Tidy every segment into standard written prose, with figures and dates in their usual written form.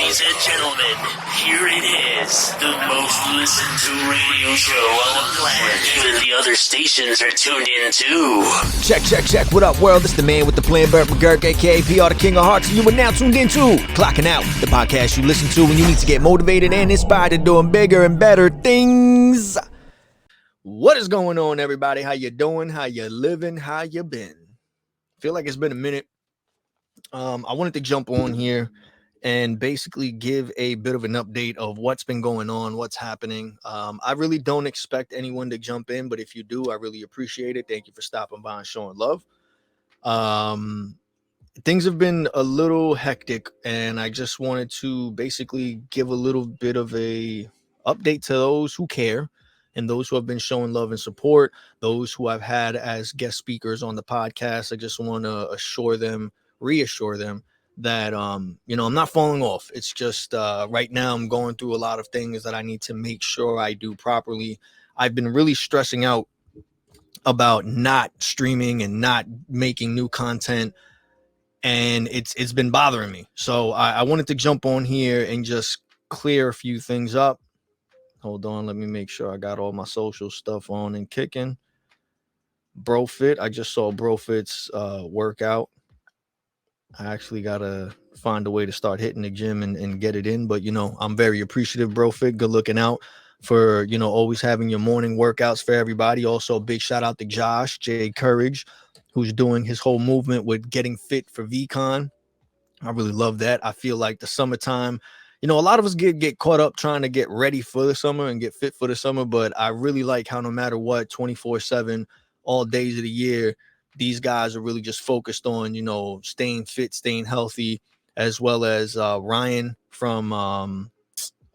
Ladies and gentlemen, here it is, the most listened to radio show on the planet. Even the other stations are tuned in too. Check. What up, world? It's the man with the plan, Burt McGurk, aka PR, the King of Hearts, and you are now tuned into Clocking Out, the podcast you listen to when you need to get motivated and inspired to doing bigger and better things. What is going on, everybody? How you doing? How you living? How you been? Feel like it's been a minute. I wanted to jump on here and basically give a bit of an update of what's been going on, what's happening. I really don't expect anyone to jump in, but if you do, I really appreciate it. Thank you for stopping by and showing love. Things have been a little hectic, and I just wanted to basically give a little bit of a update to those who care and those who have been showing love and support, those who I've had as guest speakers on the podcast. I just want to reassure them that I'm not falling off. It's just right now I'm going through a lot of things that I need to make sure I do properly. I've been really stressing out about not streaming and not making new content, and it's been bothering me. So I wanted to jump on here and just clear a few things up. Hold on, let me make sure I got all my social stuff on and kicking. BroFit, I just saw BroFit's workout. I actually gotta find a way to start hitting the gym and get it in. But I'm very appreciative, BroFit. Good looking out for always having your morning workouts for everybody. Also, a big shout out to Josh J Courage, who's doing his whole movement with getting fit for VCon. I really love that. I feel like the summertime, a lot of us get caught up trying to get ready for the summer and get fit for the summer. But I really like how no matter what, 24/7, all days of the year, these guys are really just focused on, staying fit, staying healthy, as well as Ryan from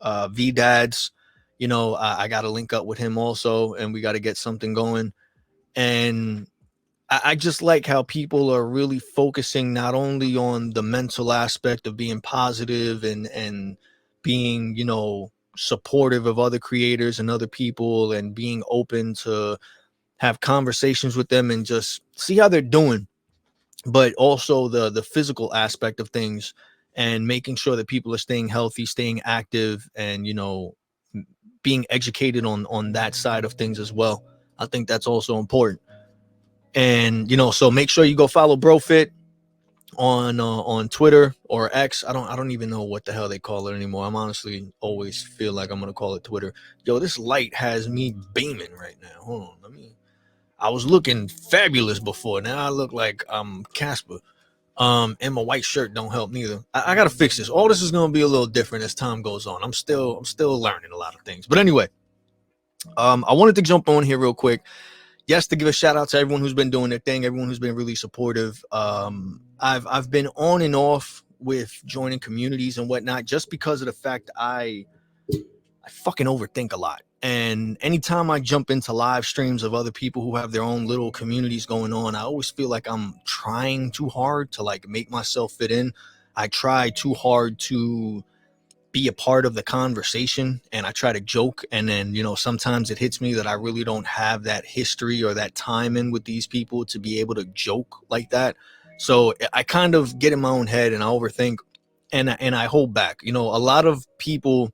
V-Dads. I got to link up with him also, and we got to get something going. And I just like how people are really focusing not only on the mental aspect of being positive and being, supportive of other creators and other people and being open to have conversations with them and just see how they're doing, but also the physical aspect of things and making sure that people are staying healthy, staying active, and, being educated on that side of things as well. I think that's also important. And, so make sure you go follow BroFit on Twitter or X. I don't even know what the hell they call it anymore. I'm honestly always feel like I'm going to call it Twitter. Yo, this light has me beaming right now. Hold on. I was looking fabulous before. Now I look like I'm Casper. And my white shirt don't help neither. I gotta fix this. All this is gonna be a little different as time goes on. I'm still learning a lot of things. But anyway, I wanted to jump on here real quick. Yes, to give a shout out to everyone who's been doing their thing, everyone who's been really supportive. I've been on and off with joining communities and whatnot just because of the fact I fucking overthink a lot. And anytime I jump into live streams of other people who have their own little communities going on, I always feel like I'm trying too hard to make myself fit in. I try too hard to be a part of the conversation, and I try to joke. And then, sometimes it hits me that I really don't have that history or that time in with these people to be able to joke like that. So I kind of get in my own head and I overthink, and I hold back. A lot of people,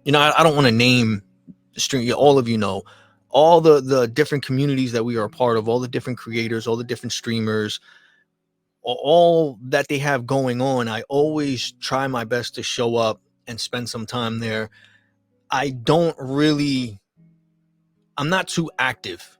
I don't want to name stream, all of all the different communities that we are a part of, all the different creators, all the different streamers, all that they have going on. I always try my best to show up and spend some time there. I'm not too active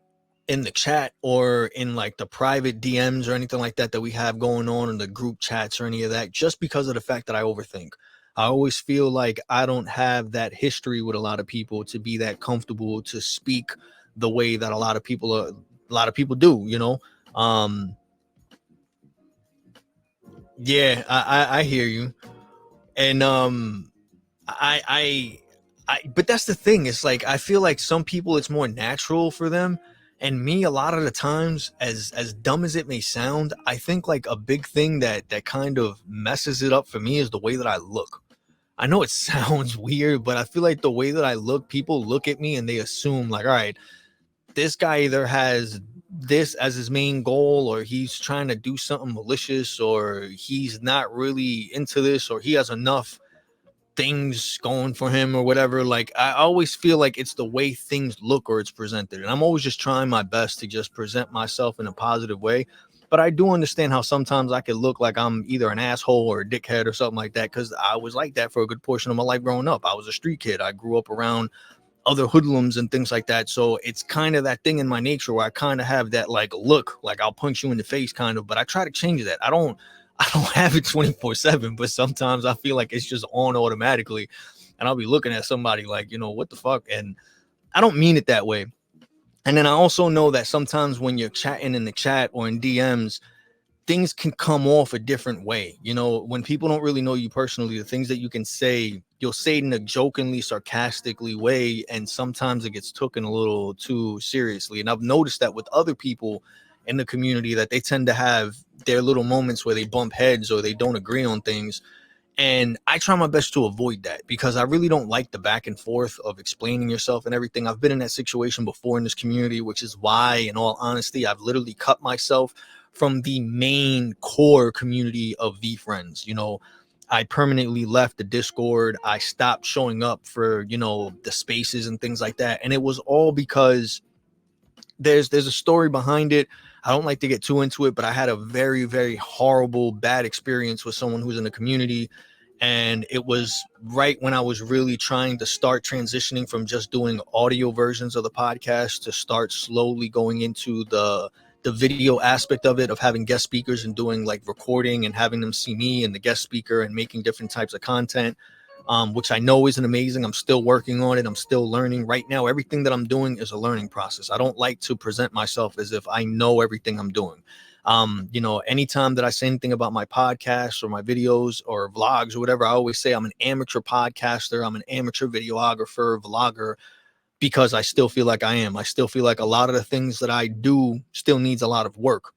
in the chat or in the private DMs or anything like that we have going on in the group chats or any of that, just because of the fact that I overthink. I always feel like I don't have that history with a lot of people to be that comfortable to speak the way that a lot of people do, Yeah, I hear you. And but that's the thing. It's I feel like some people it's more natural for them. And me, a lot of the times, as dumb as it may sound, I think a big thing that kind of messes it up for me is the way that I look. I know it sounds weird, but I feel like the way that I look, people look at me and they assume all right, this guy either has this as his main goal, or he's trying to do something malicious, or he's not really into this, or he has enough things going for him or whatever. Like, I always feel like it's the way things look or it's presented. And I'm always just trying my best to just present myself in a positive way. But I do understand how sometimes I could look like I'm either an asshole or a dickhead or something like that, because I was like that for a good portion of my life growing up. I was a street kid. I grew up around other hoodlums and things like that. So it's kind of that thing in my nature where I kind of have that like look, like I'll punch you in the face kind of, but I try to change that. I don't have it 24/7, but sometimes I feel like it's just on automatically. And I'll be looking at somebody like, what the fuck? And I don't mean it that way. And then I also know that sometimes when you're chatting in the chat or in DMs, things can come off a different way. When people don't really know you personally, the things that you can say, you'll say it in a jokingly, sarcastically way, and sometimes it gets taken a little too seriously. And I've noticed that with other people in the community, that they tend to have their little moments where they bump heads or they don't agree on things. And I try my best to avoid that because I really don't like the back and forth of explaining yourself and everything. I've been in that situation before in this community, which is why, in all honesty, I've literally cut myself from the main core community of V friends. I permanently left the Discord. I stopped showing up for, the spaces and things like that. And it was all because there's a story behind it. I don't like to get too into it, but I had a very, very horrible, bad experience with someone who's in the community. And it was right when I was really trying to start transitioning from just doing audio versions of the podcast to start slowly going into the video aspect of it, of having guest speakers and doing like recording and having them see me and the guest speaker and making different types of content, which I know isn't amazing. I'm still working on it. I'm still learning right now. Everything that I'm doing is a learning process. I don't like to present myself as if I know everything I'm doing. Anytime that I say anything about my podcasts or my videos or vlogs or whatever, I always say I'm an amateur podcaster. I'm an amateur videographer, vlogger, because I still feel like I am. I still feel like a lot of the things that I do still needs a lot of work.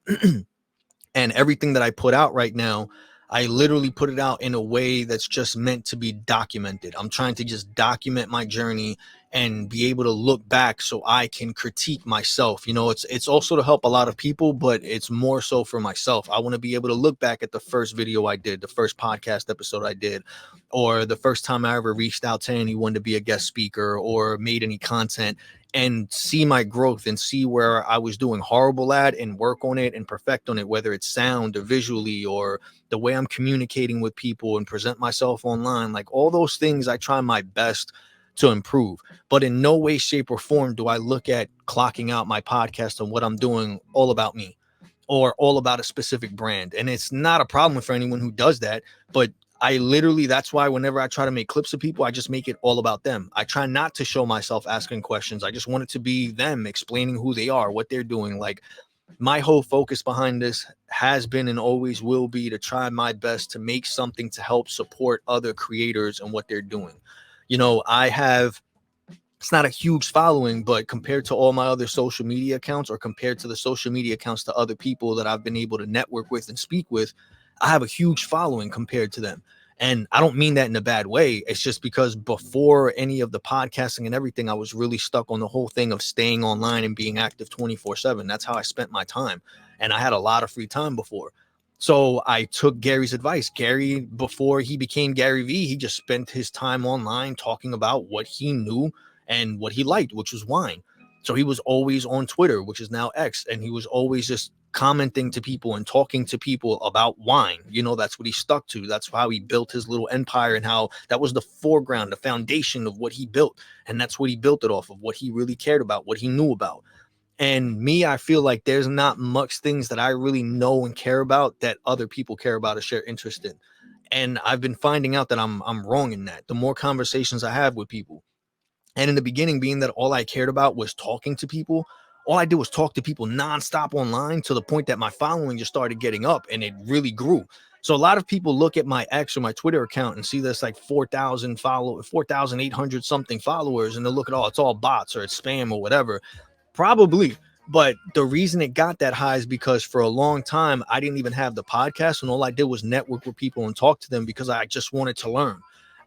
And everything that I put out right now, I literally put it out in a way that's just meant to be documented. I'm trying to just document my journey and be able to look back so I can critique myself. It's also to help a lot of people, but it's more so for myself. I want to be able to look back at the first video I did, the first podcast episode I did, or the first time I ever reached out to anyone to be a guest speaker or made any content, and see my growth and see where I was doing horrible at and work on it and perfect on it, whether it's sound or visually or the way I'm communicating with people and present myself online. Like, all those things I try my best to improve, but in no way, shape, or form do I look at clocking out my podcast and what I'm doing all about me or all about a specific brand. And it's not a problem for anyone who does that, but I literally, that's why whenever I try to make clips of people, I just make it all about them. I try not to show myself asking questions. I just want it to be them explaining who they are, what they're doing. Like, my whole focus behind this has been and always will be to try my best to make something to help support other creators and what they're doing. I have, it's not a huge following, but compared to all my other social media accounts or compared to the social media accounts to other people that I've been able to network with and speak with, I have a huge following compared to them. And I don't mean that in a bad way. It's just because before any of the podcasting and everything, I was really stuck on the whole thing of staying online and being active 24/7. That's how I spent my time. And I had a lot of free time before. So I took Gary's advice. Gary, before he became Gary V, he just spent his time online talking about what he knew and what he liked, which was wine. So he was always on Twitter, which is now X, and he was always just commenting to people and talking to people about wine. That's what he stuck to. That's how he built his little empire, and how that was the foreground, the foundation of what he built. And that's what he built it off of, what he really cared about, what he knew about. And me, I feel like there's not much things that I really know and care about that other people care about or share interest in. And I've been finding out that I'm wrong in that. The more conversations I have with people, and in the beginning, being that all I cared about was talking to people, all I did was talk to people nonstop online, to the point that my following just started getting up and it really grew. So a lot of people look at my X or my Twitter account and see this like 4,800 something followers, and they look at, oh, it's all bots or it's spam or whatever. Probably. But the reason it got that high is because for a long time, I didn't even have the podcast, and all I did was network with people and talk to them because I just wanted to learn.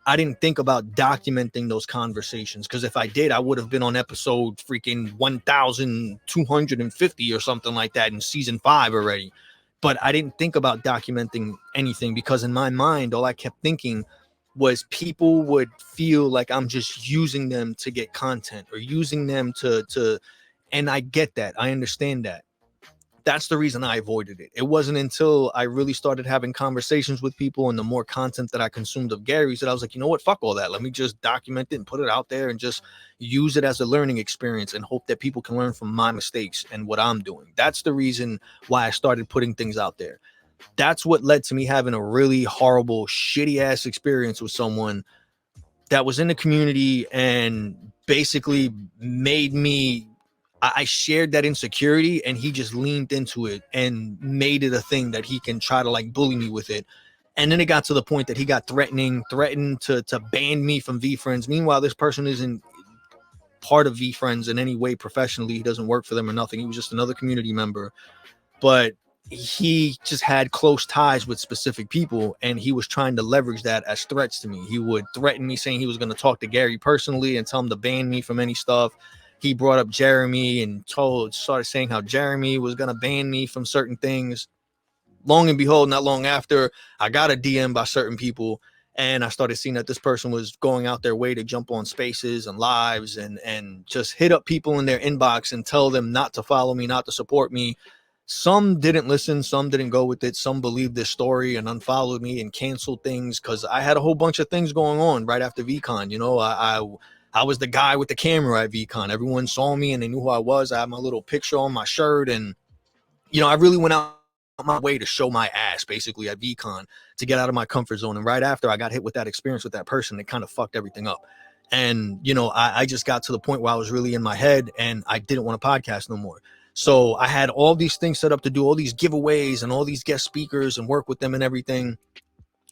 I didn't think about documenting those conversations, because if I did, I would have been on episode freaking 1,250 or something like that in season 5 already. But I didn't think about documenting anything because in my mind, all I kept thinking was people would feel like I'm just using them to get content or using them to and I get that. I understand that. That's the reason I avoided it. It wasn't until I really started having conversations with people and the more content that I consumed of Gary's that I was like, you know what, fuck all that. Let me just document it and put it out there and just use it as a learning experience and hope that people can learn from my mistakes and what I'm doing. That's the reason why I started putting things out there. That's what led to me having a really horrible, shitty ass experience with someone that was in the community and basically made me, I shared that insecurity and he just leaned into it and made it a thing that he can try to like bully me with it. And then it got to the point that he got threatened to ban me from V Friends. Meanwhile, this person isn't part of V Friends in any way professionally. He doesn't work for them or nothing. He was just another community member. But he just had close ties with specific people and he was trying to leverage that as threats to me. He would threaten me saying he was going to talk to Gary personally and tell him to ban me from any stuff. He brought up Jeremy and started saying how Jeremy was going to ban me from certain things. Long and behold, not long after, I got a DM by certain people and I started seeing that this person was going out their way to jump on spaces and lives and just hit up people in their inbox and tell them not to follow me, not to support me. Some didn't listen, some didn't go with it, some believed this story and unfollowed me and canceled things because I had a whole bunch of things going on right after VCon. You know, I was the guy with the camera at VCon. Everyone saw me and they knew who I was. I had my little picture on my shirt and I really went out my way to show my ass basically at VCon to get out of my comfort zone. And right after I got hit with that experience with that person, it kind of fucked everything up. And, I just got to the point where I was really in my head and I didn't want to podcast no more. So I had all these things set up to do all these giveaways and all these guest speakers and work with them and everything.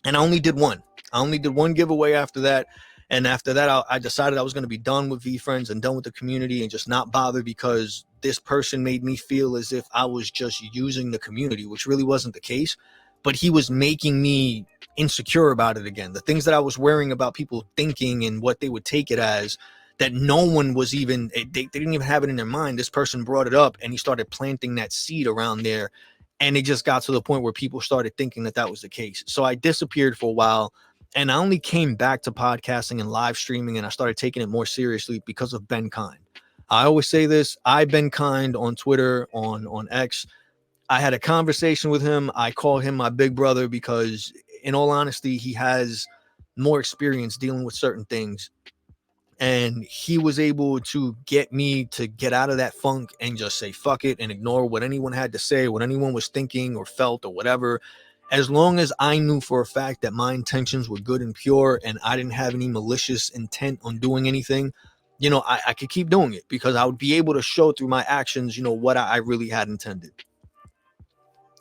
And I only did one. I only did one giveaway after that. And after that, I decided I was going to be done with V Friends and done with the community and just not bother because this person made me feel as if I was just using the community, which really wasn't the case. But he was making me insecure about it again. The things that I was worrying about people thinking and what they would take it as, that no one was even, they didn't even have it in their mind. This person brought it up and he started planting that seed around there. And it just got to the point where people started thinking that that was the case. So I disappeared for a while. And I only came back to podcasting and live streaming and I started taking it more seriously because of Ben Kind. I always say this. I've been kind on Twitter, on X. I had a conversation with him. I call him my big brother because, in all honesty, he has more experience dealing with certain things. And he was able to get me to get out of that funk and just say fuck it and ignore what anyone had to say, what anyone was thinking or felt or whatever. As long as I knew for a fact that my intentions were good and pure and I didn't have any malicious intent on doing anything, I could keep doing it because I would be able to show through my actions, what I really had intended.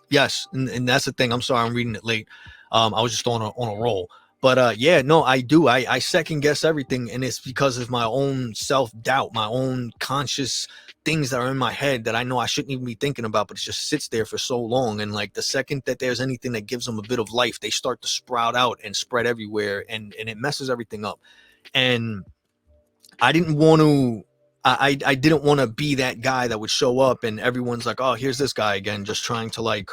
Yes, and that's the thing. I'm sorry, I'm reading it late. I was just on a roll. But yeah, no, I do. I second guess everything, and it's because of my own self-doubt, my own conscious things that are in my head that I know I shouldn't even be thinking about, but it just sits there for so long. And like the second that there's anything that gives them a bit of life, they start to sprout out and spread everywhere, and it messes everything up. And I didn't want to. I didn't want to be that guy that would show up and everyone's like, oh, here's this guy again, just trying to like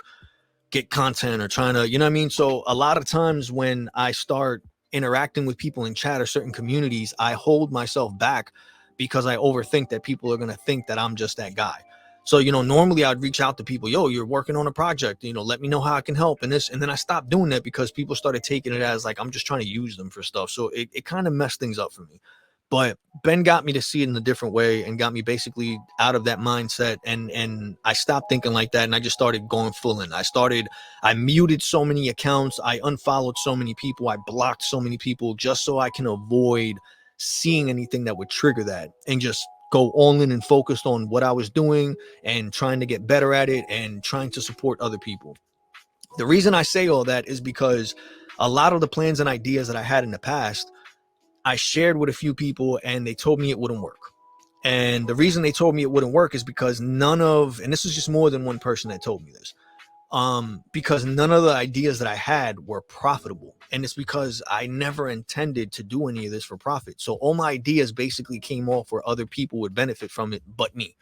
get content or trying to, you know what I mean? So a lot of times when I start interacting with people in chat or certain communities, I hold myself back because I overthink that people are going to think that I'm just that guy. So, normally I'd reach out to people, yo, you're working on a project, let me know how I can help and this. And then I stopped doing that because people started taking it as like, I'm just trying to use them for stuff. So it kind of messed things up for me. But Ben got me to see it in a different way and got me basically out of that mindset. And I stopped thinking like that. And I just started going full in. I muted so many accounts. I unfollowed so many people. I blocked so many people just so I can avoid seeing anything that would trigger that and just go all in and focused on what I was doing and trying to get better at it and trying to support other people. The reason I say all that is because a lot of the plans and ideas that I had in the past, I shared with a few people and they told me it wouldn't work. And the reason they told me it wouldn't work is because and this is just more than one person that told me this, because none of the ideas that I had were profitable. And it's because I never intended to do any of this for profit. So all my ideas basically came off where other people would benefit from it, but me.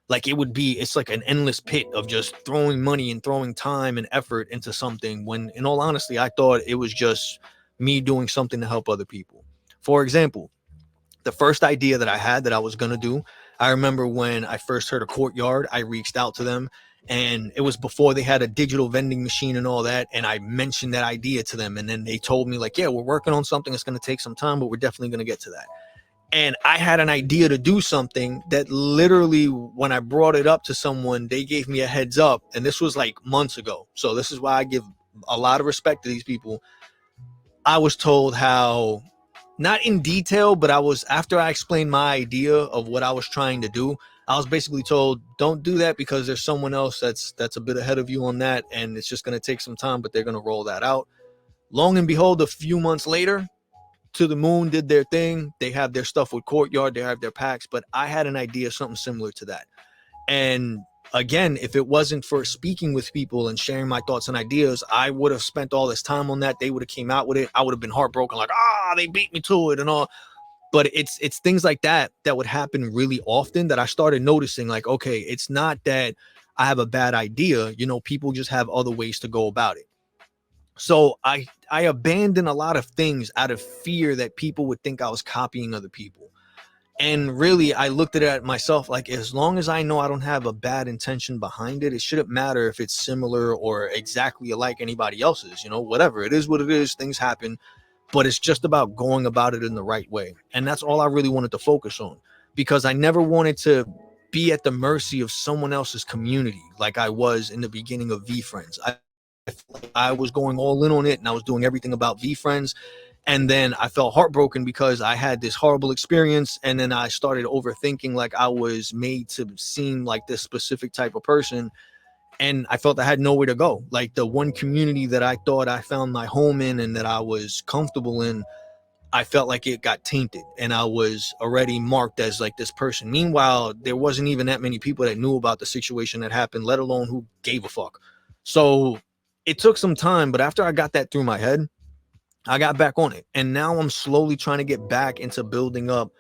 Like it's like an endless pit of just throwing money and throwing time and effort into something when in all honesty, I thought it was just me doing something to help other people. For example, the first idea that I had that I was going to do, I remember when I first heard a Courtyard, I reached out to them, and it was before they had a digital vending machine and all that. And I mentioned that idea to them. And then they told me, like, yeah, we're working on something. It's going to take some time, but we're definitely going to get to that. And I had an idea to do something that literally, when I brought it up to someone, they gave me a heads up. And this was like months ago. So this is why I give a lot of respect to these people. I was told how, not in detail, but after I explained my idea of what I was trying to do, I was basically told, don't do that because there's someone else that's a bit ahead of you on that, and it's just going to take some time, but they're going to roll that out. Long and behold, a few months later, To the Moon did their thing. They have their stuff with Courtyard, they have their packs, but I had an idea, something similar to that. And again, if it wasn't for speaking with people and sharing my thoughts and ideas, I would have spent all this time on that. They would have came out with it. I would have been heartbroken, like, they beat me to it and all. But it's things like that that would happen really often that I started noticing, like, okay, it's not that I have a bad idea. People just have other ways to go about it. So I abandoned a lot of things out of fear that people would think I was copying other people. And really, I looked at it myself, like, as long as I know I don't have a bad intention behind it, it shouldn't matter if it's similar or exactly like anybody else's, whatever. It is what it is. Things happen, but it's just about going about it in the right way. And that's all I really wanted to focus on, because I never wanted to be at the mercy of someone else's community like I was in the beginning of VFriends. I was going all in on it, and I was doing everything about VFriends. And then I felt heartbroken because I had this horrible experience. And then I started overthinking, like I was made to seem like this specific type of person. And I felt I had nowhere to go. Like the one community that I thought I found my home in and that I was comfortable in, I felt like it got tainted and I was already marked as like this person. Meanwhile, there wasn't even that many people that knew about the situation that happened, let alone who gave a fuck. So it took some time, but after I got that through my head, I got back on it. And now I'm slowly trying to get back into building up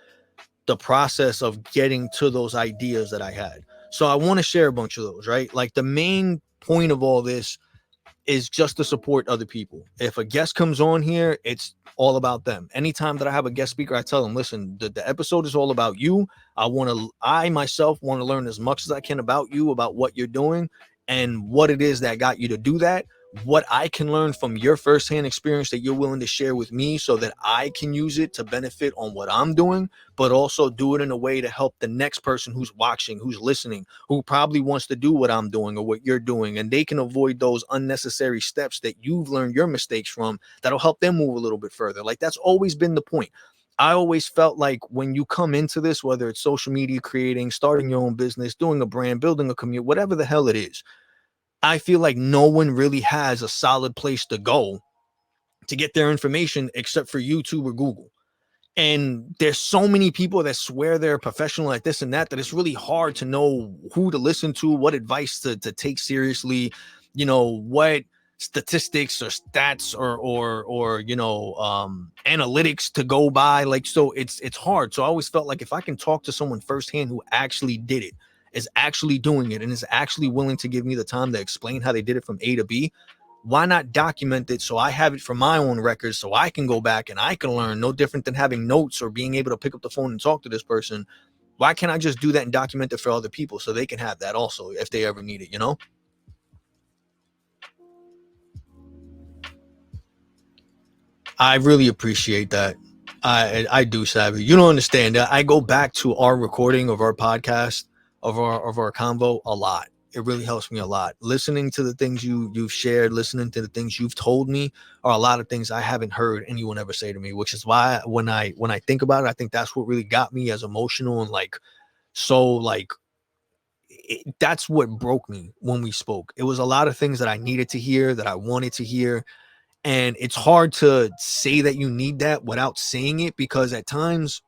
the process of getting to those ideas that I had. So I want to share a bunch of those, right? Like the main point of all this is just to support other people. If a guest comes on here, it's all about them. Anytime that I have a guest speaker, I tell them, listen, the episode is all about you. I myself want to learn as much as I can about you, about what you're doing and what it is that got you to do that, what I can learn from your firsthand experience that you're willing to share with me so that I can use it to benefit on what I'm doing, but also do it in a way to help the next person who's watching, who's listening, who probably wants to do what I'm doing or what you're doing, and they can avoid those unnecessary steps that you've learned your mistakes from that'll help them move a little bit further. Like that's always been the point. I always felt like when you come into this, whether it's social media creating, starting your own business, doing a brand, building a community, whatever the hell it is, I feel like no one really has a solid place to go to get their information except for YouTube or Google. And there's so many people that swear they're professional at this and that, that it's really hard to know who to listen to, what advice to take seriously, what statistics or stats or analytics to go by. Like, so it's hard. So I always felt like if I can talk to someone firsthand who actually did it, is actually doing it, and is actually willing to give me the time to explain how they did it from A to B, why not document it so I have it for my own records so I can go back and I can learn? No different than having notes or being able to pick up the phone and talk to this person. Why can't I just do that and document it for other people so they can have that also if they ever need it? I really appreciate that. I do, Savvy. You don't understand that. I go back to our recording of our podcast, of our convo a lot. It really helps me a lot. Listening to the things you've shared, listening to the things you've told me are a lot of things I haven't heard anyone ever say to me, which is why when I think about it, I think that's what really got me as emotional and like so like that's what broke me when we spoke. It was a lot of things that I needed to hear, that I wanted to hear, and it's hard to say that you need that without saying it, because at times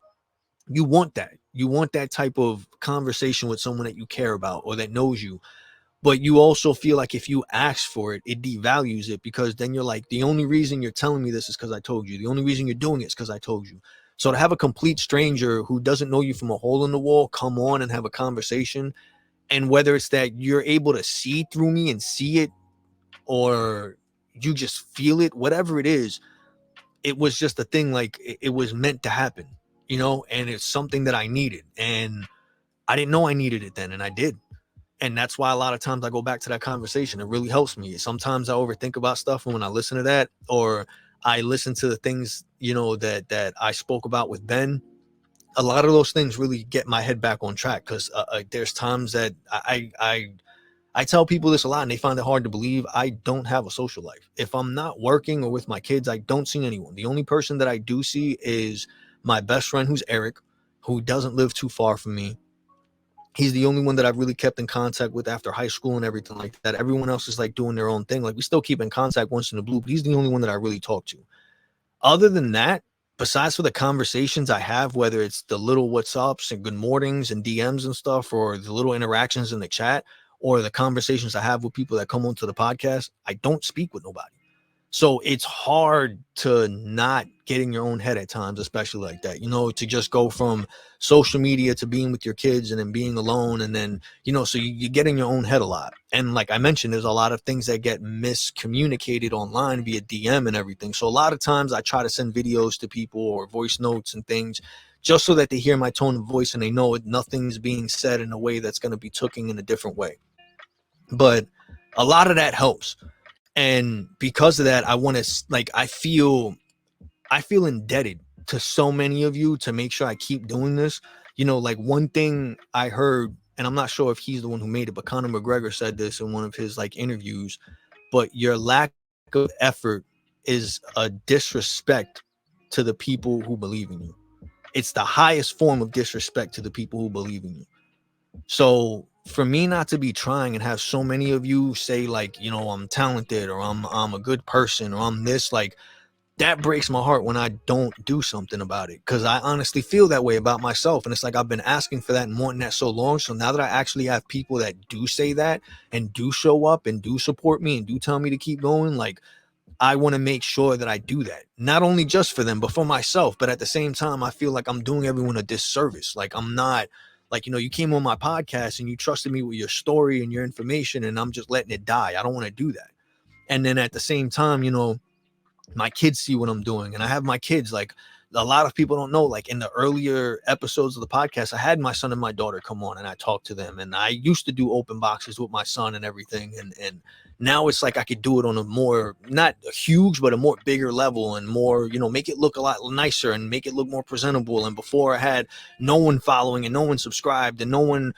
you want that. You want that type of conversation with someone that you care about or that knows you. But you also feel like if you ask for it, it devalues it, because then you're like, the only reason you're telling me this is because I told you. The only reason you're doing it is because I told you. So to have a complete stranger who doesn't know you from a hole in the wall come on and have a conversation, and whether it's that you're able to see through me and see it, or you just feel it, whatever it is, it was just a thing, like it was meant to happen, and it's something that I needed. And I didn't know I needed it then, and I did. And that's why a lot of times I go back to that conversation. It really helps me. Sometimes I overthink about stuff, and when I listen to that, or I listen to the things, that I spoke about with Ben, a lot of those things really get my head back on track. Because there's times that I tell people this a lot, and they find it hard to believe. I don't have a social life. If I'm not working or with my kids, I don't see anyone. The only person that I do see is my best friend, who's Eric, who doesn't live too far from me. He's the only one that I've really kept in contact with after high school and everything like that. Everyone else is like doing their own thing. Like, we still keep in contact once in a blue, but he's the only one that I really talk to. Other than that, besides for the conversations I have, whether it's the little what's ups and good mornings and DMs and stuff, or the little interactions in the chat, or the conversations I have with people that come onto the podcast, I don't speak with nobody. So it's hard to not get in your own head at times, especially like that, to just go from social media to being with your kids and then being alone. And then, so you get in your own head a lot. And like I mentioned, there's a lot of things that get miscommunicated online via DM and everything. So a lot of times I try to send videos to people or voice notes and things just so that they hear my tone of voice and they know nothing's being said in a way that's going to be taken in a different way. But a lot of that helps. And because of that, I want to, like, I feel indebted to so many of you to make sure I keep doing this. Like, one thing I heard, and I'm not sure if he's the one who made it, but Conor McGregor said this in one of his like interviews, but your lack of effort is a disrespect to the people who believe in you. It's the highest form of disrespect to the people who believe in you. So for me not to be trying and have so many of you say like, I'm talented, or I'm a good person, or I'm this, like, that breaks my heart when I don't do something about it. Cause I honestly feel that way about myself. And it's like, I've been asking for that and wanting that so long. So now that I actually have people that do say that and do show up and do support me and do tell me to keep going, like, I want to make sure that I do that, not only just for them, but for myself. But at the same time, I feel like I'm doing everyone a disservice. Like, I'm not, like, you came on my podcast and you trusted me with your story and your information, and I'm just letting it die. I don't want to do that. And then at the same time, my kids see what I'm doing, and I have my kids, like, a lot of people don't know, like, in the earlier episodes of the podcast, I had my son and my daughter come on and I talked to them, and I used to do open boxes with my son and everything. And now it's like I could do it on a more, not a huge, but a more bigger level, and more, make it look a lot nicer and make it look more presentable. And before, I had no one following and no one subscribed and no one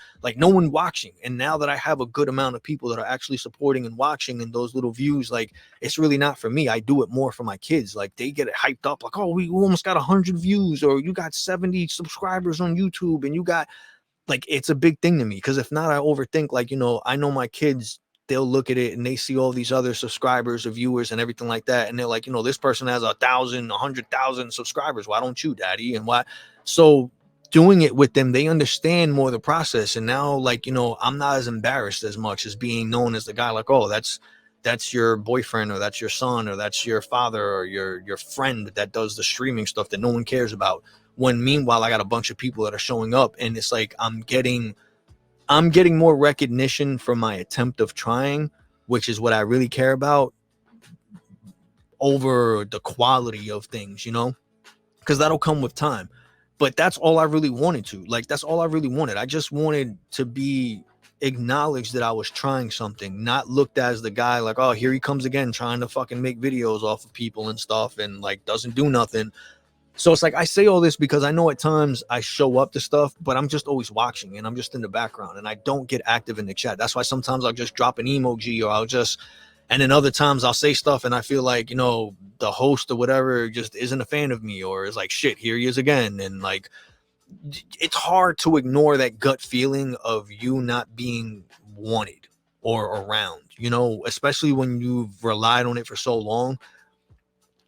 watching. And now that I have a good amount of people that are actually supporting and watching, and those little views, like, it's really not for me. I do it more for my kids. Like, they get it hyped up, like, oh, we almost got 100 views, or you got 70 subscribers on YouTube, and you got, like, it's a big thing to me. Because if not, I overthink, like, I know my kids, they'll look at it and they see all these other subscribers or viewers and everything like that, and they're like, this person has 1,000, 100,000 subscribers. Why don't you, daddy? And why? So doing it with them, they understand more the process. And now, like, I'm not as embarrassed as much as being known as the guy, like, oh, that's your boyfriend, or that's your son, or that's your father, or your friend that does the streaming stuff that no one cares about. When meanwhile, I got a bunch of people that are showing up, and it's like I'm getting more recognition from my attempt of trying, which is what I really care about, over the quality of things, because that'll come with time. But that's all I really wanted to. Like, that's all I really wanted. I just wanted to be acknowledged that I was trying something, not looked at as the guy, like, oh, here he comes again trying to fucking make videos off of people and stuff, and like doesn't do nothing. So it's like, I say all this because I know at times I show up to stuff, but I'm just always watching and I'm just in the background and I don't get active in the chat. That's why sometimes I'll just drop an emoji, or and then other times I'll say stuff and I feel like, the host or whatever just isn't a fan of me, or is like, shit, here he is again. And like, it's hard to ignore that gut feeling of you not being wanted or around, especially when you've relied on it for so long.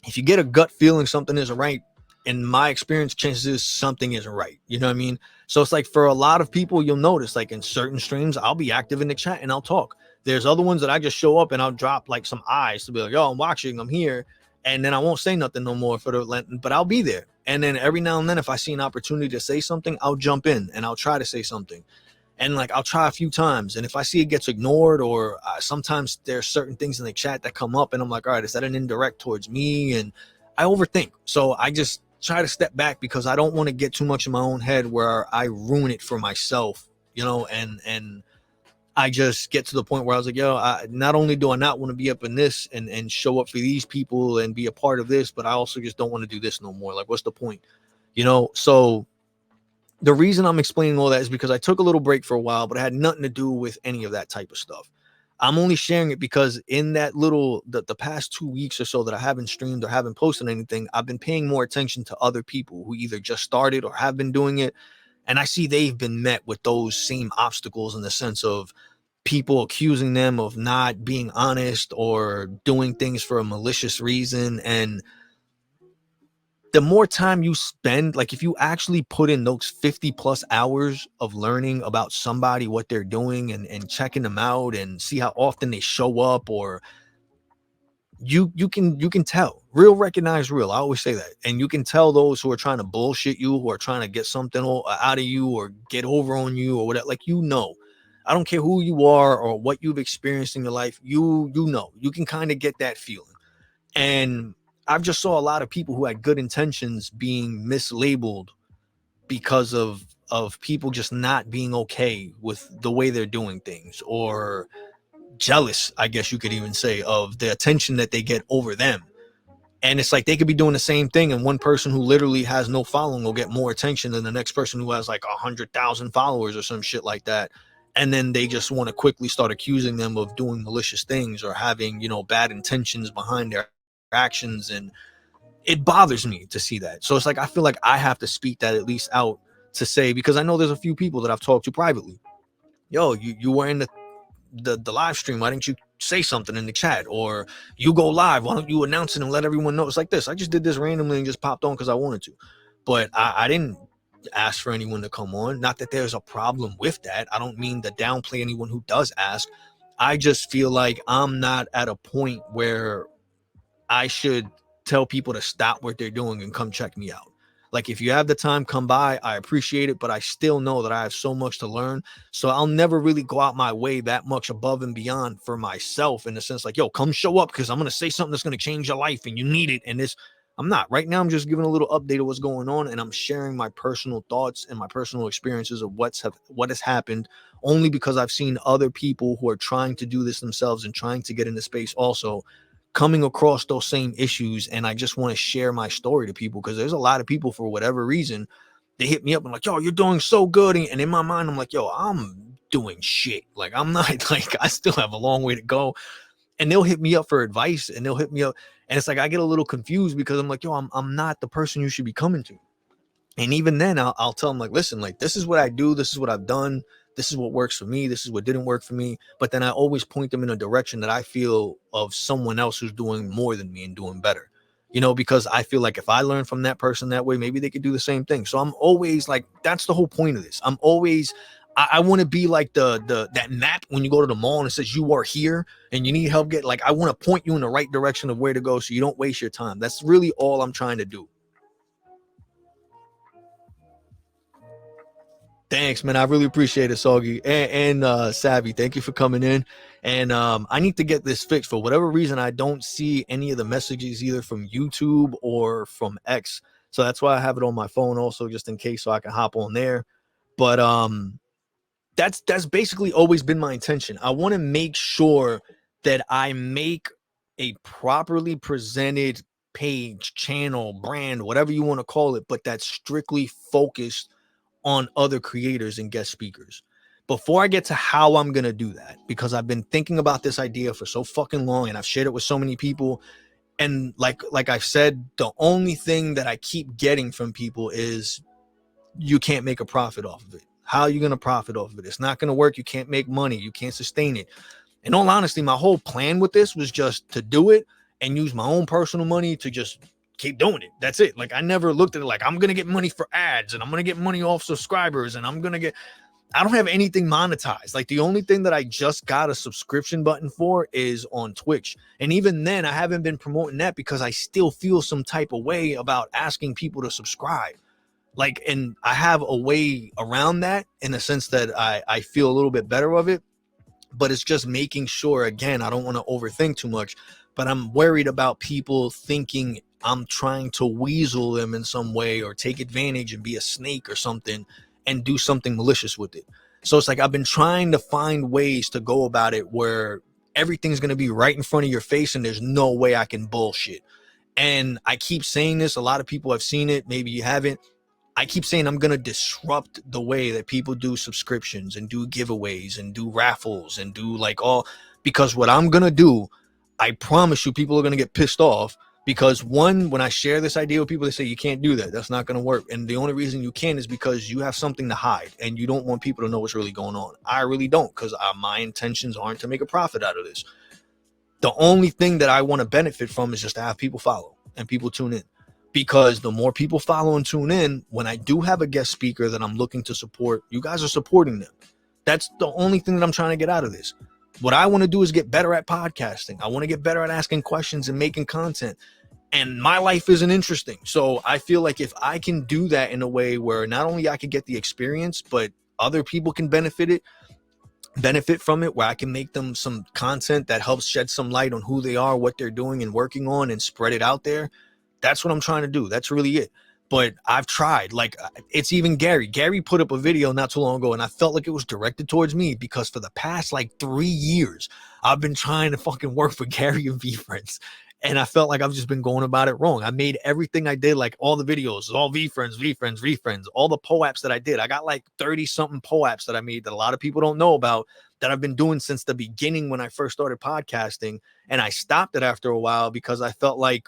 If you get a gut feeling something isn't right, in my experience, chances is something isn't right. You know what I mean? So it's like, for a lot of people, you'll notice, like, in certain streams, I'll be active in the chat and I'll talk. There's other ones that I just show up and I'll drop like some eyes to be like, yo, I'm watching, I'm here. And then I won't say nothing no more but I'll be there. And then every now and then, if I see an opportunity to say something, I'll jump in and I'll try to say something. And like, I'll try a few times. And if I see it gets ignored, or sometimes there's certain things in the chat that come up and I'm like, all right, is that an indirect towards me? And I overthink. So I just try to step back because I don't want to get too much in my own head where I ruin it for myself, and I just get to the point where I was like, yo, not only do I not want to be up in this and show up for these people and be a part of this, but I also just don't want to do this no more. Like, what's the point? So the reason I'm explaining all that is because I took a little break for a while, but it had nothing to do with any of that type of stuff. I'm only sharing it because in that the past 2 weeks or so that I haven't streamed or haven't posted anything, I've been paying more attention to other people who either just started or have been doing it. And I see they've been met with those same obstacles in the sense of people accusing them of not being honest or doing things for a malicious reason. And the more time you spend, like if you actually put in those 50 plus hours of learning about somebody, what they're doing and checking them out and see how often they show up, or you can tell real recognize real. I always say that. And you can tell those who are trying to bullshit you, who are trying to get something out of you or get over on you or whatever. Like, I don't care who you are or what you've experienced in your life. You can kind of get that feeling. And I've just saw a lot of people who had good intentions being mislabeled because of people just not being okay with the way they're doing things, or jealous, I guess you could even say, of the attention that they get over them. And it's like they could be doing the same thing, and one person who literally has no following will get more attention than the next person who has like 100,000 followers or some shit like that. And then they just want to quickly start accusing them of doing malicious things or having, bad intentions behind their actions. And it bothers me to see that. So it's like I feel like I have to speak that at least out to say, because I know there's a few people that I've talked to privately. Yo, you were in the live stream. Why didn't you say something in the chat? Or you go live, why don't you announce it and let everyone know? It's like this. I just did this randomly and just popped on because I wanted to. But I didn't ask for anyone to come on. Not that there's a problem with that. I don't mean to downplay anyone who does ask. I just feel like I'm not at a point where I should tell people to stop what they're doing and come check me out. Like, if you have the time, come by. I appreciate it, but I still know that I have so much to learn. So I'll never really go out my way that much above and beyond for myself, in the sense like, yo, come show up because I'm going to say something that's going to change your life and you need it. And I'm not. Right now, I'm just giving a little update of what's going on, and I'm sharing my personal thoughts and my personal experiences of what has happened, only because I've seen other people who are trying to do this themselves and trying to get into space also coming across those same issues. And I just want to share my story to people, because there's a lot of people, for whatever reason, they hit me up and like, yo, you're doing so good. And in my mind, I'm like, yo, I'm doing shit. Like, I'm not like, I still have a long way to go. And they'll hit me up for advice, and they'll hit me up. And it's like, I get a little confused because I'm like, yo, I'm not the person you should be coming to. And even then I'll tell them like, listen, like, this is what I do. This is what I've done. This is what works for me. This is what didn't work for me. But then I always point them in a direction that I feel of someone else who's doing more than me and doing better, because I feel like if I learn from that person that way, maybe they could do the same thing. So I'm always like, that's the whole point of this. I want to be like that map when you go to the mall and it says you are here and you need help I want to point you in the right direction of where to go so you don't waste your time. That's really all I'm trying to do. Thanks, man. I really appreciate it, Soggy and Savvy. Thank you for coming in. And I need to get this fixed. For whatever reason, I don't see any of the messages either from YouTube or from X. So that's why I have it on my phone also, just in case, so I can hop on there. But that's basically always been my intention. I want to make sure that I make a properly presented page, channel, brand, whatever you want to call it, but that's strictly focused on other creators and guest speakers. Before I get to how I'm going to do that, because I've been thinking about this idea for so fucking long and I've shared it with so many people. And like I've said, the only thing that I keep getting from people is, you can't make a profit off of it. How are you going to profit off of it? It's not going to work. You can't make money. You can't sustain it. In all honesty, my whole plan with this was just to do it and use my own personal money to just keep doing it. That's it. Like, I never looked at it like I'm going to get money for ads and I'm going to get money off subscribers and I don't have anything monetized. Like, the only thing that I just got a subscription button for is on Twitch. And even then, I haven't been promoting that because I still feel some type of way about asking people to subscribe. Like, and I have a way around that in the sense that I feel a little bit better of it. But it's just making sure, again, I don't want to overthink too much, but I'm worried about people thinking I'm trying to weasel them in some way or take advantage and be a snake or something and do something malicious with it. So it's like I've been trying to find ways to go about it where everything's going to be right in front of your face and there's no way I can bullshit. And I keep saying this, a lot of people have seen it, maybe you haven't. I keep saying I'm going to disrupt the way that people do subscriptions and do giveaways and do raffles and do like all, because what I'm going to do, I promise you people are going to get pissed off because one, when I share this idea with people, they say you can't do that. That's not going to work. And the only reason you can is because you have something to hide and you don't want people to know what's really going on. I really don't, because my intentions aren't to make a profit out of this. The only thing that I want to benefit from is just to have people follow and people tune in. Because the more people follow and tune in, when I do have a guest speaker that I'm looking to support, you guys are supporting them. That's the only thing that I'm trying to get out of this. What I want to do is get better at podcasting. I want to get better at asking questions and making content. And my life isn't interesting. So I feel like if I can do that in a way where not only I can get the experience, but other people can benefit from it, where I can make them some content that helps shed some light on who they are, what they're doing and working on, and spread it out there. That's what I'm trying to do. That's really it. But I've tried, like, it's even Gary put up a video not too long ago and I felt like it was directed towards me because for the past like 3 years I've been trying to fucking work for Gary and VFriends, and I felt like I've just been going about it wrong. I made everything I did, like all the videos, all VFriends, all the POAPs that I did. I got like 30 something POAPs that I made that a lot of people don't know about, that I've been doing since the beginning when I first started podcasting. And I stopped it after a while because I felt like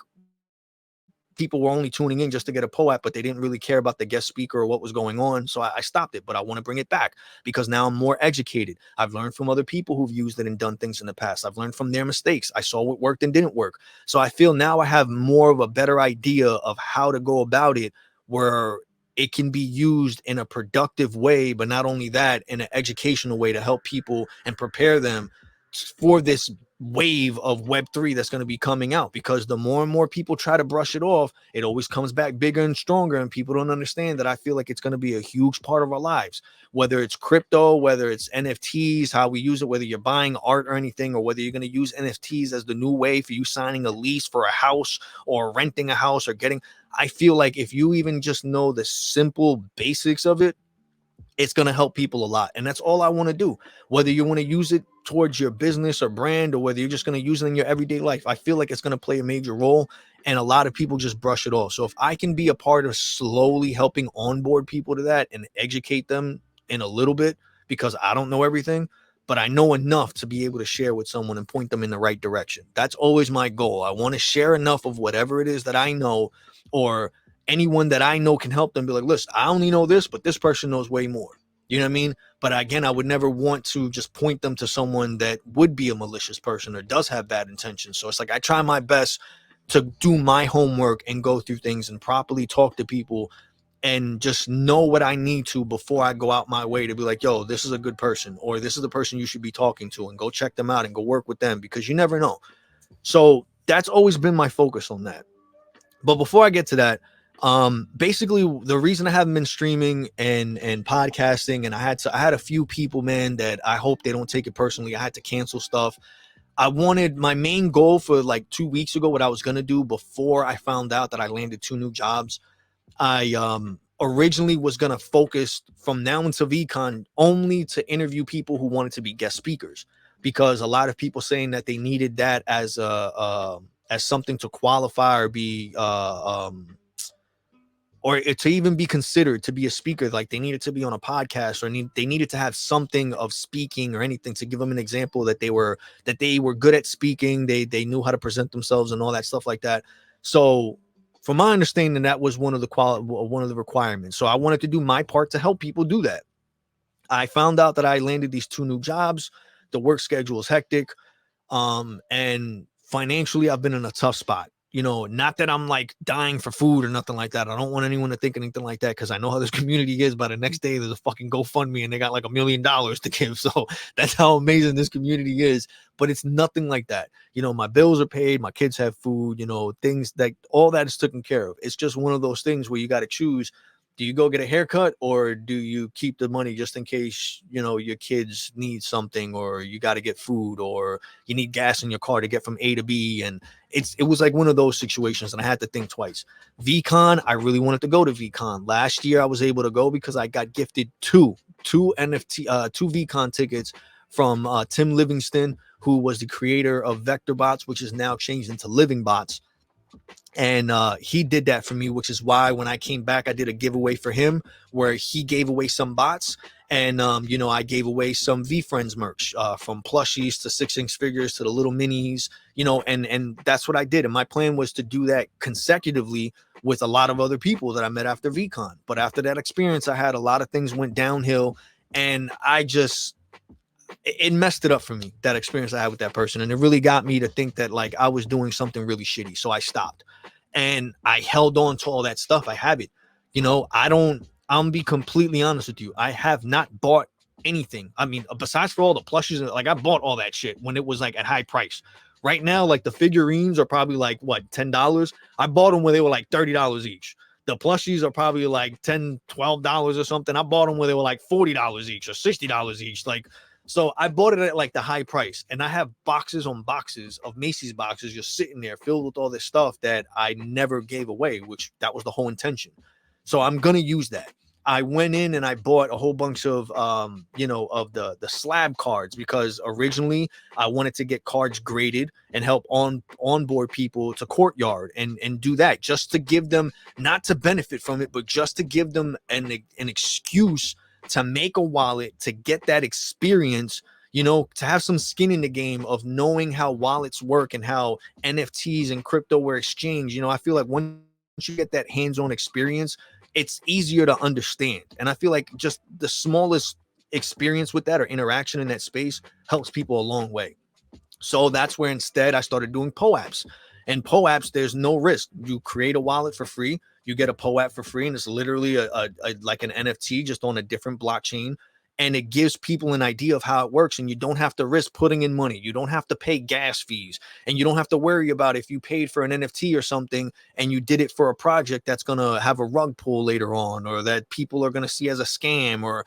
people were only tuning in just to get a POAP, but they didn't really care about the guest speaker or what was going on. So I stopped it, but I want to bring it back because now I'm more educated. I've learned from other people who've used it and done things in the past. I've learned from their mistakes. I saw what worked and didn't work. So I feel now I have more of a better idea of how to go about it where it can be used in a productive way, but not only that, in an educational way to help people and prepare them for this wave of Web3 that's going to be coming out. Because the more and more people try to brush it off, it always comes back bigger and stronger, and people don't understand that. I feel like it's going to be a huge part of our lives, whether it's crypto, whether it's NFTs, how we use it, whether you're buying art or anything, or whether you're going to use NFTs as the new way for you signing a lease for a house or renting a house or getting. I feel like if you even just know the simple basics of it, it's going to help people a lot. And that's all I want to do. Whether you want to use it towards your business or brand, or whether you're just going to use it in your everyday life, I feel like it's going to play a major role. And a lot of people just brush it off. So if I can be a part of slowly helping onboard people to that and educate them in a little bit, because I don't know everything, but I know enough to be able to share with someone and point them in the right direction. That's always my goal. I want to share enough of whatever it is that I know, or anyone that I know can help them, be like, listen, I only know this, but this person knows way more. You know what I mean? But again, I would never want to just point them to someone that would be a malicious person or does have bad intentions. So it's like I try my best to do my homework and go through things and properly talk to people and just know what I need to before I go out my way to be like, yo, this is a good person, or this is the person you should be talking to, and go check them out and go work with them, because you never know. So that's always been my focus on that. But before I get to that, basically the reason I haven't been streaming and podcasting, and I had a few people, man, that I hope they don't take it personally, I had to cancel stuff. I wanted, my main goal for like 2 weeks ago, what I was going to do before I found out that I landed 2 new jobs, I originally was going to focus from now until VCon only to interview people who wanted to be guest speakers, because a lot of people saying that they needed that as as something to qualify or be or to even be considered to be a speaker. Like they needed to be on a podcast, or they needed to have something of speaking or anything to give them an example that they were good at speaking, they knew how to present themselves and all that stuff like that. So from my understanding, that was one of the requirements. So I wanted to do my part to help people do that. I found out that I landed these 2 new jobs. The work schedule is hectic. And financially, I've been in a tough spot. You know, not that I'm like dying for food or nothing like that. I don't want anyone to think anything like that, because I know how this community is. By the next day, there's a fucking GoFundMe and they got like $1 million to give. So that's how amazing this community is. But it's nothing like that. You know, my bills are paid, my kids have food, you know, things that all that is taken care of. It's just one of those things where you got to choose. Do you go get a haircut, or do you keep the money just in case, your kids need something, or you got to get food, or you need gas in your car to get from A to B? And it was like one of those situations, and I had to think twice. VCon, I really wanted to go to VCon. Last year I was able to go because I got gifted two VCon tickets from Tim Livingston, who was the creator of VectorBots, which is now changed into Living Bots. And he did that for me, which is why when I came back, I did a giveaway for him where he gave away some bots. And, I gave away some V-Friends merch, from plushies to 6-inch figures to the little minis, and that's what I did. And my plan was to do that consecutively with a lot of other people that I met after VCon. But after that experience, I had a lot of things went downhill, and it messed it up for me, that experience I had with that person. And it really got me to think that like I was doing something really shitty. So I stopped and I held on to all that stuff. I have it. I'm be completely honest with you. I have not bought anything. I mean, besides for all the plushies, like I bought all that shit when it was like at high price. Right now, like the figurines are probably like what, $10. I bought them when they were like $30 each. The plushies are probably like $10, $12 or something. I bought them when they were like $40 each or $60 each. Like, so I bought it at like the high price, and I have boxes on boxes of Macy's boxes just sitting there filled with all this stuff that I never gave away, which that was the whole intention. So I'm going to use that. I went in and I bought a whole bunch of, of the slab cards, because originally I wanted to get cards graded and help onboard people to Courtyard and do that, just to give them, not to benefit from it, but just to give them an excuse to make a wallet, to get that experience, to have some skin in the game of knowing how wallets work and how NFTs and crypto were exchanged. I feel like once you get that hands-on experience, it's easier to understand. And I feel like just the smallest experience with that or interaction in that space helps people a long way. So that's where instead I started doing POAPs. And POAPs, there's no risk. You create a wallet for free, you get a POAP for free, and it's literally a like an NFT just on a different blockchain. And it gives people an idea of how it works. And you don't have to risk putting in money. You don't have to pay gas fees. And you don't have to worry about if you paid for an NFT or something and you did it for a project that's going to have a rug pull later on, or that people are going to see as a scam, or,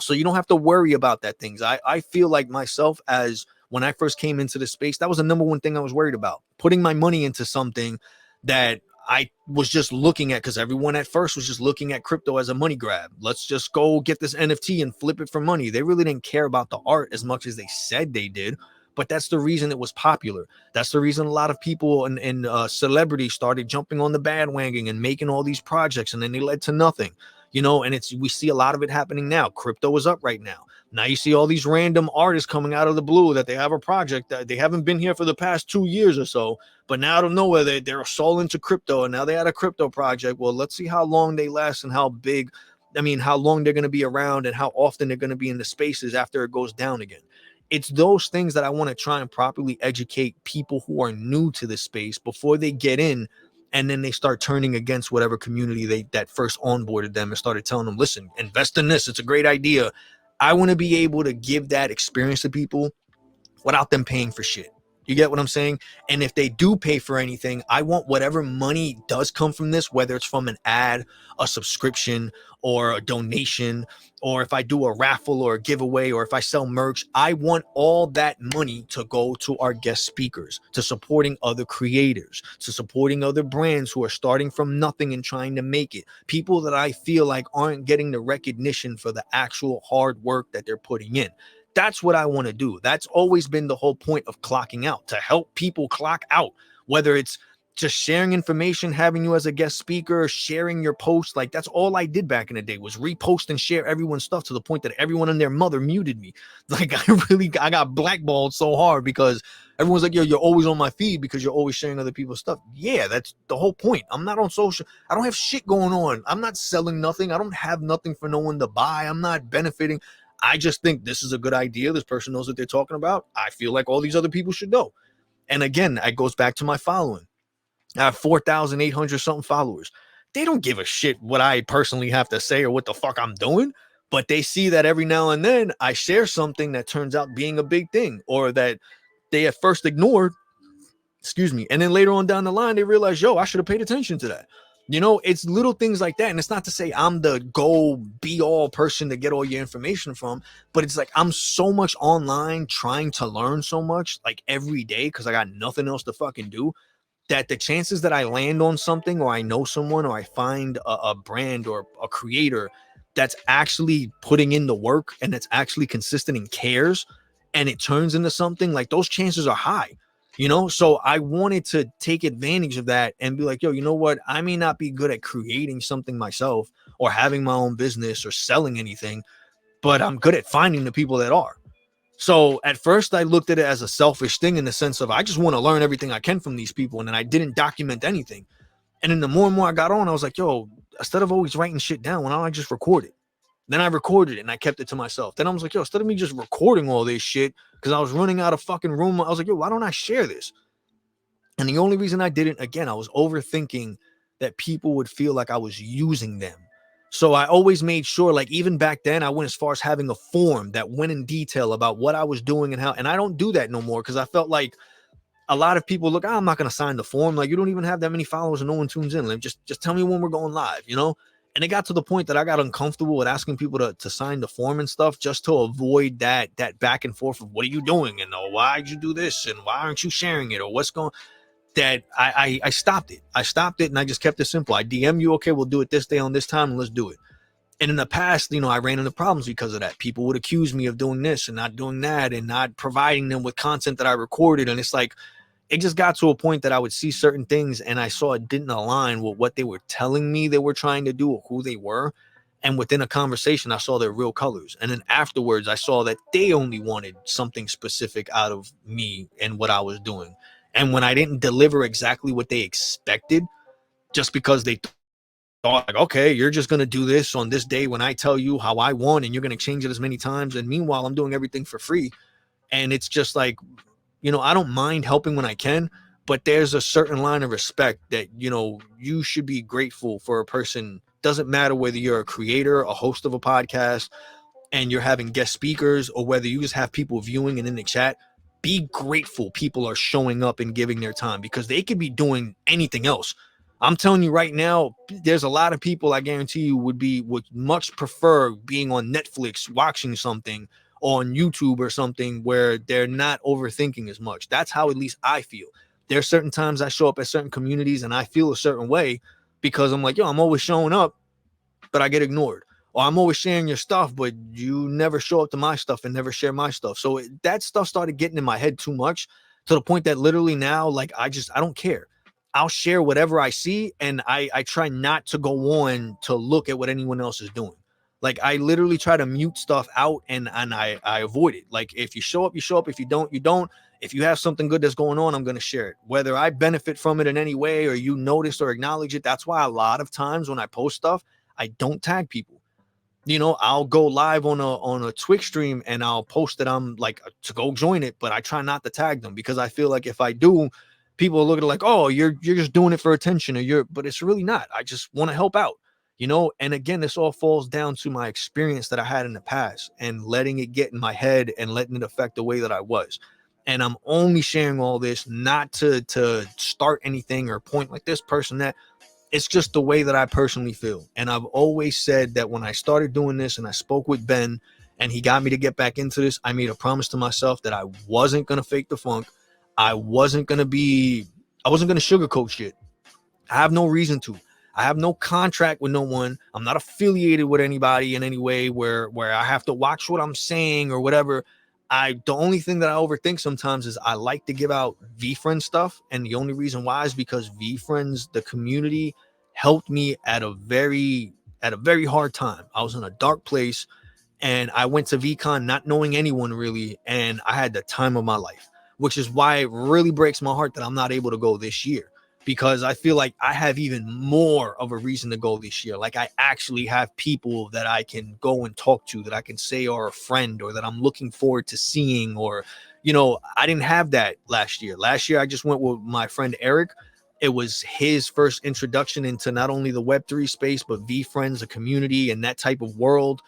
so you don't have to worry about that things. I feel like myself, as when I first came into the space, that was the number one thing I was worried about, putting my money into something that I was just looking at, because everyone at first was just looking at crypto as a money grab. Let's just go get this NFT and flip it for money. They really didn't care about the art as much as they said they did. But that's the reason it was popular. That's the reason a lot of people and celebrities started jumping on the bandwagon and making all these projects, and then they led to nothing. And we see a lot of it happening now. Crypto is up right now. Now you see all these random artists coming out of the blue that they have a project that they haven't been here for the past 2 years or so, but now out of nowhere they're so into crypto, and now they had a crypto project. Well, let's see how long they last and how long they're going to be around and how often they're going to be in the spaces after it goes down again. It's those things that I want to try and properly educate people who are new to the space before they get in, and then they start turning against whatever community that first onboarded them and started telling them, listen, invest in this, it's a great idea. I want to be able to give that experience to people without them paying for shit. You get what I'm saying? And if they do pay for anything, I want whatever money does come from this, whether it's from an ad, a subscription, or a donation, or if I do a raffle or a giveaway, or if I sell merch, I want all that money to go to our guest speakers, to supporting other creators, to supporting other brands who are starting from nothing and trying to make it. People that I feel like aren't getting the recognition for the actual hard work that they're putting in. That's what I want to do. That's always been the whole point of clocking out, to help people clock out, whether it's just sharing information, having you as a guest speaker, sharing your posts. Like, that's all I did back in the day, was repost and share everyone's stuff, to the point that everyone and their mother muted me. Like, I got blackballed so hard because everyone's like, yo, you're always on my feed because you're always sharing other people's stuff. Yeah, that's the whole point. I'm not on social. I don't have shit going on. I'm not selling nothing. I don't have nothing for no one to buy. I'm not benefiting. I just think this is a good idea. This person knows what they're talking about. I feel like all these other people should know. And again, it goes back to my following. I have 4,800 something followers. They don't give a shit what I personally have to say or what the fuck I'm doing, but they see that every now and then I share something that turns out being a big thing, or that they at first ignored, and then later on down the line, they realize, yo, I should have paid attention to that. It's little things like that. And it's not to say I'm the go be all person to get all your information from, but it's like I'm so much online trying to learn so much like every day because I got nothing else to fucking do, that the chances that I land on something or I know someone or I find a brand or a creator that's actually putting in the work and that's actually consistent and cares and it turns into something, like those chances are high. So I wanted to take advantage of that and be like, yo, you know what, I may not be good at creating something myself or having my own business or selling anything, but I'm good at finding the people that are. So at first I looked at it as a selfish thing in the sense of I just want to learn everything I can from these people. And then I didn't document anything. And then the more and more I got on, I was like, yo, instead of always writing shit down, why don't I just record it? Then I recorded it and I kept it to myself. Then I was like, yo, instead of me just recording all this shit, because I was running out of fucking room, I was like, yo, why don't I share this? And the only reason I didn't, again, I was overthinking that people would feel like I was using them. So I always made sure, like even back then, I went as far as having a form that went in detail about what I was doing and how. And I don't do that no more because I felt like a lot of people look, I'm not going to sign the form. Like you don't even have that many followers and no one tunes in. Like just tell me when we're going live. And it got to the point that I got uncomfortable with asking people to sign the form and stuff just to avoid that back and forth of what are you doing and why'd you do this and why aren't you sharing it or what's going. That I stopped it. I stopped it and I just kept it simple. I DM you, okay, we'll do it this day on this time and let's do it. And in the past, I ran into problems because of that. People would accuse me of doing this and not doing that and not providing them with content that I recorded. And it's like, it just got to a point that I would see certain things and I saw it didn't align with what they were telling me they were trying to do or who they were. And within a conversation, I saw their real colors. And then afterwards, I saw that they only wanted something specific out of me and what I was doing. And when I didn't deliver exactly what they expected, just because they thought, like, okay, you're just going to do this on this day when I tell you how I want and you're going to change it as many times. And meanwhile, I'm doing everything for free. And it's just like, I don't mind helping when I can, but there's a certain line of respect that, you should be grateful for a person. Doesn't matter whether you're a creator, a host of a podcast, and you're having guest speakers, or whether you just have people viewing and in the chat. Be grateful people are showing up and giving their time because they could be doing anything else. I'm telling you right now, there's a lot of people I guarantee you would much prefer being on Netflix watching something on YouTube or something where they're not overthinking as much. That's how at least I feel. There's certain times I show up at certain communities and I feel a certain way because I'm like, yo, I'm always showing up, but I get ignored. Or I'm always sharing your stuff, but you never show up to my stuff and never share my stuff. So that stuff started getting in my head too much to the point that literally now, like, I don't care. I'll share whatever I see. And I try not to go on to look at what anyone else is doing. Like I literally try to mute stuff out and I avoid it. Like if you show up, you show up. If you don't, you don't. If you have something good that's going on, I'm going to share it. Whether I benefit from it in any way or you notice or acknowledge it. That's why a lot of times when I post stuff, I don't tag people. I'll go live on a Twitch stream and I'll post that I'm like to go join it, but I try not to tag them because I feel like if I do, people will look at it like, oh, you're just doing it for attention but it's really not. I just want to help out, and again, this all falls down to my experience that I had in the past and letting it get in my head and letting it affect the way that I was. And I'm only sharing all this not to start anything or point like this person that. It's just the way that I personally feel. And I've always said that when I started doing this and I spoke with Ben and he got me to get back into this, I made a promise to myself that I wasn't going to fake the funk. I wasn't going to sugarcoat shit. I have no reason to. I have no contract with no one. I'm not affiliated with anybody in any way where I have to watch what I'm saying or whatever. The only thing that I overthink sometimes is I like to give out VFriend stuff. And the only reason why is because VFriends, the community, helped me at a very hard time. I was in a dark place and I went to VCon not knowing anyone really, and I had the time of my life, which is why it really breaks my heart that I'm not able to go this year, because I feel like I have even more of a reason to go this year. Like I actually have people that I can go and talk to, that I can say are a friend or that I'm looking forward to seeing, or, I didn't have that last year. Last year, I just went with my friend Eric. It was his first introduction into not only the Web3 space, but VFriends, a community and that type of world.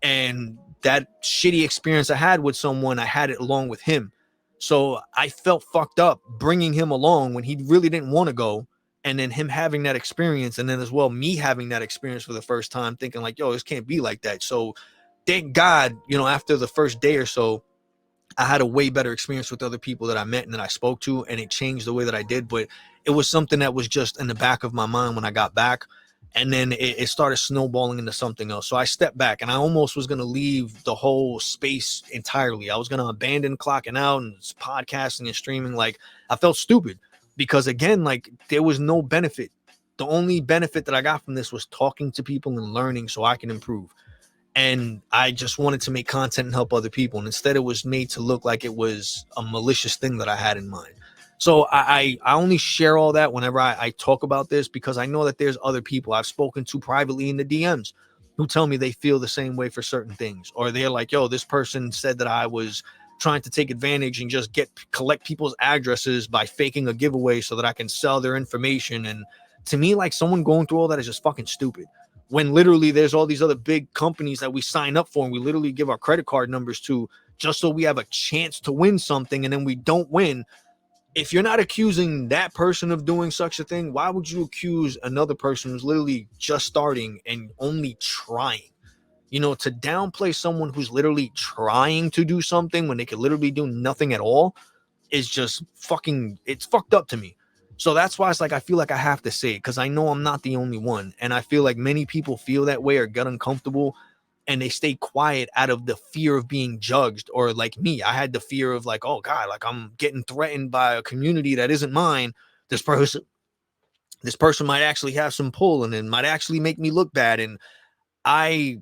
And that shitty experience I had with someone, I had it along with him. So I felt fucked up bringing him along when he really didn't want to go. And then him having that experience, and then as well me having that experience for the first time, thinking like, yo, this can't be like that. So thank God, after the first day or so, I had a way better experience with other people that I met and that I spoke to, and it changed the way that I did. But it was something that was just in the back of my mind when I got back. And then it started snowballing into something else. So I stepped back, and I almost was going to leave the whole space entirely. I was going to abandon clocking out and podcasting and streaming. Like, I felt stupid because, again, like, there was no benefit. The only benefit that I got from this was talking to people and learning so I can improve. And I just wanted to make content and help other people. And instead, it was made to look like it was a malicious thing that I had in mind. So I only share all that whenever I talk about this, because I know that there's other people I've spoken to privately in the DMs who tell me they feel the same way for certain things. Or they're like, yo, this person said that I was trying to take advantage and just collect people's addresses by faking a giveaway so that I can sell their information. And to me, like, someone going through all that is just fucking stupid. When literally there's all these other big companies that we sign up for and we literally give our credit card numbers to just so we have a chance to win something, and then we don't win. If you're not accusing that person of doing such a thing, why would you accuse another person who's literally just starting and only trying? To downplay someone who's literally trying to do something when they could literally do nothing at all is just it's fucked up to me. So that's why it's like, I feel like I have to say it, because I know I'm not the only one. And I feel like many people feel that way or get uncomfortable, and they stay quiet out of the fear of being judged. Or like me, I had the fear of like, oh God, like I'm getting threatened by a community that isn't mine. This person might actually have some pull, and it might actually make me look bad. And I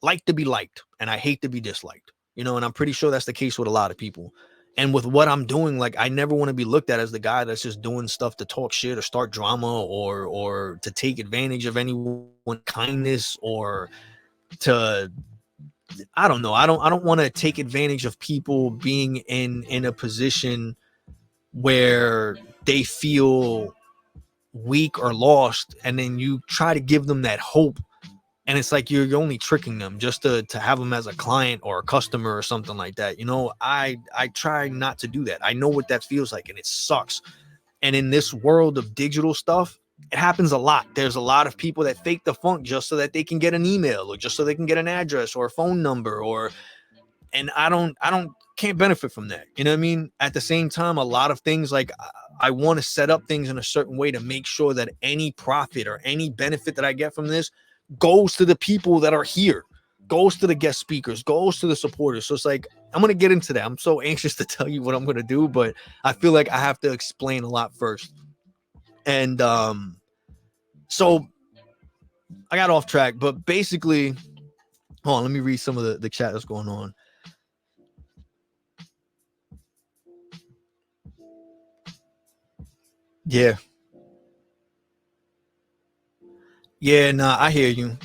like to be liked, and I hate to be disliked, and I'm pretty sure that's the case with a lot of people. And with what I'm doing, like, I never want to be looked at as the guy that's just doing stuff to talk shit or start drama or to take advantage of anyone's kindness, or to, I don't know. I don't want to take advantage of people being in a position where they feel weak or lost, and then you try to give them that hope, and it's like you're only tricking them just to have them as a client or a customer or something like that. I try not to do that. I know what that feels like, and it sucks. And in this world of digital stuff, it happens a lot. There's a lot of people that fake the funk just so that they can get an email, or just so they can get an address or a phone number, and I can't benefit from that. You know what I mean? At the same time, a lot of things, like, I want to set up things in a certain way to make sure that any profit or any benefit that I get from this goes to the people that are here, goes to the guest speakers, goes to the supporters. So it's like, I'm going to get into that. I'm so anxious to tell you what I'm going to do, but I feel like I have to explain a lot first. And so I got off track, but basically, hold on, let me read some of the chat that's going on. Yeah. Yeah, nah, I hear you.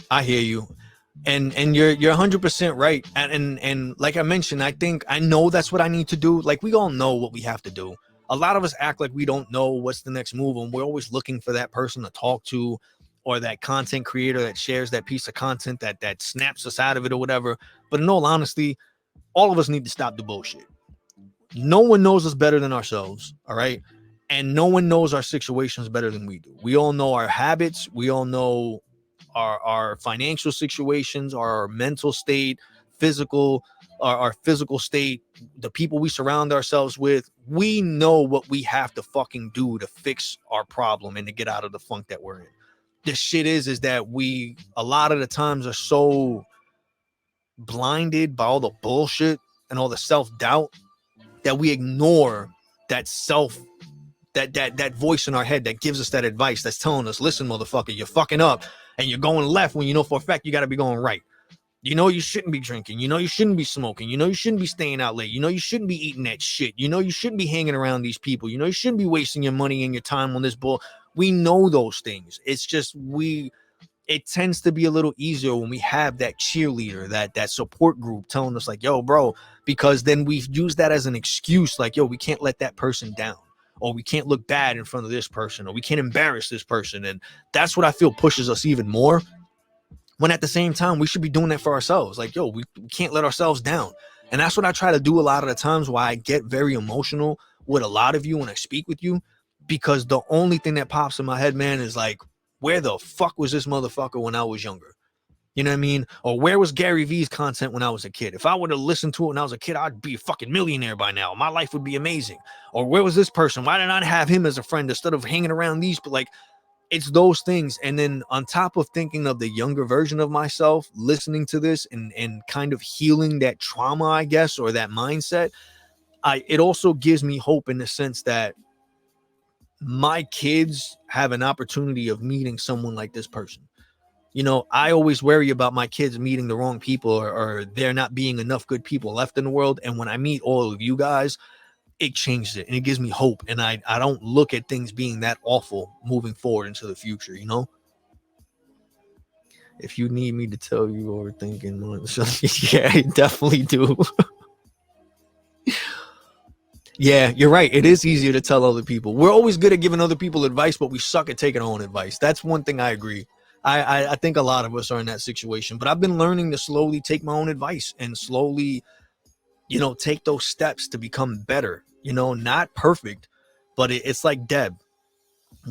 And you're 100% right. And like I mentioned, I know that's what I need to do. Like, we all know what we have to do. A lot of us act like we don't know what's the next move, and we're always looking for that person to talk to, or that content creator that shares that piece of content that snaps us out of it or whatever. But in all honesty, all of us need to stop the bullshit. No one knows us better than ourselves, all right? And no one knows our situations better than we do. We all know our habits. We all know our financial situations, our mental state, our physical state, the people we surround ourselves with. We know what we have to fucking do to fix our problem and to get out of the funk that we're in. The shit is that we, a lot of the times, are so blinded by all the bullshit and all the self-doubt that we ignore that that voice in our head that gives us that advice, that's telling us, listen, motherfucker, you're fucking up and you're going left when you know for a fact you got to be going right. You shouldn't be drinking. You shouldn't be smoking. You shouldn't be staying out late. You shouldn't be eating that shit. You shouldn't be hanging around these people. You shouldn't be wasting your money and your time on this bull. We know those things. It's just it tends to be a little easier when we have that cheerleader, that support group telling us like, yo, bro, because then we've used that as an excuse. Like, yo, we can't let that person down, or we can't look bad in front of this person, or we can't embarrass this person. And that's what I feel pushes us even more, when at the same time we should be doing that for ourselves. Like, yo, we can't let ourselves down. And that's what I try to do a lot of the times, why I get very emotional with a lot of you when I speak with you, because the only thing that pops in my head, man, is like, where the fuck was this motherfucker when I was younger? You know what I mean? Or where was Gary Vee's content when I was a kid? If I would have listened to it when I was a kid, I'd be a fucking millionaire by now. My life would be amazing. Or where was this person? Why did I not have him as a friend instead of hanging around these? But like, it's those things. And then on top of thinking of the younger version of myself, listening to this and kind of healing that trauma, I guess, or that mindset, it also gives me hope in the sense that my kids have an opportunity of meeting someone like this person. You know, I always worry about my kids meeting the wrong people, or there not being enough good people left in the world. And when I meet all of you guys, it changes it and it gives me hope. And I don't look at things being that awful moving forward into the future, you know? If you need me to tell you overthinking, yeah, I definitely do. Yeah, you're right. It is easier to tell other people. We're always good at giving other people advice, but we suck at taking our own advice. That's one thing I agree. I think a lot of us are in that situation, but I've been learning to slowly take my own advice and slowly, take those steps to become better. Not perfect, but it's like Deb,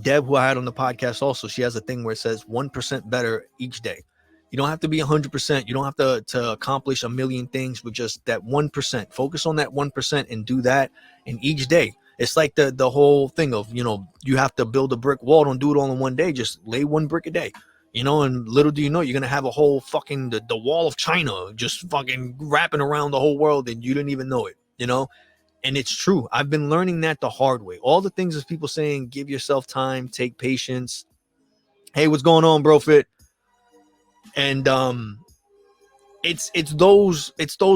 who I had on the podcast also, she has a thing where it says 1% better each day. You don't have to be 100%. You don't have to accomplish a million things, but just that 1%. Focus on that 1% and do that in each day. It's like the whole thing of, you have to build a brick wall. Don't do it all in one day. Just lay one brick a day. And little do you know, you're going to have a whole fucking, the wall of China just fucking wrapping around the whole world and you didn't even know it. And it's true. I've been learning that the hard way. All the things as people saying, give yourself time, take patience. Hey, what's going on, bro? Fit. And it's those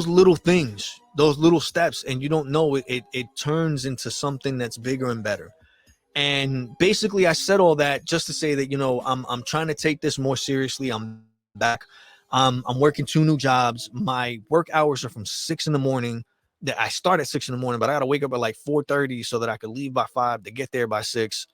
little things, those little steps, and you don't know it turns into something that's bigger and better. And basically, I said all that just to say that I'm trying to take this more seriously. I'm back. I'm working 2 new jobs. My work hours are from 6 in the morning. That I start at 6 in the morning, but I gotta wake up at like 4:30 so that I could leave by 5 to get there by 6.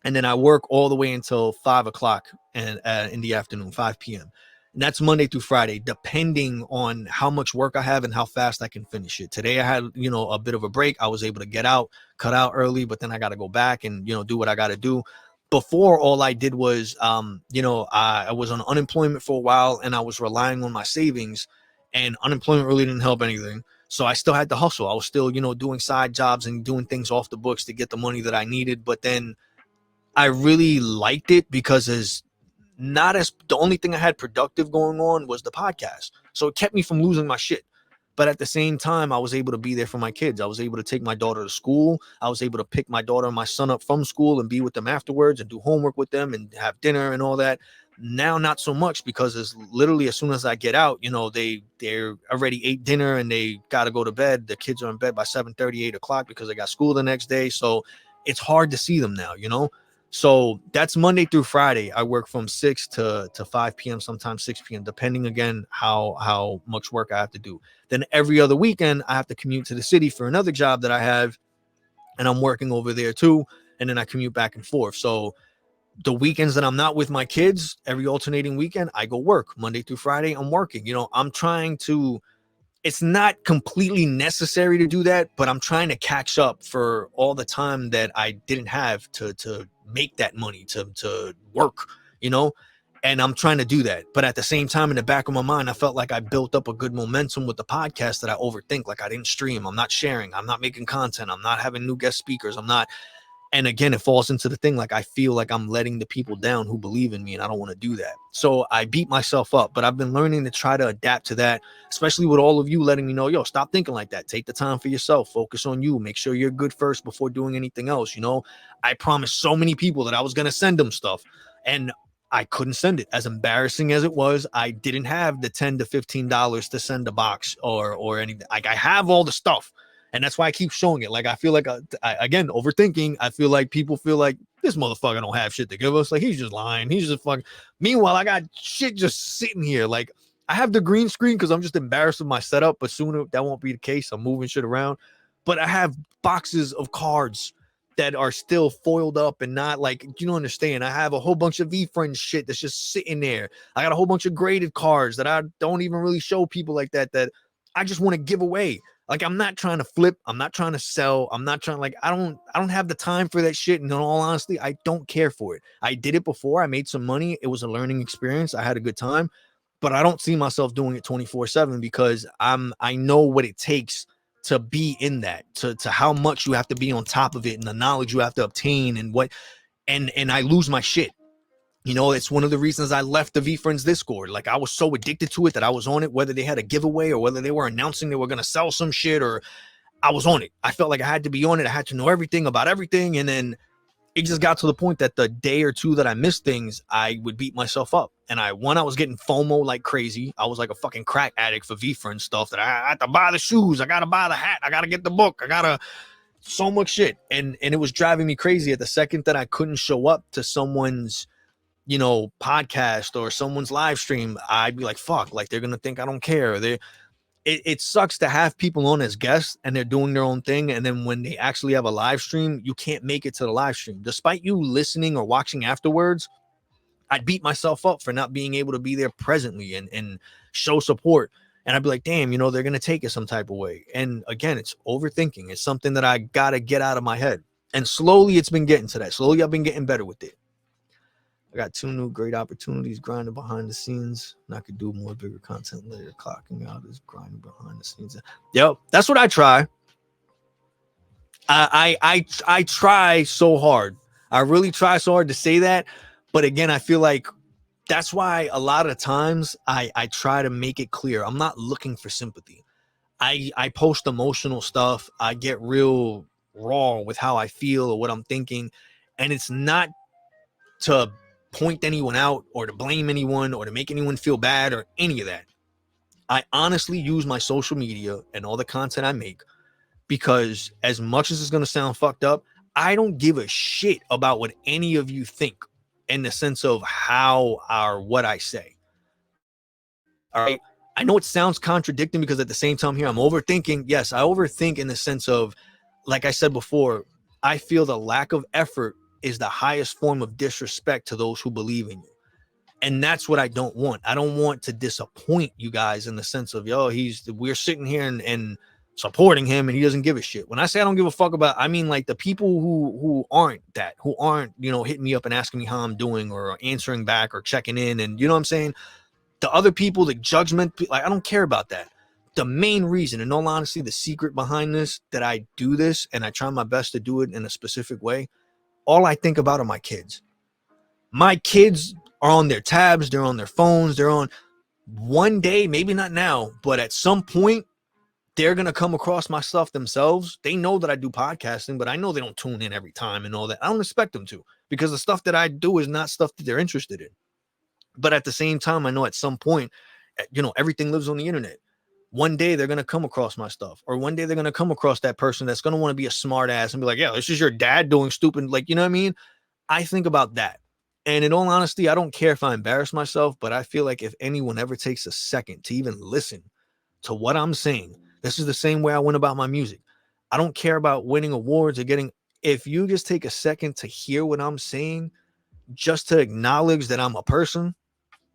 And then I work all the way until 5 o'clock and in the afternoon, 5 p.m. And that's Monday through Friday, depending on how much work I have and how fast I can finish it. Today I had, a bit of a break. I was able to cut out early, but then I got to go back and, do what I got to do. Before, all I did was, I was on unemployment for a while and I was relying on my savings, and unemployment really didn't help anything. So I still had to hustle. I was still, doing side jobs and doing things off the books to get the money that I needed. But then I really liked it because the only thing I had productive going on was the podcast. So it kept me from losing my shit. But at the same time, I was able to be there for my kids. I was able to take my daughter to school. I was able to pick my daughter and my son up from school and be with them afterwards and do homework with them and have dinner and all that. Now, not so much, because it's literally as soon as I get out, they're already ate dinner and they got to go to bed. The kids are in bed by 7:30, 8 o'clock because they got school the next day. So it's hard to see them now. So that's Monday through Friday. I work from 6 to 5 p.m., sometimes 6 p.m., depending, again, how much work I have to do. Then every other weekend, I have to commute to the city for another job that I have, and I'm working over there too. And then I commute back and forth. So the weekends that I'm not with my kids, every alternating weekend, I go work. Monday through Friday, I'm working. I'm trying to, it's not completely necessary to do that, but I'm trying to catch up for all the time that I didn't have to make that money, to work, and I'm trying to do that. But at the same time, in the back of my mind, I felt like I built up a good momentum with the podcast that I overthink. Like, I didn't stream, I'm not sharing, I'm not making content, I'm not having new guest speakers, I'm not. And again, it falls into the thing, like, I feel like I'm letting the people down who believe in me, and I don't want to do that. So I beat myself up, but I've been learning to try to adapt to that, especially with all of you letting me know, yo, stop thinking like that. Take the time for yourself. Focus on you. Make sure you're good first before doing anything else. I promised so many people that I was going to send them stuff, and I couldn't send it. As embarrassing as it was, I didn't have the $10 to $15 to send a box or anything. Like, I have all the stuff. And that's why I keep showing it. Like, I feel like, again, overthinking. I feel like people feel like this motherfucker don't have shit to give us. Like, he's just lying. He's just fucking. Meanwhile, I got shit just sitting here. Like, I have the green screen because I'm just embarrassed with my setup. But sooner that won't be the case. I'm moving shit around. But I have boxes of cards that are still foiled up and not, like, you don't understand. I have a whole bunch of VFriends shit that's just sitting there. I got a whole bunch of graded cards that I don't even really show people like that I just want to give away. Like, I'm not trying to flip. I'm not trying to sell. I'm not trying, like, I don't have the time for that shit. And in all honesty, I don't care for it. I did it before. I made some money. It was a learning experience. I had a good time, but I don't see myself doing it 24/7 because I know what it takes to be in that, to how much you have to be on top of it and the knowledge you have to obtain and what, and I lose my shit. You know, it's one of the reasons I left the V Friends Discord. Like, I was so addicted to it that I was on it, whether they had a giveaway or whether they were announcing they were going to sell some shit, or I was on it. I felt like I had to be on it. I had to know everything about everything. And then it just got to the point that the day or two that I missed things, I would beat myself up. And I was getting FOMO like crazy. I was like a fucking crack addict for V Friends stuff, that I had to buy the shoes. I got to buy the hat. I got to get the book. I got to, so much shit. And it was driving me crazy. At the second that I couldn't show up to someone's, podcast or someone's live stream, I'd be like, fuck, like, they're gonna think I don't care. It sucks to have people on as guests and they're doing their own thing, and then when they actually have a live stream, you can't make it to the live stream despite you listening or watching afterwards. I'd beat myself up for not being able to be there presently and show support. And I'd be like, damn, they're gonna take it some type of way. And again, it's overthinking. It's something that I gotta get out of my head, and slowly it's been getting to that. Slowly I've been getting better with it. I got 2 new great opportunities grinding behind the scenes, and I could do more bigger content later. Clocking out is grinding behind the scenes. Yep, that's what I try. I try so hard. I really try so hard to say that, but again, I feel like that's why a lot of times I try to make it clear I'm not looking for sympathy. I post emotional stuff. I get real raw with how I feel or what I'm thinking, and it's not to point anyone out or to blame anyone or to make anyone feel bad or any of that. I honestly use my social media and all the content I make because, as much as it's going to sound fucked up, I don't give a shit about what any of you think in the sense of how or what I say. All right. I know it sounds contradicting because at the same time here, I'm overthinking. Yes, I overthink in the sense of, like I said before, I feel the lack of effort is the highest form of disrespect to those who believe in you. And that's what I don't want. I don't want to disappoint you guys in the sense of, we're sitting here and supporting him and he doesn't give a shit. When I say I don't give a fuck about, I mean like the people who aren't hitting me up and asking me how I'm doing or answering back or checking in. And you know what I'm saying? The other people, the judgment, like, I don't care about that. The main reason, in all honesty, the secret behind this, that I do this and I try my best to do it in a specific way, all I think about are my kids. My kids are on their tabs, they're on their phones, they're on, one day, maybe not now, but at some point, they're going to come across my stuff themselves. They know that I do podcasting, but I know they don't tune in every time and all that. I don't expect them to, because the stuff that I do is not stuff that they're interested in. But at the same time, I know at some point, everything lives on the internet. One day they're going to come across my stuff, or one day they're going to come across that person that's going to want to be a smart ass and be like, yeah, this is your dad doing stupid. Like, you know what I mean? I think about that. And in all honesty, I don't care if I embarrass myself, but I feel like if anyone ever takes a second to even listen to what I'm saying, this is the same way I went about my music. I don't care about winning awards or getting, if you just take a second to hear what I'm saying, just to acknowledge that I'm a person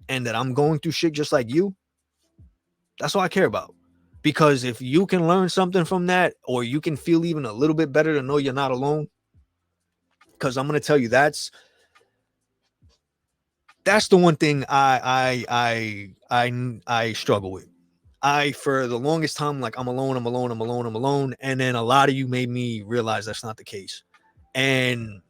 and that I'm going through shit just like you, that's all I care about. Because if you can learn something from that, or you can feel even a little bit better to know you're not alone, because I'm going to tell you, that's the one thing I struggle with. For the longest time, like, I'm alone. And then a lot of you made me realize that's not the case. And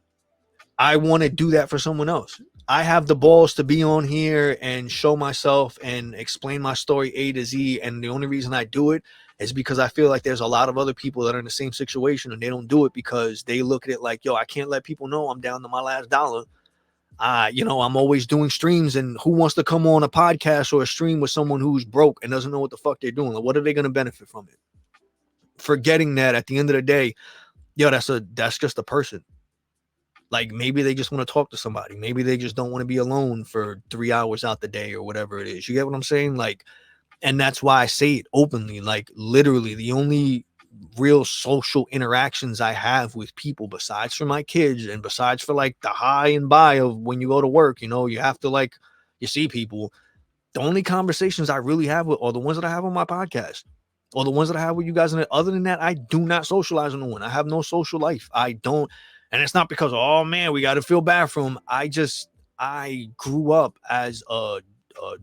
I want to do that for someone else. I have the balls to be on here and show myself and explain my story A to Z. And the only reason I do it is because I feel like there's a lot of other people that are in the same situation, and they don't do it because they look at it like, I can't let people know I'm down to my last dollar. I'm always doing streams, and who wants to come on a podcast or a stream with someone who's broke and doesn't know what the fuck they're doing? Like, what are they going to benefit from it? Forgetting that at the end of the day, that's just a person. Like, maybe they just want to talk to somebody. Maybe they just don't want to be alone for 3 hours out the day or whatever it is. You get what I'm saying? Like, and that's why I say it openly. Like, literally, the only real social interactions I have with people, besides for my kids and besides for like the high and by of when you go to work, you have to, like, you see people. The only conversations I really have with are the ones that I have on my podcast. or the ones that I have with you guys. And other than that, I do not socialize with no one. I have no social life. I don't. And it's not because, oh man, we got to feel bad for them. I grew up as a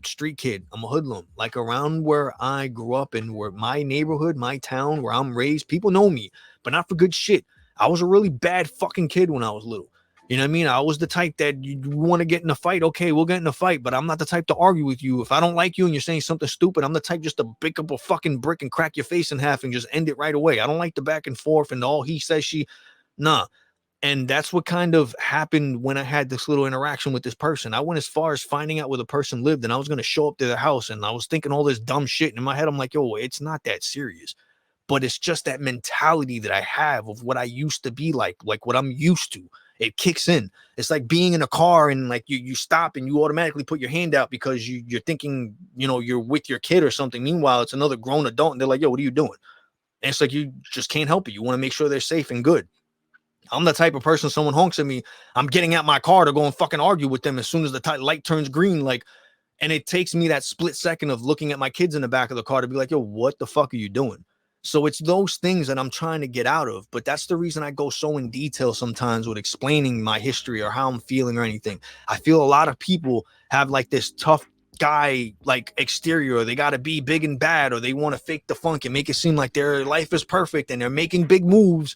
street kid. I'm a hoodlum. Like around where I grew up and where my neighborhood, my town, where I'm raised, people know me, but not for good shit. I was a really bad fucking kid when I was little. You know what I mean? I was the type that you want to get in a fight. Okay, we'll get in a fight, but I'm not the type to argue with you. If I don't like you and you're saying something stupid, I'm the type just to pick up a fucking brick and crack your face in half and just end it right away. I don't like the back and forth and all he says, she. Nah. And that's what kind of happened when I had this little interaction with this person. I went as far as finding out where the person lived, and I was going to show up to their house, and I was thinking all this dumb shit. And in my head, I'm like, yo, it's not that serious. But it's just that mentality that I have of what I used to be like what I'm used to. It kicks in. It's like being in a car and like you stop and you automatically put your hand out because you're thinking, you're with your kid or something. Meanwhile, it's another grown adult and they're like, yo, what are you doing? And it's like you just can't help it. You want to make sure they're safe and good. I'm the type of person, someone honks at me, I'm getting out my car to go and fucking argue with them as soon as the light turns green. Like, and it takes me that split second of looking at my kids in the back of the car to be like, yo, what the fuck are you doing? So it's those things that I'm trying to get out of. But that's the reason I go so in detail sometimes with explaining my history or how I'm feeling or anything. I feel a lot of people have like this tough guy like exterior, or they got to be big and bad, or they want to fake the funk and make it seem like their life is perfect and they're making big moves.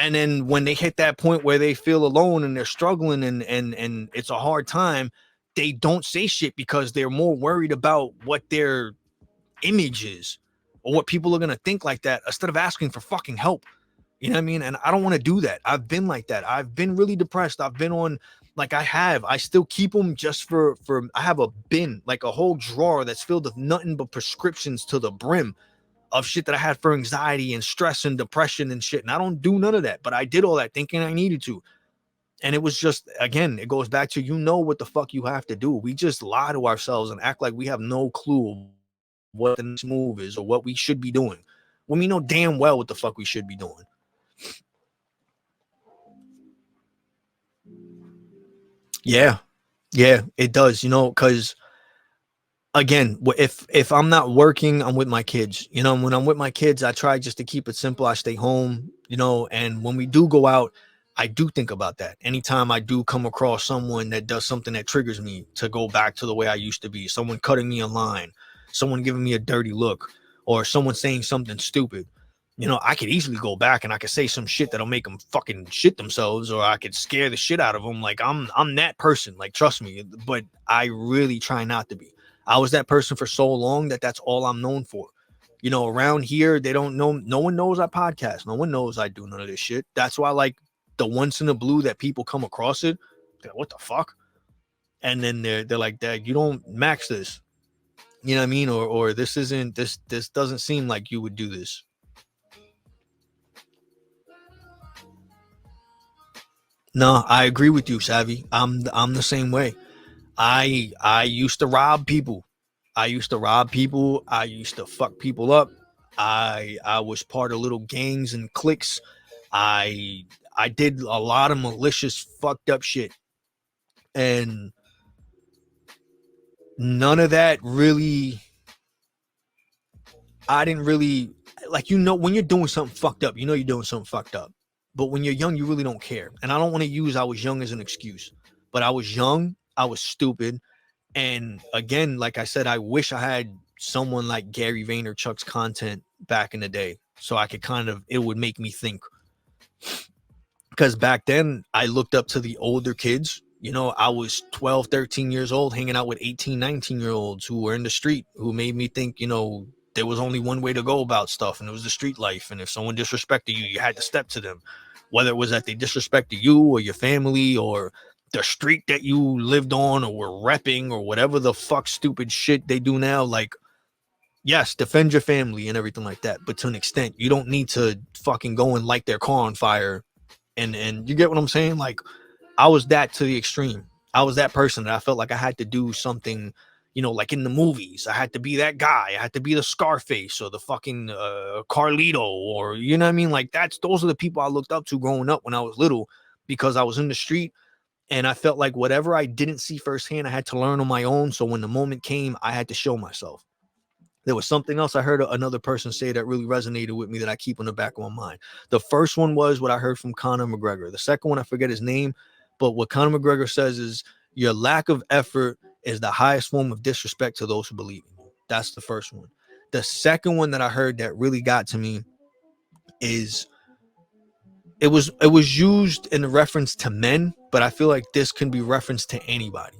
And then when they hit that point where they feel alone and they're struggling and it's a hard time, they don't say shit because they're more worried about what their image is or what people are going to think like that instead of asking for fucking help. You know what I mean? And I don't want to do that. I've been like that. I've been really depressed. I've been on, like, I still keep them just for I have a bin, like a whole drawer that's filled with nothing but prescriptions to the brim of shit that I had for anxiety and stress and depression and shit. And I don't do none of that, but I did all that thinking I needed to. And it was just, again, it goes back to, what the fuck you have to do. We just lie to ourselves and act like we have no clue what the next move is or what we should be doing when we know damn well what the fuck we should be doing. Yeah. Yeah, it does, because again, if I'm not working, I'm with my kids. When I'm with my kids, I try just to keep it simple. I stay home, and when we do go out, I do think about that. Anytime I do come across someone that does something that triggers me to go back to the way I used to be, someone cutting me in line, someone giving me a dirty look, or someone saying something stupid, I could easily go back and I could say some shit that'll make them fucking shit themselves, or I could scare the shit out of them. Like I'm that person. Like, trust me. But I really try not to be. I was that person for so long that that's all I'm known for. Around here, they don't know. No one knows I podcast. No one knows I do none of this shit. That's why, like, the once in a blue that people come across it, like, what the fuck? And then they're like, Dad, you don't max this. You know what I mean? Or this isn't this doesn't seem like you would do this. No, I agree with you, Savvy. I'm the same way. I used to rob people. I used to rob people. I used to fuck people up. I was part of little gangs and cliques. I I did a lot of malicious fucked up shit. And none of that really, I didn't really, like, when you're doing something fucked up, you're doing something fucked up. But when you're young, you really don't care. And I don't want to use I was young as an excuse. But I was young, I was stupid. And again, like I said, I wish I had someone like Gary Vaynerchuk's content back in the day, so I could it would make me think. Because back then I looked up to the older kids. I was 12, 13 years old hanging out with 18, 19-year olds who were in the street, who made me think, there was only one way to go about stuff, and it was the street life. And if someone disrespected you, you had to step to them, whether it was that they disrespected you or your family or the street that you lived on or were repping or whatever the fuck stupid shit they do now. Like, yes, defend your family and everything like that, but to an extent. You don't need to fucking go and light their car on fire. And you get what I'm saying? Like, I was that to the extreme. I was that person that I felt like I had to do something, like in the movies. I had to be that guy. I had to be the Scarface or the fucking Carlito, or, you know what I mean? Like, those are the people I looked up to growing up when I was little, because I was in the street and I felt like whatever I didn't see firsthand, I had to learn on my own. So when the moment came, I had to show myself. There was something else I heard another person say that really resonated with me that I keep on the back of my mind. The first one was what I heard from Conor McGregor. The second one, I forget his name, but what Conor McGregor says is your lack of effort is the highest form of disrespect to those who believe in you. That's the first one. The second one that I heard that really got to me is it was used in reference to men, but I feel like this can be referenced to anybody.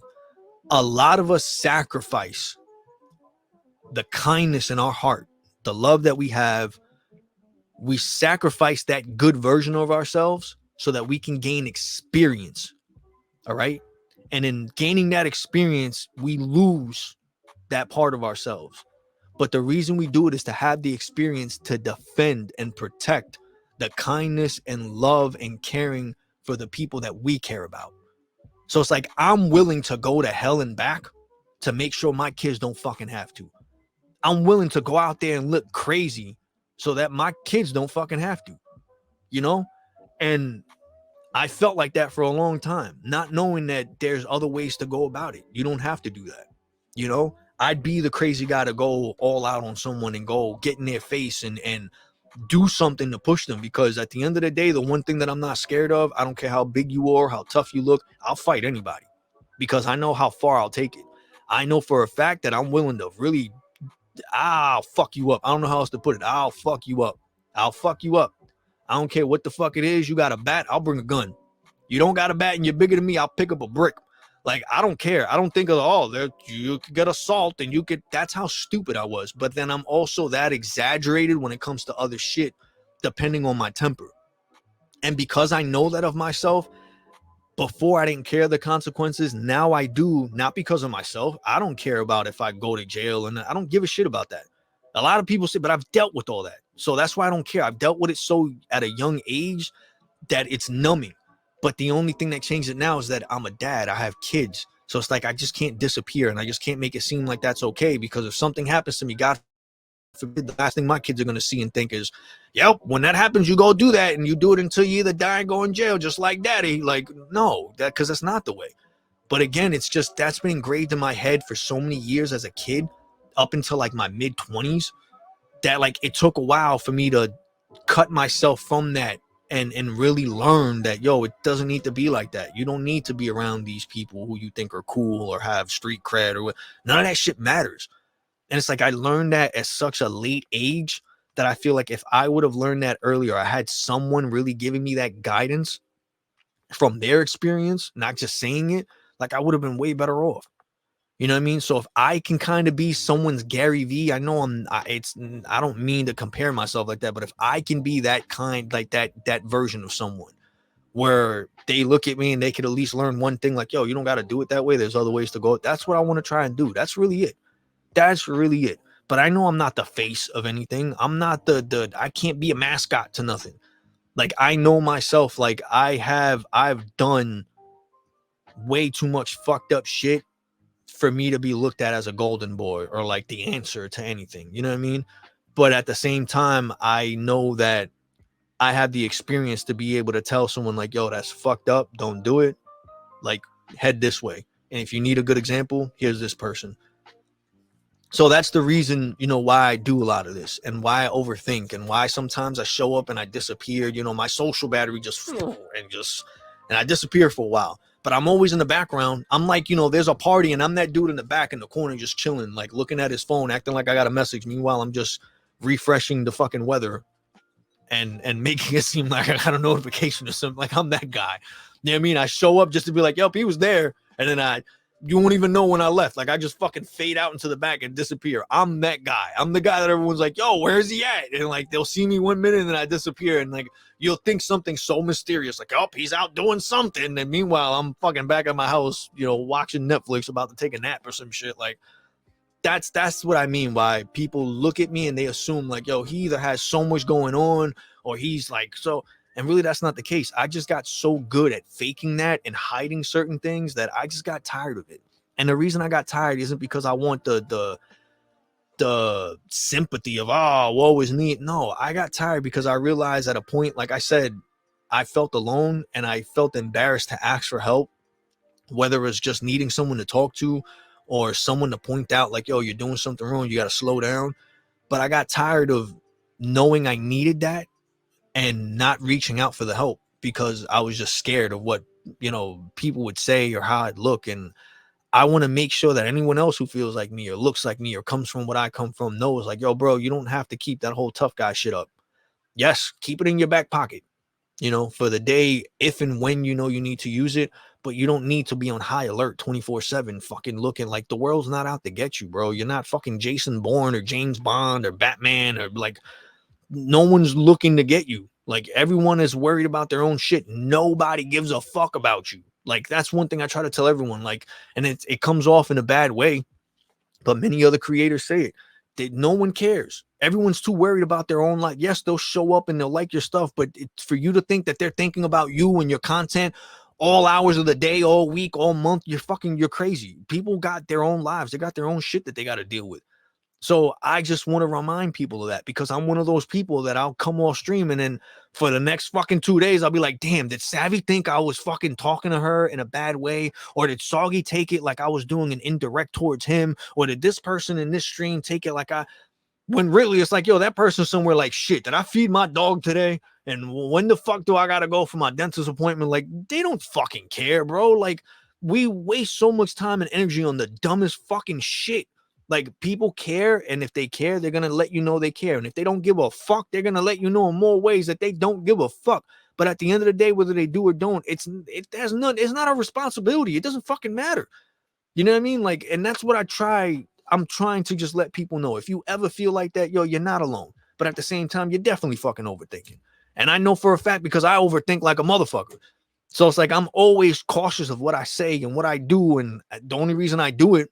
A lot of us sacrifice the kindness in our heart, the love that we have. We sacrifice that good version of ourselves so that we can gain experience. All right. And in gaining that experience, we lose that part of ourselves. But the reason we do it is to have the experience to defend and protect the kindness and love and caring for the people that we care about. So it's like I'm willing to go to hell and back to make sure my kids don't fucking have to. I'm willing to go out there and look crazy so that my kids don't fucking have to, you know? And I felt like that for a long time, not knowing that there's other ways to go about it. You don't have to do that. You know, I'd be the crazy guy to go all out on someone and go get in their face and do something to push them, because at the end of the day, the one thing that I'm not scared of, I don't care how big you are, how tough you look, I'll fight anybody because I know how far I'll take it. I know for a fact that I'm willing to really, I'll fuck you up. I don't know how else to put it. I'll fuck you up. I'll fuck you up. I don't care what the fuck it is. You got a bat, I'll bring a gun. You don't got a bat and you're bigger than me, I'll pick up a brick. Like, I don't care. I don't think of, you could get assault and you could, that's how stupid I was. But then I'm also that exaggerated when it comes to other shit, depending on my temper. And because I know that of myself, before I didn't care the consequences, now I do, not because of myself. I don't care about if I go to jail, and I don't give a shit about that. A lot of people say, but I've dealt with all that. So that's why I don't care. I've dealt with it so at a young age that it's numbing. But the only thing that changed it now is that I'm a dad. I have kids. So it's like I just can't disappear, and I just can't make it seem like that's okay, because if something happens to me, God forbid, the last thing my kids are going to see and think is, yep, when that happens, you go do that, and you do it until you either die and go in jail just like daddy. Like, no, because that's not the way. But again, it's just that's been engraved in my head for so many years as a kid, up until like my mid-20s, that like it took a while for me to cut myself from that and really learn that, yo, it doesn't need to be like that. You don't need to be around these people who you think are cool or have street cred or what. None of that shit matters. And it's like I learned that at such a late age that I feel like if I would have learned that earlier, I had someone really giving me that guidance from their experience, not just saying it, like I would have been way better off. You know what I mean? So if I can kind of be someone's Gary V, I know I don't mean to compare myself like that, but if I can be that kind, like that version of someone where they look at me and they could at least learn one thing, like, yo, you don't got to do it that way. There's other ways to go. That's what I want to try and do. That's really it. That's really it. But I know I'm not the face of anything. I'm not I can't be a mascot to nothing. Like, I know myself, like I've done way too much fucked up shit for me to be looked at as a golden boy or like the answer to anything. You know what I mean? But at the same time, I know that I have the experience to be able to tell someone like, yo, that's fucked up. Don't do it. Like, head this way. And if you need a good example, here's this person. So that's the reason, why I do a lot of this and why I overthink and why sometimes I show up and I disappear. My social battery just and I disappear for a while. But I'm always in the background. I'm like, there's a party and I'm that dude in the back in the corner just chilling, like looking at his phone, acting like I got a message. Meanwhile, I'm just refreshing the fucking weather and making it seem like I got a notification or something. Like I'm that guy. You know what I mean? I show up just to be like, yep, he was there. And then you won't even know when I left. Like I just fucking fade out into the back and disappear. I'm that guy. I'm the guy that everyone's like, yo, where's he at? And like they'll see me 1 minute and then I disappear. And like you'll think something so mysterious, like, oh, he's out doing something. And meanwhile, I'm fucking back at my house, watching Netflix, about to take a nap or some shit. Like that's what I mean. Why people look at me and they assume like, yo, he either has so much going on or he's like so. And really, that's not the case. I just got so good at faking that and hiding certain things that I just got tired of it. And the reason I got tired isn't because I want the sympathy of, oh, woe is me. No, I got tired because I realized at a point, like I said, I felt alone and I felt embarrassed to ask for help, whether it's just needing someone to talk to or someone to point out like, yo, you're doing something wrong, you got to slow down. But I got tired of knowing I needed that and not reaching out for the help because I was just scared of what, people would say or how I'd look. And I want to make sure that anyone else who feels like me or looks like me or comes from what I come from knows like, yo, bro, you don't have to keep that whole tough guy shit up. Yes, keep it in your back pocket, for the day, if and when you need to use it, but you don't need to be on high alert 24/7, fucking looking like the world's not out to get you, bro. You're not fucking Jason Bourne or James Bond or Batman or like no one's looking to get you. Like everyone is worried about their own shit. Nobody gives a fuck about you. Like that's one thing I try to tell everyone. Like, and it comes off in a bad way, but many other creators say it. That no one cares. Everyone's too worried about their own life. Yes, they'll show up and they'll like your stuff, but it's for you to think that they're thinking about you and your content all hours of the day, all week, all month. You're crazy. People got their own lives. They got their own shit that they got to deal with. So I just want to remind people of that because I'm one of those people that I'll come off stream and then for the next fucking 2 days, I'll be like, damn, did Savvy think I was fucking talking to her in a bad way? Or did Soggy take it like I was doing an indirect towards him? Or did this person in this stream take it like when really it's like, yo, that person's somewhere like, shit, did I feed my dog today? And when the fuck do I got to go for my dentist appointment? Like, they don't fucking care, bro. Like, we waste so much time and energy on the dumbest fucking shit. Like people care, and if they care, they're gonna let you know they care. And if they don't give a fuck, they're gonna let you know in more ways that they don't give a fuck. But at the end of the day, whether they do or don't, it's not a responsibility. It doesn't fucking matter. You know what I mean? Like, and that's what I'm trying to just let people know. If you ever feel like that, yo, you're not alone. But at the same time, you're definitely fucking overthinking. And I know for a fact because I overthink like a motherfucker. So it's like I'm always cautious of what I say and what I do. And the only reason I do it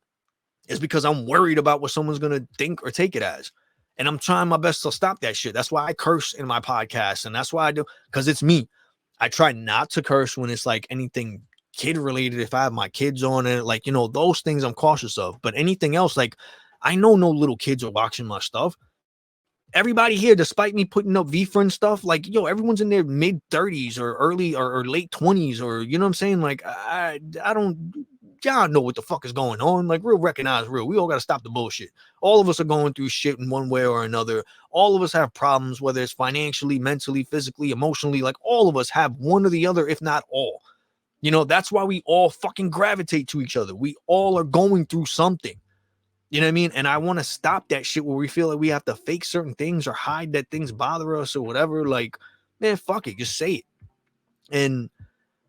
is because I'm worried about what someone's going to think or take it as. And I'm trying my best to stop that shit. That's why I curse in my podcast. And that's why I do, because it's me. I try not to curse when it's like anything kid related. If I have my kids on it, like, those things I'm cautious of. But anything else, like, I know no little kids are watching my stuff. Everybody here, despite me putting up V-Friend stuff, like, yo, everyone's in their mid 30s or early or late 20s, or, you know what I'm saying? Like, I don't, y'all know what the fuck is going on. Like, real recognize real. We all got to stop the bullshit. All of us are going through shit in one way or another. All of us have problems, whether it's financially, mentally, physically, emotionally. Like, all of us have one or the other, if not all. That's why we all fucking gravitate to each other. We all are going through something. You know what I mean? And I want to stop that shit where we feel like we have to fake certain things or hide that things bother us or whatever. Like, man, fuck it. Just say it. And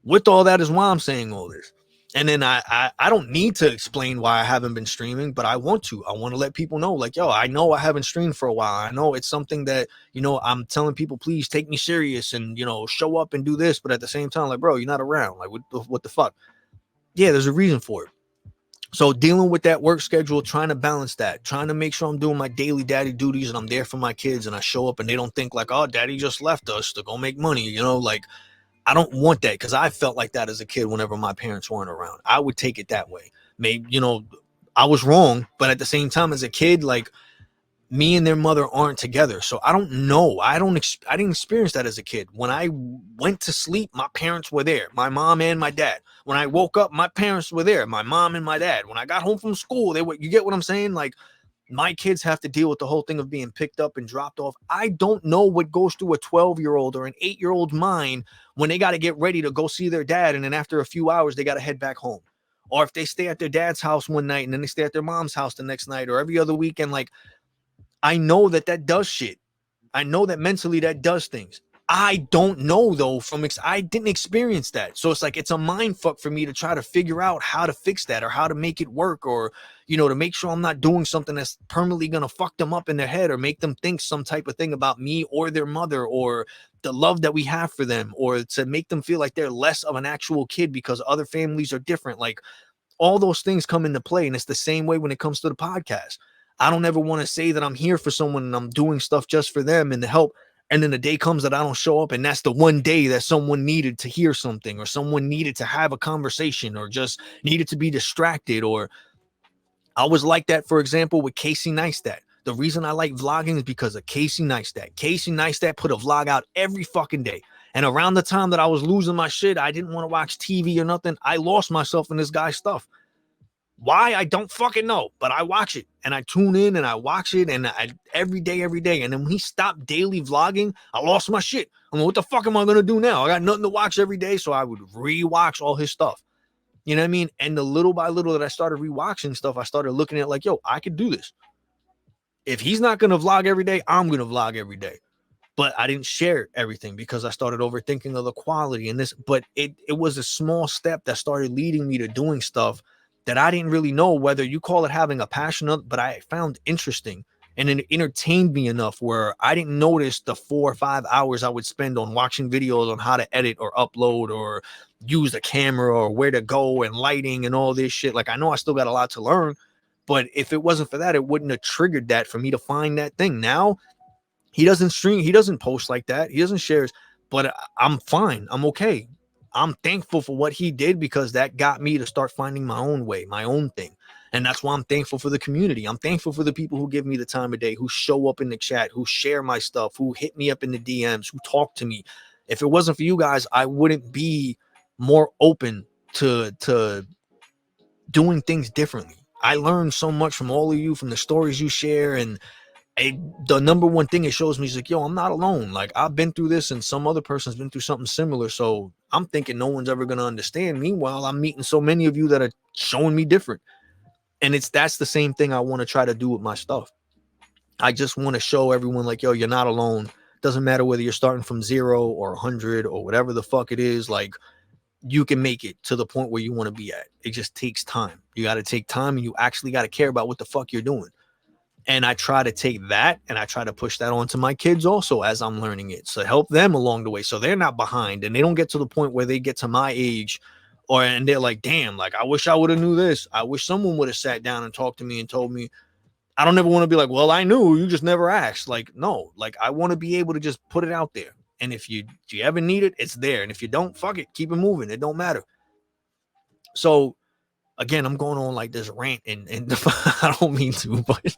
with all that is why I'm saying all this. And then I don't need to explain why I haven't been streaming, but I want to. I want to let people know, like, yo, I know I haven't streamed for a while. I know it's something that, I'm telling people, please take me serious and, show up and do this. But at the same time, like, bro, you're not around. Like, what the fuck? Yeah, there's a reason for it. So dealing with that work schedule, trying to balance that, trying to make sure I'm doing my daily daddy duties and I'm there for my kids and I show up and they don't think like, oh, daddy just left us to go make money. Like, I don't want that because I felt like that as a kid whenever my parents weren't around. I would take it that way. Maybe, I was wrong, but at the same time as a kid, like, me and their mother aren't together. So I don't know. I didn't experience that as a kid. When I went to sleep, my parents were there, my mom and my dad. When I woke up, my parents were there, my mom and my dad. When I got home from school, they were, you get what I'm saying? Like, my kids have to deal with the whole thing of being picked up and dropped off. I don't know what goes through a 12-year-old or an 8-year-old's mind when they got to get ready to go see their dad. And then after a few hours, they got to head back home. Or if they stay at their dad's house one night and then they stay at their mom's house the next night or every other weekend, like, I know that does shit. I know that mentally that does things. I don't know though I didn't experience that. So it's like, it's a mind fuck for me to try to figure out how to fix that or how to make it work or, to make sure I'm not doing something that's permanently going to fuck them up in their head or make them think some type of thing about me or their mother or the love that we have for them or to make them feel like they're less of an actual kid because other families are different. Like, all those things come into play. And it's the same way when it comes to the podcast. I don't ever want to say that I'm here for someone and I'm doing stuff just for them and to help. And then the day comes that I don't show up. And that's the one day that someone needed to hear something or someone needed to have a conversation or just needed to be distracted. Or I was like that, for example, with Casey Neistat. The reason I like vlogging is because of Casey Neistat. Casey Neistat put a vlog out every fucking day. And around the time that I was losing my shit, I didn't want to watch TV or nothing. I lost myself in this guy's stuff. Why? I don't fucking know, but I watch it and I tune in and I watch it and every day. And then when he stopped daily vlogging, I lost my shit. I'm like, what the fuck am I going to do now? I got nothing to watch every day. So I would rewatch all his stuff. You know what I mean? And the little by little that I started rewatching stuff, I started looking at like, yo, I could do this. If he's not going to vlog every day, I'm going to vlog every day. But I didn't share everything because I started overthinking of the quality and this. But it was a small step that started leading me to doing stuff that I didn't really know whether you call it having a passion of, but I found interesting and it entertained me enough where I didn't notice the 4 or 5 hours I would spend on watching videos on how to edit or upload or use the camera or where to go and lighting and all this shit. Like I know I still got a lot to learn, but if it wasn't for that, it wouldn't have triggered that for me to find that thing. Now he doesn't stream, he doesn't post like that, he doesn't share, but I'm fine. I'm okay. I'm thankful for what he did because that got me to start finding my own way, my own thing. And that's why I'm thankful for the community. I'm thankful for the people who give me the time of day, who show up in the chat, who share my stuff, who hit me up in the DMs, who talk to me. If it wasn't for you guys, I wouldn't be more open to doing things differently. I learned so much from all of you, from the stories you share, and the number one thing it shows me is like, yo, I'm not alone. Like I've been through this and some other person's been through something similar. So I'm thinking no one's ever going to understand. Meanwhile, I'm meeting so many of you that are showing me different. And that's the same thing I want to try to do with my stuff. I just want to show everyone like, yo, you're not alone. Doesn't matter whether you're starting from 0 or 100 or whatever the fuck it is. Like you can make it to the point where you want to be at. It just takes time. You got to take time and you actually got to care about what the fuck you're doing. And I try to take that and I try to push that onto my kids also as I'm learning it. So help them along the way so they're not behind and they don't get to the point where they get to my age and they're like, damn, like I wish I would have knew this. I wish someone would have sat down and talked to me and told me. I don't ever want to be like, well, I knew, you just never asked. Like, no, like I want to be able to just put it out there. And if you ever need it, it's there. And if you don't, fuck it, keep it moving. It don't matter. So again, I'm going on like this rant and I don't mean to, but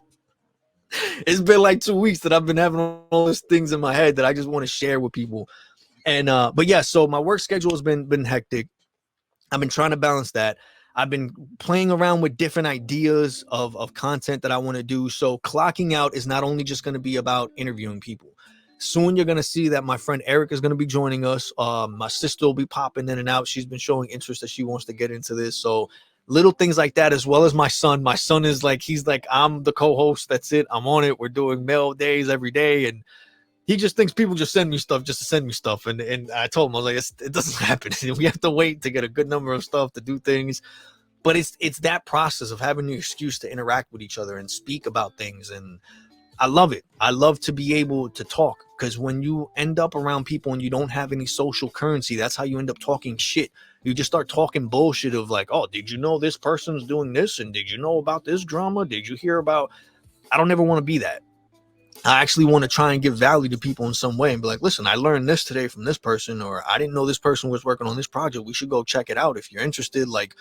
it's been like 2 weeks that I've been having all these things in my head that I just want to share with people. And but yeah, so my work schedule has been hectic. I've been trying to balance that. I've been playing around with different ideas of content that I want to do. So clocking out is not only just going to be about interviewing people. Soon you're going to see that my friend Eric is going to be joining us. My sister will be popping in and out. She's been showing interest that she wants to get into this. So little things like that, as well as my son. My son is like, he's like, I'm the co-host. That's it. I'm on it. We're doing mail days every day. And he just thinks people just send me stuff just to send me stuff. And I told him, I was like, it doesn't happen. We have to wait to get a good number of stuff to do things. But it's that process of having the excuse to interact with each other and speak about things. And I love it. I love to be able to talk because when you end up around people and you don't have any social currency, that's how you end up talking shit. You just start talking bullshit of like, oh, did you know this person's doing this? And did you know about this drama? Did you hear about? I don't ever want to be that. I actually want to try and give value to people in some way and be like, listen, I learned this today from this person, or I didn't know this person was working on this project. We should go check it out if you're interested. Like,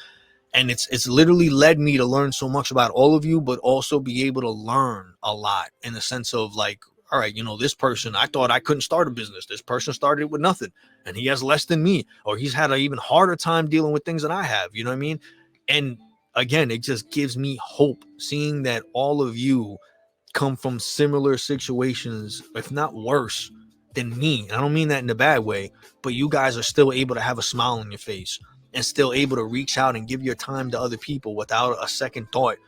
and it's literally led me to learn so much about all of you, but also be able to learn a lot in the sense of like, all right, you know, this person, I thought I couldn't start a business. This person started with nothing and he has less than me, or he's had an even harder time dealing with things than I have. You know what I mean? And again, it just gives me hope seeing that all of you come from similar situations, if not worse than me. I don't mean that in a bad way, but you guys are still able to have a smile on your face and still able to reach out and give your time to other people without a second thought.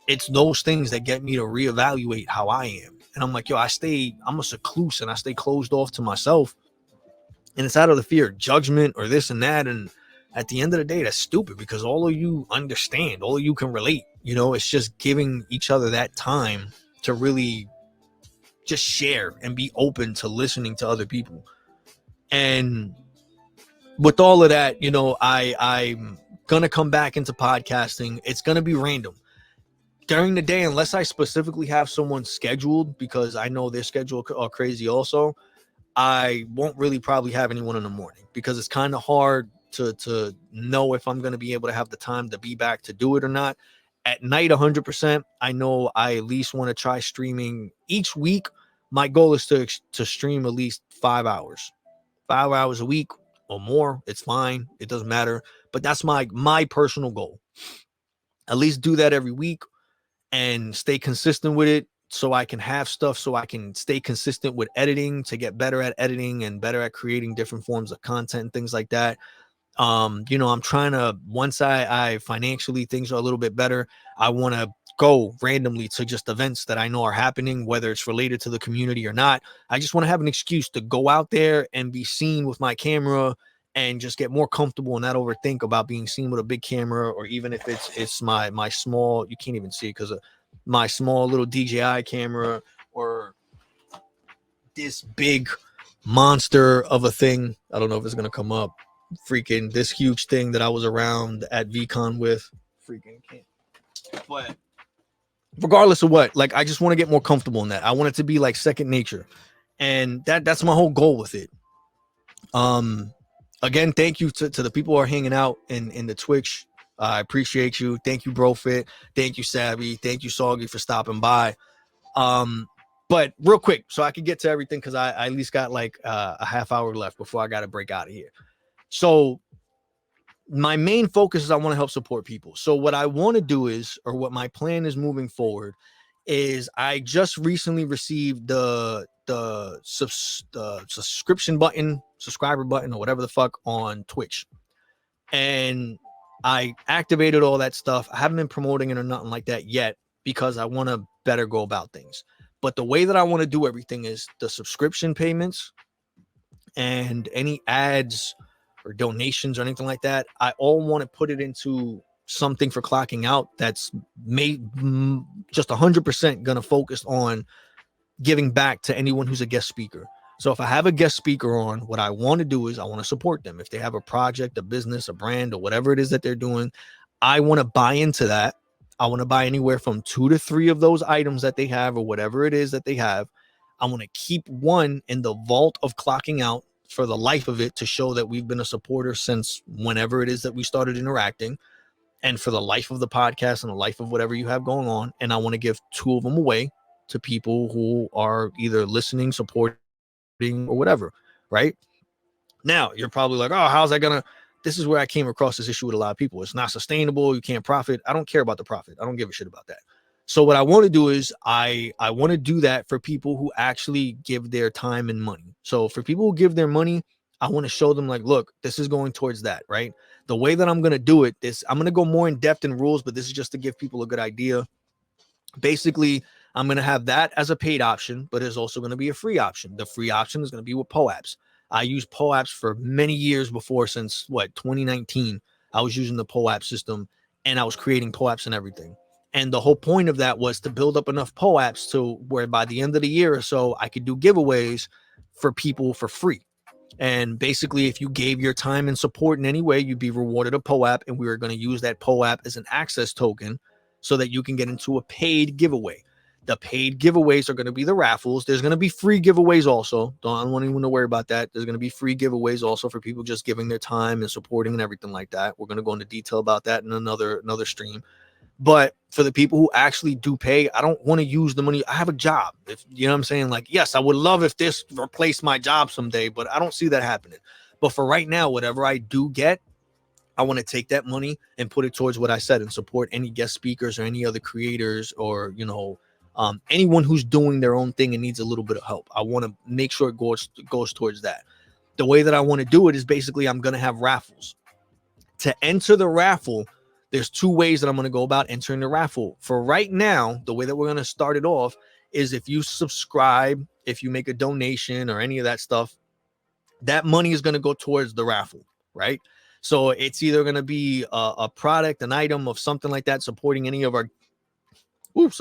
It's those things that get me to reevaluate how I am. And I'm like, yo, I'm a secluse and I stay closed off to myself. And it's out of the fear of judgment or this and that. And at the end of the day, that's stupid because all of you understand, all of you can relate. You know, it's just giving each other that time to really just share and be open to listening to other people. And with all of that, you know, I'm gonna come back into podcasting. It's gonna be random during the day unless I specifically have someone scheduled because I know their schedule are crazy also. I won't really probably have anyone in the morning because it's kind of hard to know if I'm going to be able to have the time to be back to do it or not. At night, 100%, I know I at least want to try streaming each week. My goal is to stream at least 5 hours a week or more. It's fine. It doesn't matter. But that's my personal goal. At least do that every week and stay consistent with it, so I can have stuff, so I can stay consistent with editing to get better at editing and better at creating different forms of content and things like that. I'm trying to, once I financially, things are a little bit better, I want to go randomly to just events that I know are happening, whether it's related to the community or not. I just want to have an excuse to go out there and be seen with my camera and just get more comfortable and not overthink about being seen with a big camera, or even if it's my small, you can't even see it because of my small little DJI camera, or this big monster of a thing. I don't know if it's gonna come up. Freaking this huge thing that I was around at VCon with. Freaking can't. But regardless of what, like, I just want to get more comfortable in that. I want it to be like second nature, and that's my whole goal with it. Again, thank you to the people who are hanging out in the Twitch. I appreciate you. Thank you, BroFit. Thank you, Savvy. Thank you, Soggy, for stopping by. But real quick, so I can get to everything, because I at least got like a half hour left before I got to break out of here. So my main focus is I want to help support people. So what I want to do is, or what my plan is moving forward, is I just recently received the subscription button, subscriber button, or whatever the fuck, on Twitch. And I activated all that stuff. I haven't been promoting it or nothing like that yet, because I want to better go about things. But the way that I want to do everything is the subscription payments and any ads or donations or anything like that, I all want to put it into something for clocking out that's made just 100% going to focus on giving back to anyone who's a guest speaker. So if I have a guest speaker on, what I want to do is I want to support them. If they have a project, a business, a brand, or whatever it is that they're doing, I want to buy into that. I want to buy anywhere from 2 to 3 of those items that they have, or whatever it is that they have. I want to keep one in the vault of clocking out for the life of it, to show that we've been a supporter since whenever it is that we started interacting, and for the life of the podcast and the life of whatever you have going on. And I want to give 2 of them away to people who are either listening, supporting, or whatever. Right now, you're probably like, oh, how's that gonna? This is where I came across this issue with a lot of people. It's not sustainable. You can't profit. I don't care about the profit. I don't give a shit about that. So what I want to do is I want to do that for people who actually give their time and money. So for people who give their money, I want to show them, like, look, this is going towards that, right? The way that I'm going to do it, I'm going to go more in depth in rules, but this is just to give people a good idea. Basically, I'm going to have that as a paid option, but there's also going to be a free option. The free option is going to be with POAPs. I used POAPs for many years before, since 2019. I was using the POAP system, and I was creating POAPs and everything. And the whole point of that was to build up enough POAPs to where by the end of the year or so, I could do giveaways for people for free. And basically, if you gave your time and support in any way, you'd be rewarded a POAP, and we were going to use that POAP as an access token so that you can get into a paid giveaway. The paid giveaways are going to be the raffles. There's going to be free giveaways also. I don't want anyone to worry about that. There's going to be free giveaways also for people just giving their time and supporting and everything like that. We're going to go into detail about that in another stream. But for the people who actually do pay, I don't want to use the money. I have a job. If you know what I'm saying? Like, yes, I would love if this replaced my job someday, but I don't see that happening. But for right now, whatever I do get, I want to take that money and put it towards what I said and support any guest speakers or any other creators, or, anyone who's doing their own thing and needs a little bit of help. I want to make sure it goes towards that. The way that I want to do it is basically I'm going to have raffles. To enter the raffle, there's 2 ways that I'm going to go about entering the raffle. For right now, the way that we're going to start it off is if you subscribe, if you make a donation or any of that stuff, that money is going to go towards the raffle, right? So it's either going to be a product, an item of something like that, supporting any of our... Oops,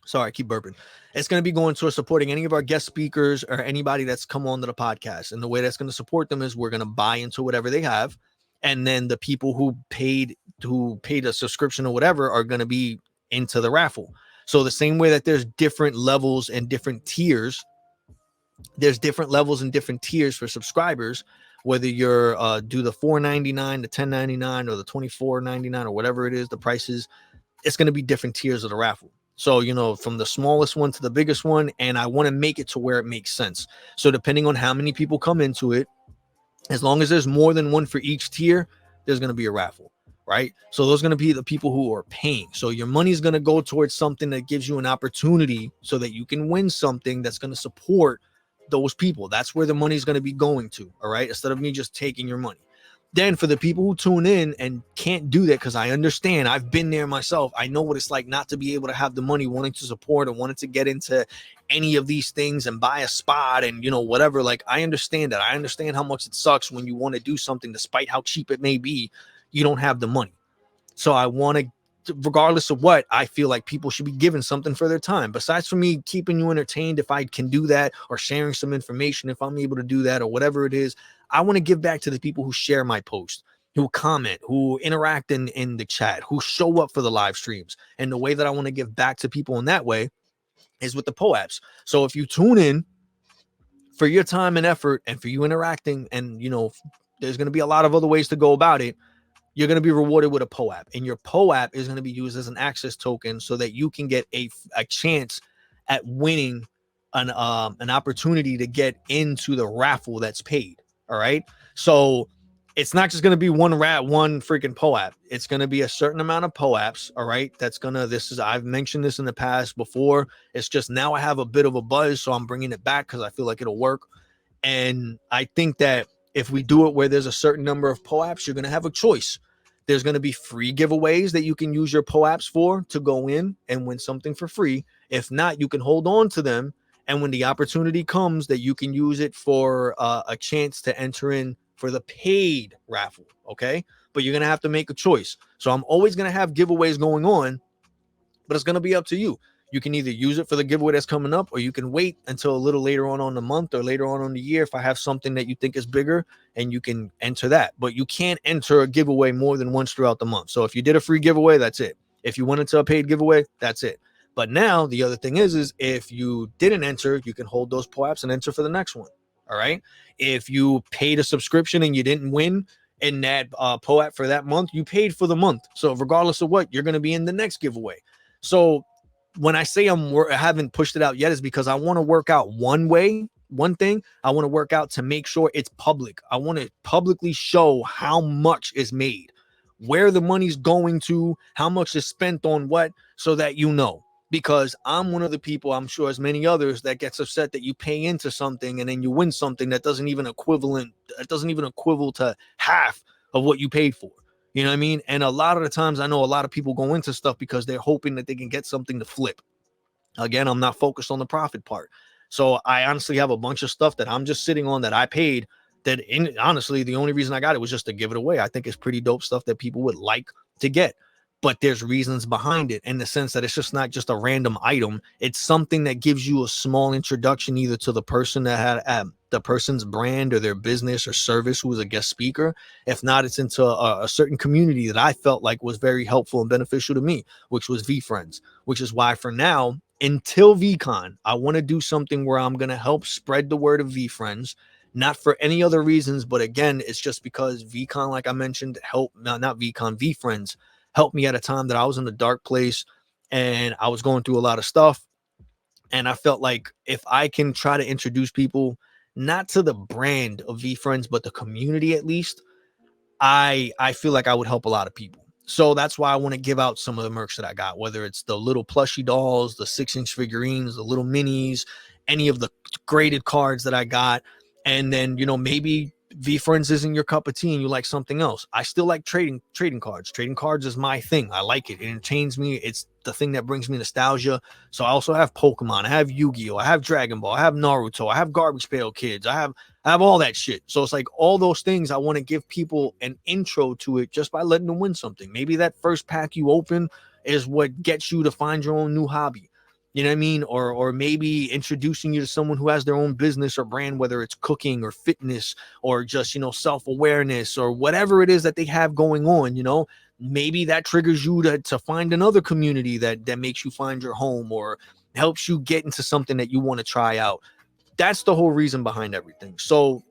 sorry, I keep burping. It's going to be going towards supporting any of our guest speakers or anybody that's come on to the podcast. And the way that's going to support them is we're going to buy into whatever they have. And then the people who paid a subscription or whatever are going to be into the raffle. So the same way that there's different levels and different tiers, there's different levels and different tiers for subscribers, whether you're do the $4.99, the $10.99, or the $24.99, or whatever it is, the prices, it's going to be different tiers of the raffle. So, from the smallest one to the biggest one, and I want to make it to where it makes sense. So depending on how many people come into it, as long as there's more than one for each tier, there's going to be a raffle, right? So those are going to be the people who are paying. So your money is going to go towards something that gives you an opportunity so that you can win something that's going to support those people. That's where the money is going to be going to. All right. Instead of me just taking your money. Then for the people who tune in and can't do that, because I understand, I've been there myself. I know what it's like not to be able to have the money, wanting to support and wanting to get into any of these things and buy a spot and, you know, whatever. Like, I understand that. I understand how much it sucks when you want to do something, despite how cheap it may be, you don't have the money. So I want to, regardless of what, I feel like people should be given something for their time. Besides for me keeping you entertained, if I can do that, or sharing some information, if I'm able to do that, or whatever it is, I want to give back to the people who share my post, who comment, who interact in the chat, who show up for the live streams. And the way that I want to give back to people in that way is with the POAPs. So if you tune in for your time and effort and for you interacting, and, you know, there's going to be a lot of other ways to go about it, you're going to be rewarded with a POAP, and your POAP is going to be used as an access token so that you can get a chance at winning an opportunity to get into the raffle that's paid. All right. So it's not just going to be one freaking POAP. It's going to be a certain amount of POAPs. All right. I've mentioned this in the past before. It's just now I have a bit of a buzz, so I'm bringing it back because I feel like it'll work. And I think that if we do it where there's a certain number of POAPs, you're going to have a choice. There's going to be free giveaways that you can use your POAPs for to go in and win something for free. If not, you can hold on to them. And when the opportunity comes, that you can use it for a chance to enter in for the paid raffle. Okay. But you're going to have to make a choice. So I'm always going to have giveaways going on, but it's going to be up to you. You can either use it for the giveaway that's coming up, or you can wait until a little later on the month or later on the year if I have something that you think is bigger, and you can enter that. But you can't enter a giveaway more than once throughout the month. So if you did a free giveaway, that's it. If you went into a paid giveaway, that's it. But now the other thing is if you didn't enter, you can hold those POAPs and enter for the next one. All right. If you paid a subscription and you didn't win in that POAP for that month, you paid for the month. So regardless of what, you're going to be in the next giveaway. So when I say I haven't pushed it out yet, is because I want to work out one thing. I want to work out to make sure it's public. I want to publicly show how much is made, where the money's going to, how much is spent on what, so that you know. Because I'm one of the people, I'm sure as many others, that gets upset that you pay into something and then you win something that doesn't even equivalent to half of what you paid for. You know what I mean? And a lot of the times I know a lot of people go into stuff because they're hoping that they can get something to flip. Again, I'm not focused on the profit part. So I honestly have a bunch of stuff that I'm just sitting on that I paid, that honestly, the only reason I got it was just to give it away. I think it's pretty dope stuff that people would like to get. But there's reasons behind it, in the sense that it's just not just a random item. It's something that gives you a small introduction either to the person that had the person's brand or their business or service who was a guest speaker. If not, it's into a certain community that I felt like was very helpful and beneficial to me, which was VFriends, which is why for now, until VCon, I want to do something where I'm going to help spread the word of VFriends, not for any other reasons. But again, it's just because VCon, like I mentioned, VFriends helped me at a time that I was in a dark place and I was going through a lot of stuff. And I felt like if I can try to introduce people, not to the brand of VFriends, but the community at least, I feel like I would help a lot of people. So that's why I want to give out some of the merch that I got, whether it's the little plushie dolls, the 6-inch figurines, the little minis, any of the graded cards that I got. And then, you know, maybe VFriends isn't your cup of tea and you like something else. I still like trading cards. Trading cards is my thing. I like it. It entertains me. It's the thing that brings me nostalgia. So I also have Pokemon. I have Yu-Gi-Oh! I have Dragon Ball. I have Naruto. I have Garbage Pail Kids. I have all that shit. So it's like all those things, I want to give people an intro to it just by letting them win something. Maybe that first pack you open is what gets you to find your own new hobby. You know what I mean? Or maybe introducing you to someone who has their own business or brand, whether it's cooking or fitness or just, you know, self-awareness or whatever it is that they have going on, you know. Maybe that triggers you to find another community that makes you find your home or helps you get into something that you want to try out. That's the whole reason behind everything. So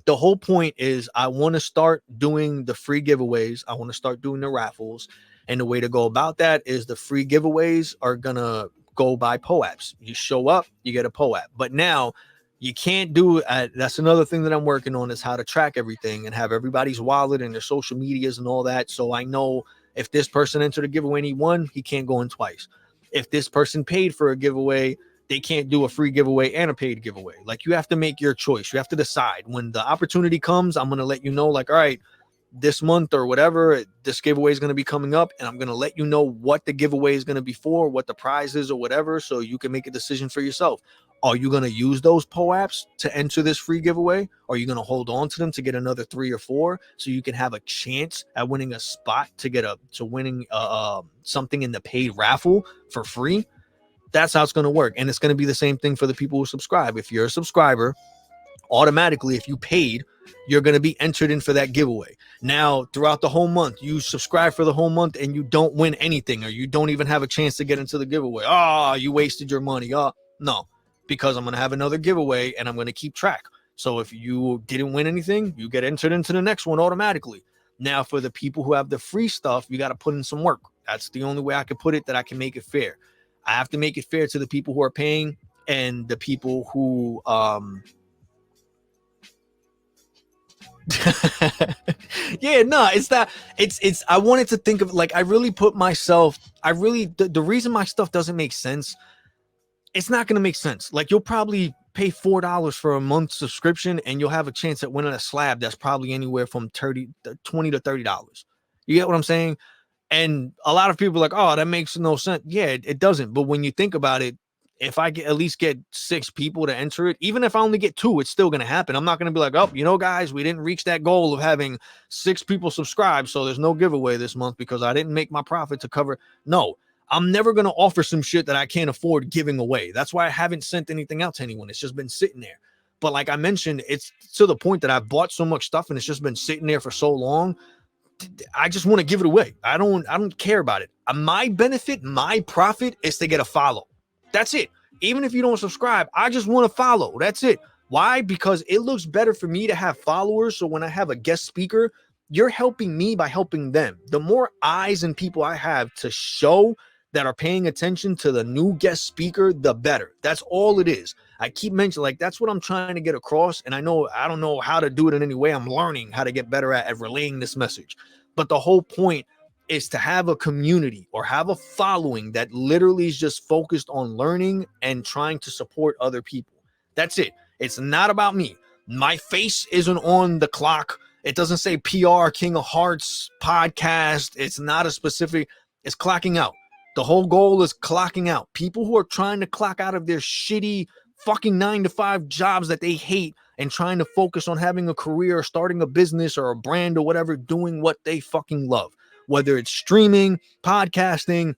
the whole point is I want to start doing the free giveaways. I want to start doing the raffles. And the way to go about that is the free giveaways are going to go by POAPs. You show up, you get a POAP. But now You can't do that's another thing that I'm working on, is how to track everything and have everybody's wallet and their social medias and all that. So I know if this person entered a giveaway and he won, he can't go in twice. If this person paid for a giveaway, they can't do a free giveaway and a paid giveaway. Like, you have to make your choice. You have to decide. When the opportunity comes, I'm going to let you know, like, all right, this month or whatever, this giveaway is going to be coming up, and I'm going to let you know what the giveaway is going to be for, what the prize is or whatever, so you can make a decision for yourself. Are you going to use those POAPs to enter this free giveaway? Or are you going to hold on to them to get another 3 or 4 so you can have a chance at winning a spot to winning something in the paid raffle for free? That's how it's going to work. And it's going to be the same thing for the people who subscribe. If you're a subscriber, automatically, if you paid, you're going to be entered in for that giveaway. Now, throughout the whole month, you subscribe for the whole month and you don't win anything, or you don't even have a chance to get into the giveaway. Oh, you wasted your money. No, because I'm going to have another giveaway and I'm going to keep track. So if you didn't win anything, you get entered into the next one automatically. Now, for the people who have the free stuff, you got to put in some work. That's the only way I can put it, that I can make it fair. I have to make it fair to the people who are paying and the people who it's I wanted to think of, like, I really put myself, the reason my stuff doesn't make sense, it's not going to make sense. Like, you'll probably pay $4 for a month subscription and you'll have a chance at winning a slab that's probably anywhere from $20 to $30. You get what I'm saying? And a lot of people are like, oh, that makes no sense. Yeah, it doesn't. But when you think about it, if I at least get 6 people to enter it, even if I only get 2, it's still going to happen. I'm not going to be like, oh, guys, we didn't reach that goal of having 6 people subscribe, so there's no giveaway this month because I didn't make my profit to cover. No, I'm never going to offer some shit that I can't afford giving away. That's why I haven't sent anything out to anyone. It's just been sitting there. But like I mentioned, it's to the point that I've bought so much stuff and it's just been sitting there for so long. I just want to give it away. I don't care about it. My benefit, my profit is to get a follow. That's it. Even if you don't subscribe, I just want to follow. That's it. Why? Because it looks better for me to have followers. So when I have a guest speaker, you're helping me by helping them. The more eyes and people I have to show that are paying attention to the new guest speaker, the better. That's all it is. I keep mentioning, like, that's what I'm trying to get across. And I don't know how to do it in any way. I'm learning how to get better at relaying this message. But the whole point is to have a community or have a following that literally is just focused on learning and trying to support other people. That's it. It's not about me. My face isn't on the clock. It doesn't say PR King of Hearts podcast. It's not a specific, it's clocking out. The whole goal is clocking out. People who are trying to clock out of their shitty fucking 9-to-5 jobs that they hate and trying to focus on having a career or starting a business or a brand or whatever, doing what they fucking love. Whether it's streaming, podcasting,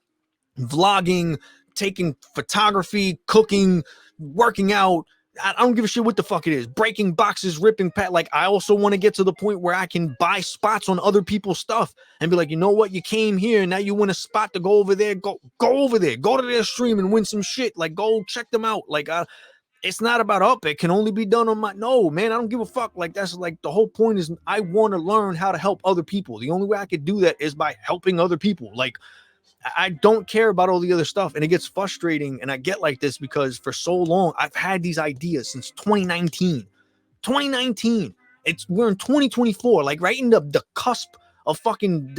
vlogging, taking photography, cooking, working out. I don't give a shit what the fuck it is. Breaking boxes, ripping like, I also want to get to the point where I can buy spots on other people's stuff and be like, you know what? You came here and now you want a spot to go over there. Go over there. Go to their stream and win some shit. Like, go check them out. Like, it's not about it can only be done on my, no, man, I don't give a fuck. Like, that's like the whole point is I want to learn how to help other people. The only way I could do that is by helping other people. Like, I don't care about all the other stuff. And it gets frustrating. And I get like this because for so long, I've had these ideas since 2019. We're in 2024, like right in the cusp of fucking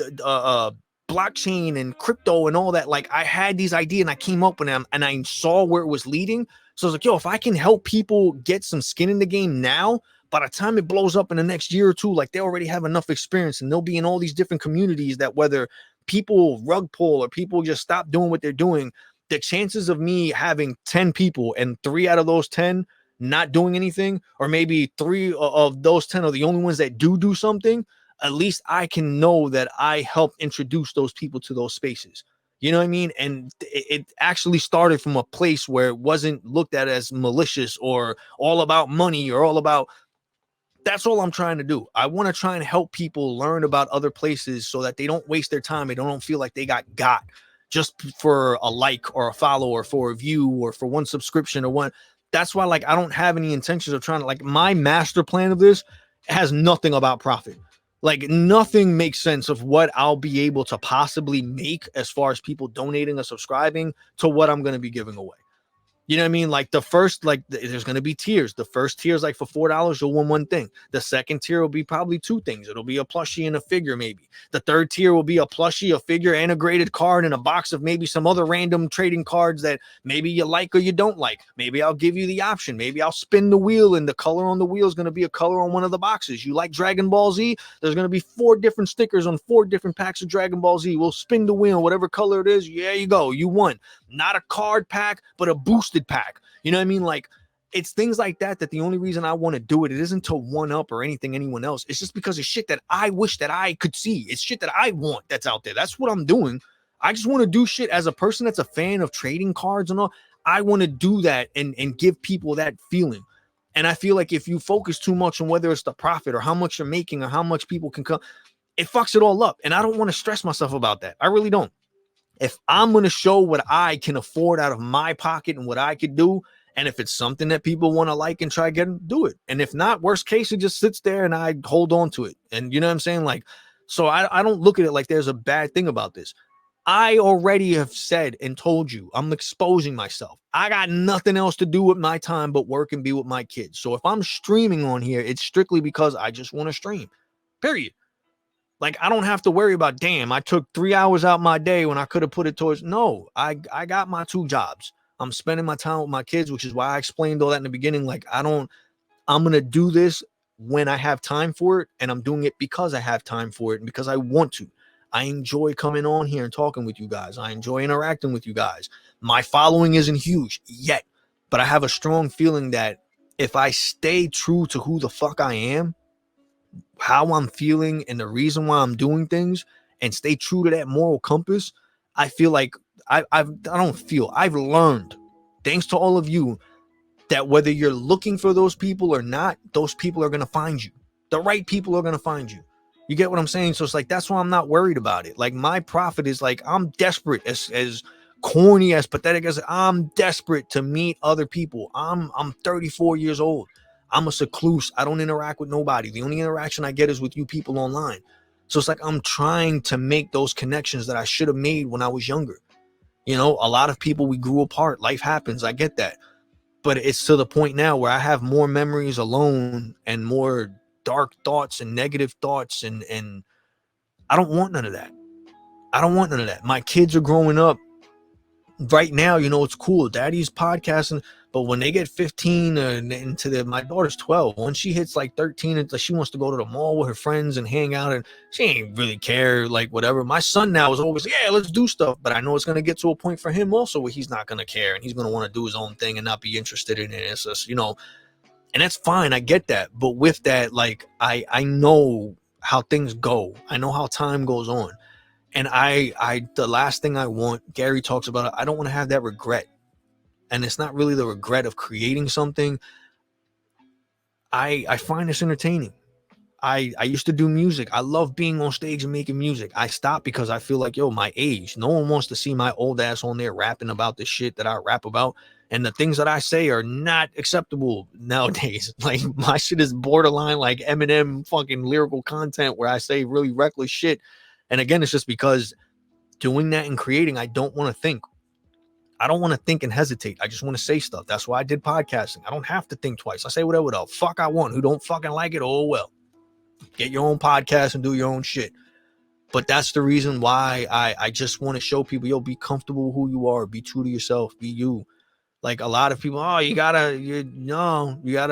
blockchain and crypto and all that. Like, I had these ideas and I came up with them and I saw where it was leading. So I was like, yo, if I can help people get some skin in the game now, by the time it blows up in the next year or two, like, they already have enough experience and they'll be in all these different communities that whether people rug pull or people just stop doing what they're doing, the chances of me having 10 people and 3 out of those 10 not doing anything, or maybe 3 of those 10 are the only ones that do something, at least I can know that I helped introduce those people to those spaces. You know what I mean? And it actually started from a place where it wasn't looked at as malicious or all about money or all about. That's all I'm trying to do. I want to try and help people learn about other places so that they don't waste their time. They don't feel like they got just for a like or a follow or for a view or for one subscription or one. That's why, like, I don't have any intentions of trying to, like, my master plan of this has nothing about profit. Like, nothing makes sense of what I'll be able to possibly make as far as people donating or subscribing to what I'm going to be giving away. You know what I mean? Like the first, like there's gonna be tiers. The first tier is like for $4, you'll win one thing. The second tier will be probably two things. It'll be a plushie and a figure, maybe. The third tier will be a plushie, a figure, and a graded card, and a box of maybe some other random trading cards that maybe you like or you don't like. Maybe I'll give you the option. Maybe I'll spin the wheel, and the color on the wheel is gonna be a color on one of the boxes. You like Dragon Ball Z? There's gonna be 4 different stickers on 4 different packs of Dragon Ball Z. We'll spin the wheel, whatever color it is. Yeah, you go. You won. Not a card pack, but a boosted pack. You know what I mean? Like, it's things like that the only reason I want to do it isn't to one up or anyone else. It's just because of shit that I wish that I could see. It's shit that I want that's out there. That's what I'm doing. I just want to do shit as a person that's a fan of trading cards and all. I want to do that and give people that feeling. And I feel like if you focus too much on whether it's the profit or how much you're making or how much people can come, it fucks it all up. And I don't want to stress myself about that. I really don't. If I'm going to show what I can afford out of my pocket and what I could do, and if it's something that people want to like and try getting, do it. And if not, worst case, it just sits there and I hold on to it. And you know what I'm saying? Like, so I don't look at it like there's a bad thing about this. I already have said and told you I'm exposing myself. I got nothing else to do with my time but work and be with my kids. So if I'm streaming on here, it's strictly because I just want to stream. Period. Like, I don't have to worry about, damn, I took 3 hours out my day when I could have put it towards. No, I got my 2 jobs. I'm spending my time with my kids, which is why I explained all that in the beginning. Like, I'm going to do this when I have time for it. And I'm doing it because I have time for it and because I want to. I enjoy coming on here and talking with you guys. I enjoy interacting with you guys. My following isn't huge yet, but I have a strong feeling that if I stay true to who the fuck I am, how I'm feeling and the reason why I'm doing things and stay true to that moral compass, I feel like I've learned, thanks to all of you, that whether you're looking for those people or not, those people are going to find you. The right people are going to find you. You get what I'm saying? So it's like, that's why I'm not worried about it. Like, my profit is like, I'm desperate, as corny, as pathetic as I'm desperate to meet other people. I'm 34 years old. I'm a secluse. I don't interact with nobody. The only interaction I get is with you people online. So it's like, I'm trying to make those connections that I should have made when I was younger. You know, a lot of people, we grew apart. Life happens. I get that. But it's to the point now where I have more memories alone and more dark thoughts and negative thoughts. And I don't want none of that. I don't want none of that. My kids are growing up right now. You know, it's cool. Daddy's podcasting. But when they get 15 my daughter's 12, when she hits like 13, it's like she wants to go to the mall with her friends and hang out, and she ain't really care, like whatever. My son now is always, yeah, let's do stuff. But I know it's going to get to a point for him also where he's not going to care and he's going to want to do his own thing and not be interested in it. It's just, you know, and that's fine. I get that. But with that, like, I know how things go. I know how time goes on. And the last thing I want, Gary talks about it, I don't want to have that regret. And it's not really the regret of creating something. I find this entertaining. I used to do music. I love being on stage and making music. I stopped because I feel like, yo, my age, no one wants to see my old ass on there rapping about the shit that I rap about. And the things that I say are not acceptable nowadays. Like, my shit is borderline like Eminem fucking lyrical content where I say really reckless shit. And again, it's just because doing that and creating, I don't want to think. I don't want to think and hesitate. I just want to say stuff. That's why I did podcasting. I don't have to think twice. I say whatever the fuck I want. Who don't fucking like it, oh well. Get your own podcast and do your own shit. But that's the reason why I just want to show people, yo, be comfortable who you are. Be true to yourself. Be you. Like, a lot of people, oh, you gotta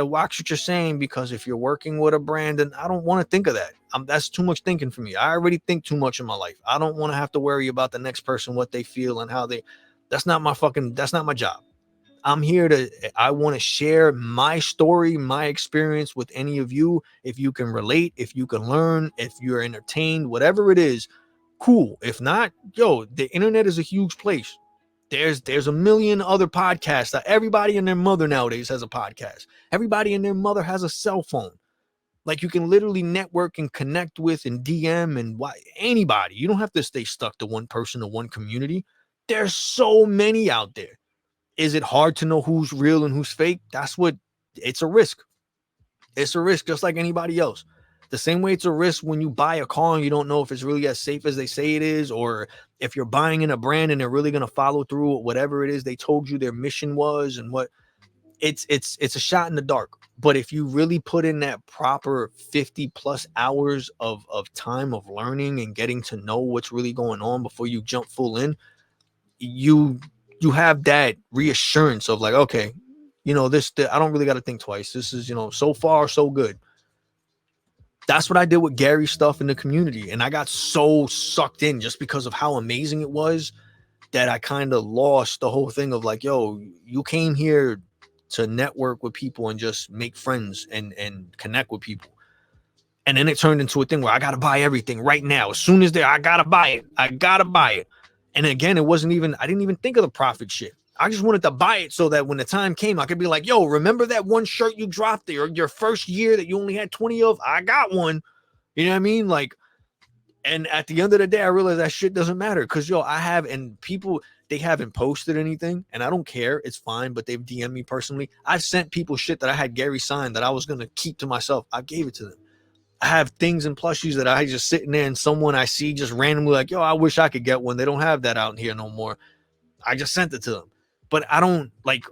watch what you're saying, because if you're working with a brand, and I don't want to think of that. That's too much thinking for me. I already think too much in my life. I don't want to have to worry about the next person, what they feel and how they. That's not my job. I want to share my story, my experience with any of you. If you can relate, if you can learn, if you're entertained, whatever it is, cool. If not, yo, the internet is a huge place. There's a million other podcasts. Everybody and their mother nowadays has a podcast. Everybody and their mother has a cell phone. Like, you can literally network and connect with and DM and anybody. You don't have to stay stuck to one person or one community. There's so many out there. Is it hard to know who's real and who's fake? It's a risk. It's a risk, just like anybody else. The same way it's a risk when you buy a car and you don't know if it's really as safe as they say it is, or if you're buying in a brand and they're really going to follow through with whatever it is they told you their mission was, and what it's a shot in the dark. But if you really put in that proper 50 plus hours of time of learning and getting to know what's really going on before you jump full in, you have that reassurance of like, okay, I don't really got to think twice. This is, so far so good. That's what I did with Gary's stuff in the community, and I got so sucked in just because of how amazing it was that I kind of lost the whole thing of like, yo, you came here to network with people and just make friends and connect with people. And then it turned into a thing where I got to buy everything right now. As soon as I got to buy it. I got to buy it. And again, I didn't even think of the profit shit. I just wanted to buy it so that when the time came, I could be like, yo, remember that one shirt you dropped there, your first year that you only had 20 of? I got one. You know what I mean? Like, and at the end of the day, I realized that shit doesn't matter because, and people, they haven't posted anything and I don't care. It's fine, but they've DM'd me personally. I've sent people shit that I had Gary sign that I was going to keep to myself. I gave it to them. I have things and plushies that I just sitting there and someone I see just randomly like, yo, I wish I could get one. They don't have that out here no more. I just sent it to them. But I don't like,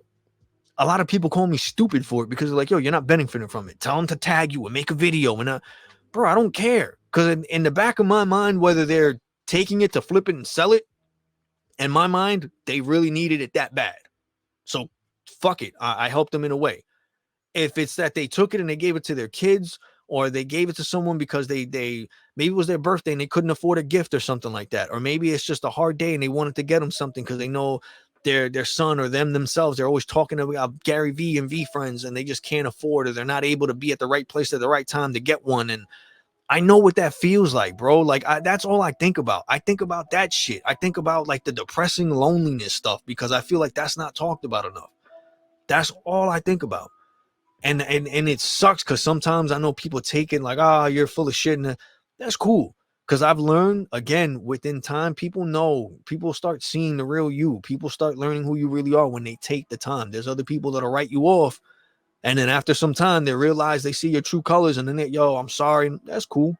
a lot of people call me stupid for it because they're like, yo, you're not benefiting from it. Tell them to tag you and make a video. And bro, I don't care. Because in the back of my mind, whether they're taking it to flip it and sell it, in my mind, they really needed it that bad. So fuck it. I helped them in a way. If it's that they took it and they gave it to their kids, or they gave it to someone because they maybe it was their birthday and they couldn't afford a gift or something like that. Or maybe it's just a hard day and they wanted to get them something because they know their son or themselves, they're always talking about Gary V and V friends and they just can't afford, or they're not able to be at the right place at the right time to get one. And I know what that feels like, bro. Like that's all I think about. I think about that shit. I think about like the depressing loneliness stuff because I feel like that's not talked about enough. That's all I think about. And it sucks because sometimes I know people take it like, you're full of shit. And that's cool. Because I've learned, again, within time, people start seeing the real you. People start learning who you really are when they take the time. There's other people that'll write you off. And then after some time, they realize they see your true colors. And then I'm sorry. That's cool.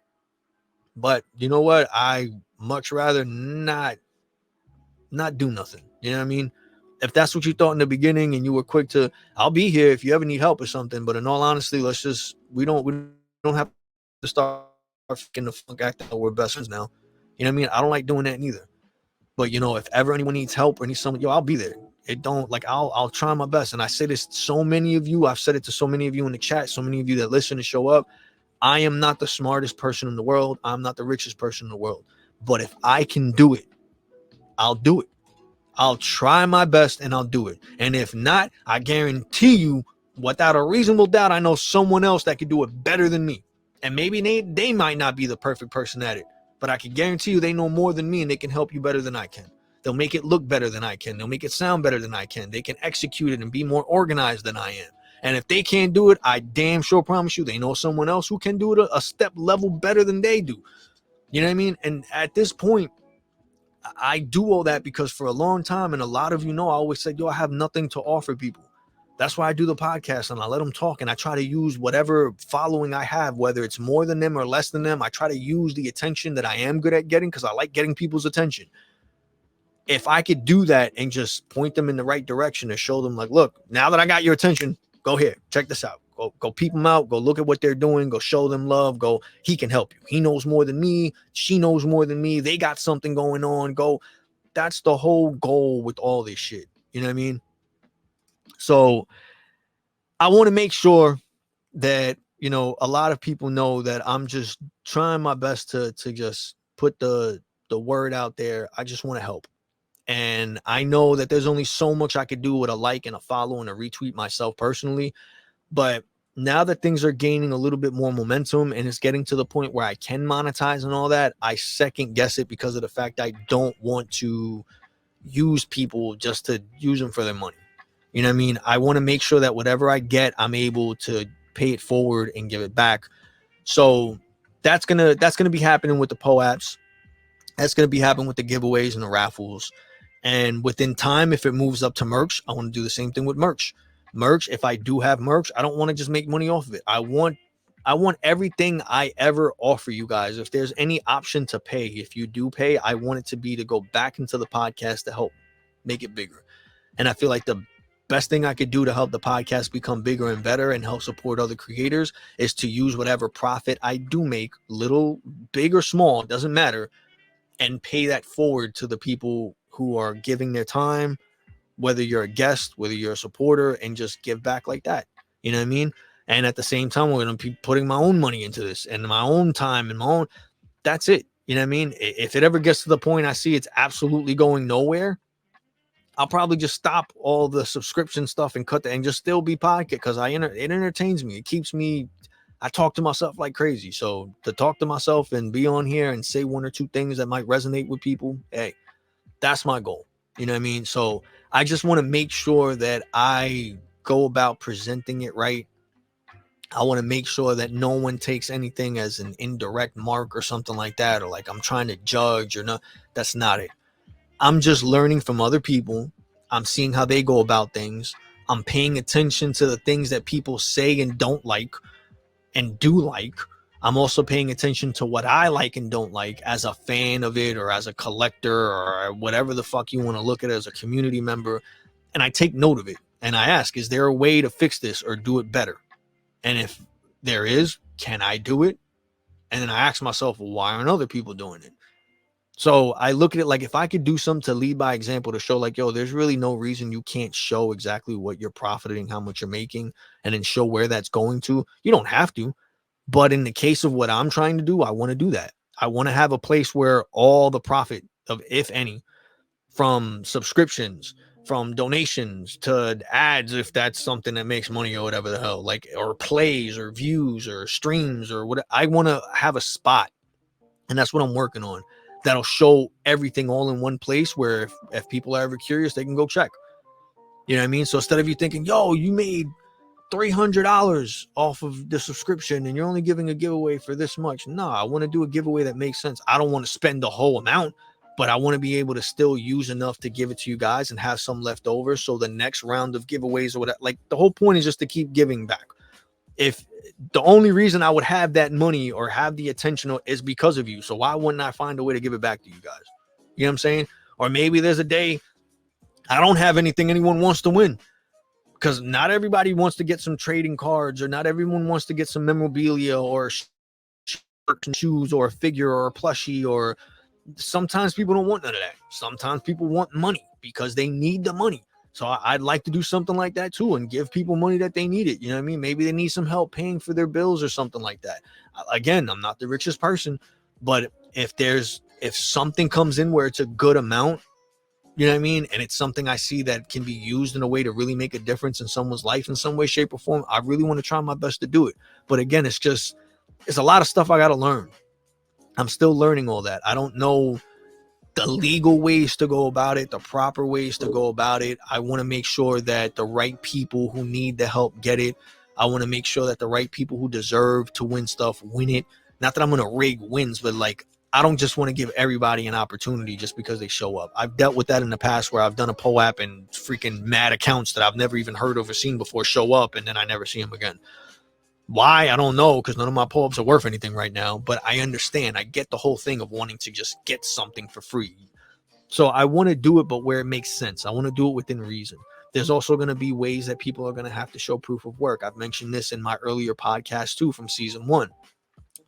But you know what? I much rather not do nothing. You know what I mean? If that's what you thought in the beginning and you were quick to, I'll be here if you ever need help or something. But in all honesty, we don't have to start fucking the funk act that we're best friends now. You know what I mean? I don't like doing that neither. But if ever anyone needs help or needs something, I'll be there. I'll try my best. And I say this to so many of you. I've said it to so many of you in the chat, so many of you that listen and show up. I am not the smartest person in the world. I'm not the richest person in the world. But if I can do it, I'll do it. I'll try my best and I'll do it. And if not, I guarantee you, without a reasonable doubt, I know someone else that could do it better than me. And maybe they might not be the perfect person at it, but I can guarantee you they know more than me and they can help you better than I can. They'll make it look better than I can. They'll make it sound better than I can. They can execute it and be more organized than I am. And if they can't do it, I damn sure promise you they know someone else who can do it a step level better than they do. You know what I mean? And at this point, I do all that because for a long time, and a lot of I always said, I have nothing to offer people. That's why I do the podcast and I let them talk and I try to use whatever following I have, whether it's more than them or less than them. I try to use the attention that I am good at getting because I like getting people's attention. If I could do that and just point them in the right direction and show them like, look, now that I got your attention, go here, check this out. Go peep them out. Go look at what they're doing. Go show them love. He can help you. He knows more than me. She knows more than me. They got something going on. That's the whole goal with all this shit. You know what I mean? So I want to make sure that, a lot of people know that I'm just trying my best to just put the word out there. I just want to help. And I know that there's only so much I could do with a like and a follow and a retweet myself personally. But now that things are gaining a little bit more momentum and it's getting to the point where I can monetize and all that, I second guess it because of the fact I don't want to use people just to use them for their money. You know what I mean? I want to make sure that whatever I get, I'm able to pay it forward and give it back. So that's gonna be happening with the POAPs. That's gonna be happening with the giveaways and the raffles. And within time, if it moves up to merch, I want to do the same thing with merch. If I do have merch, I don't want to just make money off of it. I want I want everything I ever offer you guys. If there's any option to pay, if you do pay, I want it to be to go back into the podcast to help make it bigger. And I feel like the best thing I could do to help the podcast become bigger and better and help support other creators is to use whatever profit I do make, little, big or small, doesn't matter, and pay that forward to the people who are giving their time, whether you're a guest, whether you're a supporter, and just give back like that. You know what I mean? And at the same time, we're going to be putting my own money into this and my own time and my own. That's it. You know what I mean? If it ever gets to the point I see it's absolutely going nowhere, I'll probably just stop all the subscription stuff and cut that and just still be podcast because it entertains me. It keeps me. I talk to myself like crazy. So to talk to myself and be on here and say one or two things that might resonate with people, hey, that's my goal. You know what I mean? So I just want to make sure that I go about presenting it right. I want to make sure that no one takes anything as an indirect mark or something like that, or like I'm trying to judge or no. That's not it. I'm just learning from other people. I'm seeing how they go about things. I'm paying attention to the things that people say and don't like and do like. I'm also paying attention to what I like and don't like as a fan of it or as a collector or whatever the fuck you want to look at it as a community member. And I take note of it. And I ask, is there a way to fix this or do it better? And if there is, can I do it? And then I ask myself, well, why aren't other people doing it? So I look at it like if I could do something to lead by example to show like, yo, there's really no reason you can't show exactly what you're profiting, how much you're making, and then show where that's going to. You don't have to. But in the case of what I'm trying to do, I want to do that. I want to have a place where all the profit of, if any, from subscriptions, from donations to ads, if that's something that makes money or whatever the hell, like, or plays or views or streams or what, I want to have a spot. And that's what I'm working on. That'll show everything all in one place where if people are ever curious, they can go check. You know what I mean? So instead of you thinking, yo, you made $300 off of the subscription and you're only giving a giveaway for this much. No, I want to do a giveaway that makes sense. I don't want to spend the whole amount, but I want to be able to still use enough to give it to you guys and have some left over. So the next round of giveaways or whatever, like the whole point is just to keep giving back. If the only reason I would have that money or have the attention is because of you. So why wouldn't I find a way to give it back to you guys? You know what I'm saying? Or maybe there's a day I don't have anything anyone wants to win. Because not everybody wants to get some trading cards, or not everyone wants to get some memorabilia or shoes or a figure or a plushie, or sometimes people don't want none of that. Sometimes people want money because they need the money. So I'd like to do something like that too and give people money that they need it. You know what I mean? Maybe they need some help paying for their bills or something like that. Again, I'm not the richest person, but if something comes in where it's a good amount, you know what I mean? And it's something I see that can be used in a way to really make a difference in someone's life in some way, shape, or form. I really want to try my best to do it. But again, it's a lot of stuff I got to learn. I'm still learning all that. I don't know the legal ways to go about it, the proper ways to go about it. I want to make sure that the right people who need the help get it. I want to make sure that the right people who deserve to win stuff win it. Not that I'm going to rig wins, but like, I don't just want to give everybody an opportunity just because they show up. I've dealt with that in the past where I've done a POAP and freaking mad accounts that I've never even heard of or seen before show up, and then I never see them again. Why? I don't know, because none of my POAPs are worth anything right now, but I understand. I get the whole thing of wanting to just get something for free. So I want to do it, but where it makes sense. I want to do it within reason. There's also going to be ways that people are going to have to show proof of work. I've mentioned this in my earlier podcast too from season 1.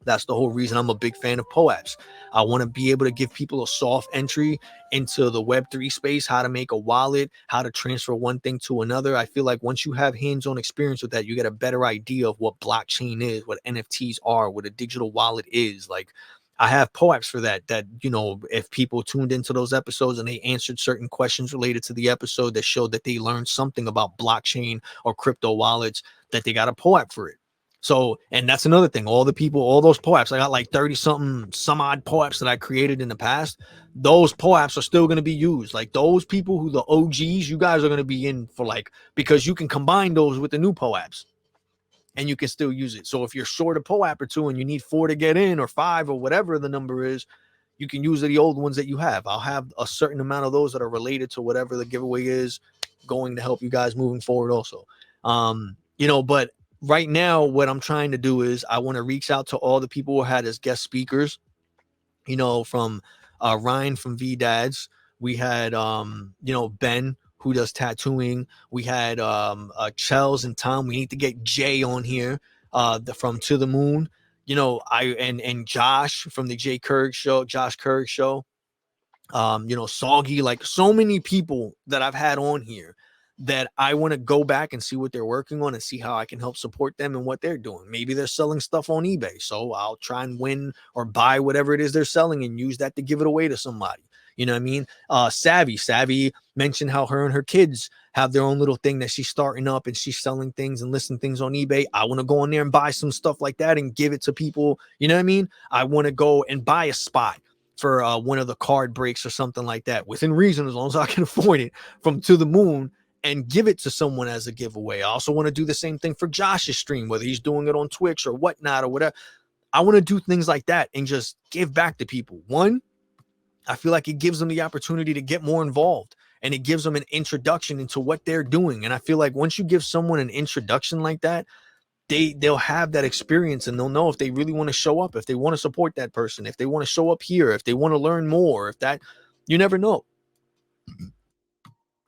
That's the whole reason I'm a big fan of POAPs. I want to be able to give people a soft entry into the Web3 space, how to make a wallet, how to transfer one thing to another. I feel like once you have hands-on experience with that, you get a better idea of what blockchain is, what NFTs are, what a digital wallet is. Like, I have POAPs for that, you know, if people tuned into those episodes and they answered certain questions related to the episode that showed that they learned something about blockchain or crypto wallets, that they got a POAP for it. So, and that's another thing. All those POAPs, I got like 30 something, some odd POAPs that I created in the past. Those POAPs are still going to be used. Like those people who the OGs, you guys are going to be in for, like, because you can combine those with the new POAPs and you can still use it. So if you're short a POAP or two and you need 4 to get in or 5 or whatever the number is, you can use the old ones that you have. I'll have a certain amount of those that are related to whatever the giveaway is going to help you guys moving forward also. You know, but right now, what I'm trying to do is I want to reach out to all the people who had as guest speakers, from Ryan from V Dads. We had Ben who does tattooing. We had Chels and Tom. We need to get Jay on here, from To the Moon. I and Josh from the Josh Kirk show. Soggy, like so many people that I've had on here that I want to go back and see what they're working on and see how I can help support them and what they're doing. Maybe they're selling stuff on eBay, so I'll try and win or buy whatever it is they're selling and use that to give it away to somebody. You know what I mean? Savvy mentioned how her and her kids have their own little thing that she's starting up and she's selling things and listing things on eBay. I want to go on there and buy some stuff like that and give it to people. You know what I mean? I want to go and buy a spot for one of the card breaks or something like that within reason, as long as I can afford it, from To the Moon, and give it to someone as a giveaway. I also want to do the same thing for Josh's stream, whether he's doing it on Twitch or whatnot or whatever. I want to do things like that and just give back to people. One, I feel like it gives them the opportunity to get more involved and it gives them an introduction into what they're doing. And I feel like once you give someone an introduction like that, they'll have that experience and they'll know if they really want to show up, if they want to support that person, if they want to show up here, if they want to learn more, if that, you never know.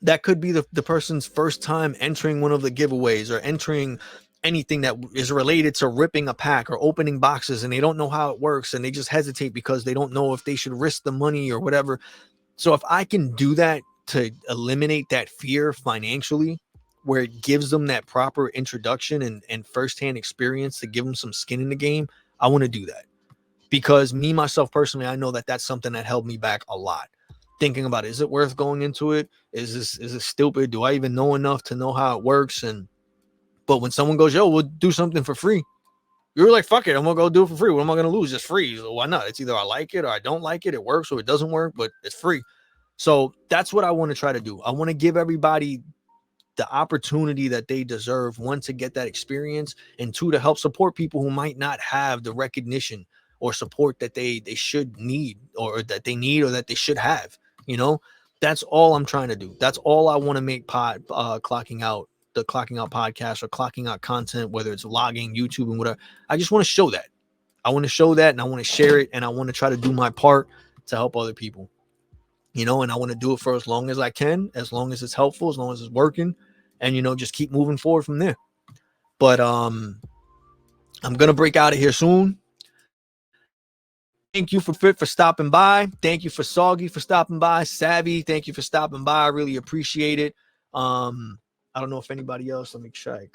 That could be the person's first time entering one of the giveaways or entering anything that is related to ripping a pack or opening boxes, and they don't know how it works and they just hesitate because they don't know if they should risk the money or whatever. So if I can do that to eliminate that fear financially, where it gives them that proper introduction and firsthand experience to give them some skin in the game, I want to do that. Because me, myself, personally, I know that that's something that held me back a lot. Thinking about, is it worth going into it? Is it stupid? Do I even know enough to know how it works? But when someone goes, yo, we'll do something for free, you're like, fuck it, I'm gonna go do it for free. What am I gonna lose? It's free. So why not? It's either I like it or I don't like it. It works or it doesn't work, but it's free. So that's what I want to try to do. I want to give everybody the opportunity that they deserve, one, to get that experience, and two, to help support people who might not have the recognition or support that they should need, or that they need, or that they should have. That's all I'm trying to do. That's all I want to make clocking out podcast or clocking out content, whether it's logging, YouTube, and whatever. I just want to show that. I want to show that, and I want to share it, and I want to try to do my part to help other people. And I want to do it for as long as I can, as long as it's helpful, as long as it's working, and just keep moving forward from there. But I'm gonna break out of here soon. Thank you for Fit for stopping by. Thank you for Soggy for stopping by. Savvy, thank you for stopping by. I really appreciate it. I don't know if anybody else. Let me check.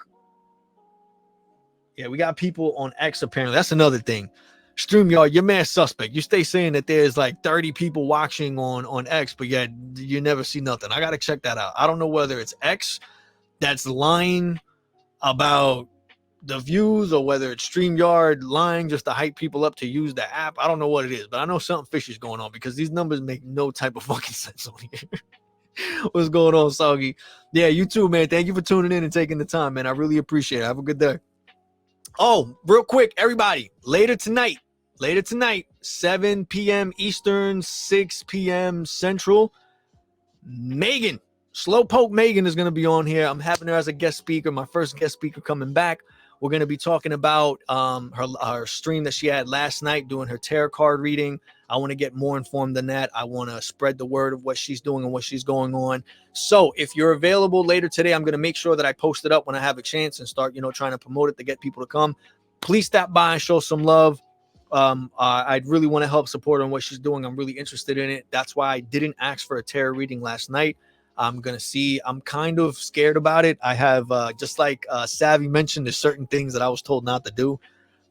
Yeah, we got people on X apparently. That's another thing. StreamYard, your man suspect. You stay saying that there's like 30 people watching on X, but yet you never see nothing. I gotta check that out. I don't know whether it's X that's lying about the views or whether it's StreamYard lying just to hype people up to use the app. I don't know what it is, but I know something fishy is going on because these numbers make no type of fucking sense on here. What's going on, Soggy? Yeah, you too, man. Thank you for tuning in and taking the time, man. I really appreciate it. Have a good day. Oh, real quick, everybody, later tonight, 7 p.m. Eastern, 6 p.m. Central, Slowpoke Megan is going to be on here. I'm having her as a guest speaker, my first guest speaker coming back. We're going to be talking about her stream that she had last night doing her tarot card reading. I want to get more informed than that. I want to spread the word of what she's doing and what she's going on. So if you're available later today, I'm going to make sure that I post it up when I have a chance and start, trying to promote it to get people to come. Please stop by and show some love. I'd really want to help support on what she's doing. I'm really interested in it. That's why I didn't ask for a tarot reading last night. I'm going to see. I'm kind of scared about it. I have, just like Savvy mentioned, there's certain things that I was told not to do.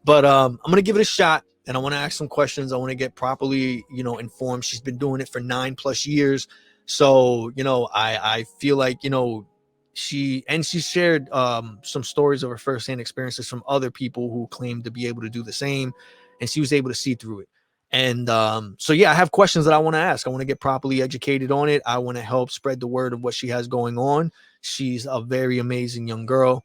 But I'm going to give it a shot, and I want to ask some questions. I want to get properly, informed. She's been doing it for 9+ years. So, I feel like, she shared some stories of her firsthand experiences from other people who claimed to be able to do the same, and she was able to see through it. And so, yeah, I have questions that I want to ask. I want to get properly educated on it. I want to help spread the word of what she has going on. She's a very amazing young girl.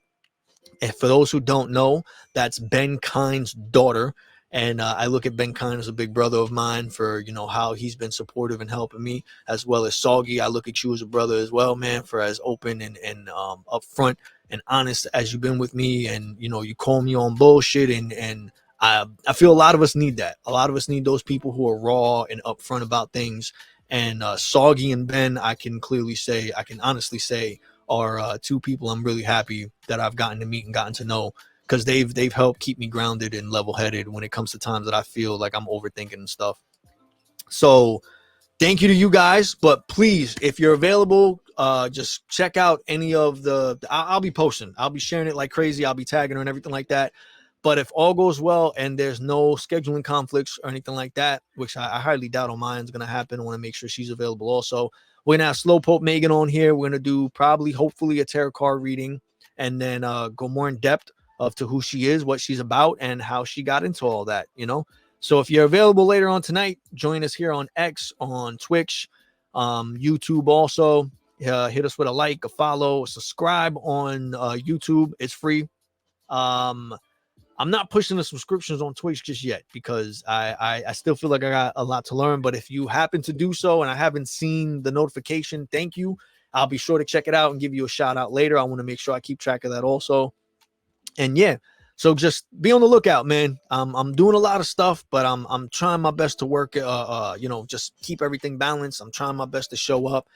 And for those who don't know, that's Ben Kind's daughter. And I look at Ben Kind as a big brother of mine for, how he's been supportive and helping me, as well as Soggy. I look at you as a brother as well, man, for as open and upfront and honest as you've been with me, and you call me on bullshit, and I feel a lot of us need that. A lot of us need those people who are raw and upfront about things. And Soggy and Ben, I can honestly say, are two people I'm really happy that I've gotten to meet and gotten to know, because they've helped keep me grounded and level headed when it comes to times that I feel like I'm overthinking and stuff. So thank you to you guys. But please, if you're available, just check out any of I'll be posting. I'll be sharing it like crazy. I'll be tagging her and everything like that. But if all goes well and there's no scheduling conflicts or anything like that, which I highly doubt on mine is going to happen, I want to make sure she's available also. We're going to have Slowpoke Megan on here. We're going to do probably, hopefully, a tarot card reading, and then go more in depth of to who she is, what she's about, and how she got into all that, So if you're available later on tonight, join us here on X, on Twitch, YouTube also. Hit us with a like, a follow, a subscribe on YouTube. It's free. I'm not pushing the subscriptions on Twitch just yet, because I still feel like I got a lot to learn. But if you happen to do so and I haven't seen the notification, thank you. I'll be sure to check it out and give you a shout out later. I want to make sure I keep track of that also. And yeah, so just be on the lookout, man. I'm doing a lot of stuff, but I'm trying my best to work, just keep everything balanced. I'm trying my best to show up.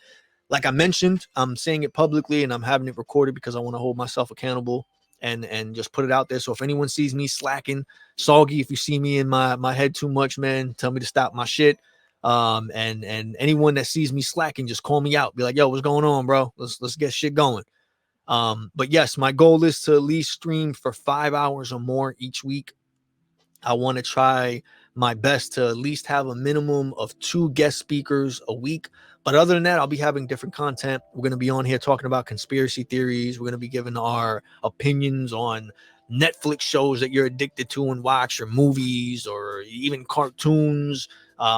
Like I mentioned, I'm saying it publicly and I'm having it recorded because I want to hold myself accountable and just put it out there. So if anyone sees me slacking, Soggy, if you see me in my head too much, man, tell me to stop my shit. And anyone that sees me slacking, just call me out. Be like, yo, what's going on, bro? Let's get shit going. But yes, my goal is to at least stream for 5 hours or more each week. I want to try my best to at least have a minimum of 2 guest speakers a week. But other than that, I'll be having different content. We're going to be on here talking about conspiracy theories. We're going to be giving our opinions on Netflix shows that you're addicted to and watch, or movies, or even cartoons,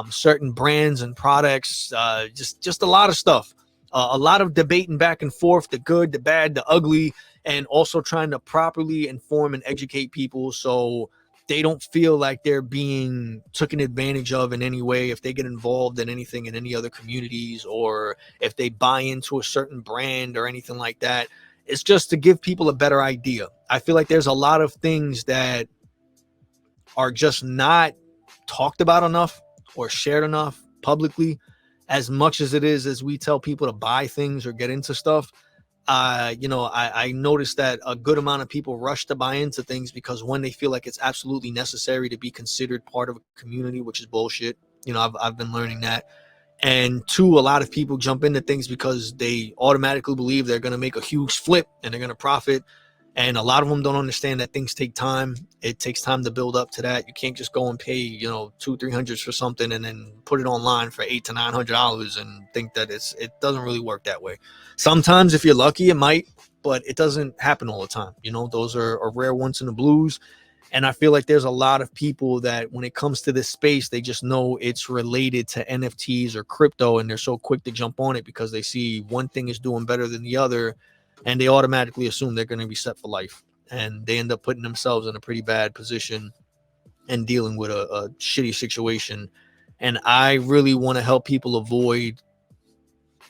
certain brands and products, just a lot of stuff. A lot of debating back and forth, the good, the bad, the ugly, and also trying to properly inform and educate people so they don't feel like they're being taken advantage of in any way if they get involved in anything in any other communities, or if they buy into a certain brand or anything like that. It's just to give people a better idea. I feel like there's a lot of things that are just not talked about enough or shared enough publicly, as much as it is as we tell people to buy things or get into stuff. I noticed that a good amount of people rush to buy into things because, one, they feel like it's absolutely necessary to be considered part of a community, which is bullshit. I've been learning that. And 2, a lot of people jump into things because they automatically believe they're going to make a huge flip and they're going to profit. And a lot of them don't understand that things take time. It takes time to build up to that. You can't just go and pay, $200-300 for something and then put it online for $800 to $900 and think that it doesn't really work that way. Sometimes, if you're lucky, it might, but it doesn't happen all the time. Those are rare once in the blues. And I feel like there's a lot of people that, when it comes to this space, they just know it's related to NFTs or crypto, and they're so quick to jump on it because they see one thing is doing better than the other, and they automatically assume they're going to be set for life. And they end up putting themselves in a pretty bad position and dealing with a shitty situation. And I really want to help people avoid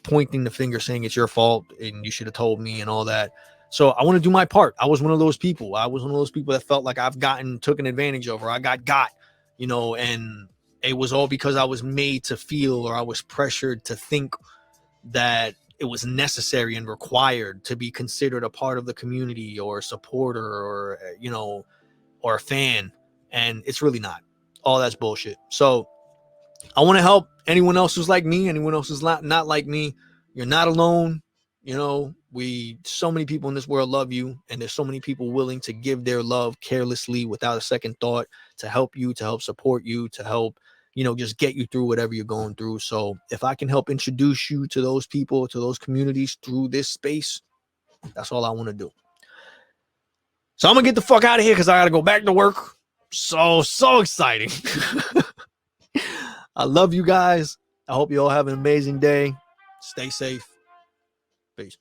pointing the finger saying it's your fault and you should have told me and all that. So I want to do my part. I was one of those people. That felt like I've gotten taken advantage of, or I got, and it was all because I was made to feel, or I was pressured to think that it was necessary and required to be considered a part of the community, or a supporter, or, or a fan. And it's really not. All that's bullshit. So I want to help anyone else who's like me, anyone else who's not like me. You're not alone. So many people in this world love you, and there's so many people willing to give their love carelessly without a second thought to help you, to help support you, to help, just get you through whatever you're going through. So if I can help introduce you to those people, to those communities through this space, that's all I want to do. So I'm going to get the fuck out of here because I got to go back to work. So exciting. I love you guys. I hope you all have an amazing day. Stay safe. Peace.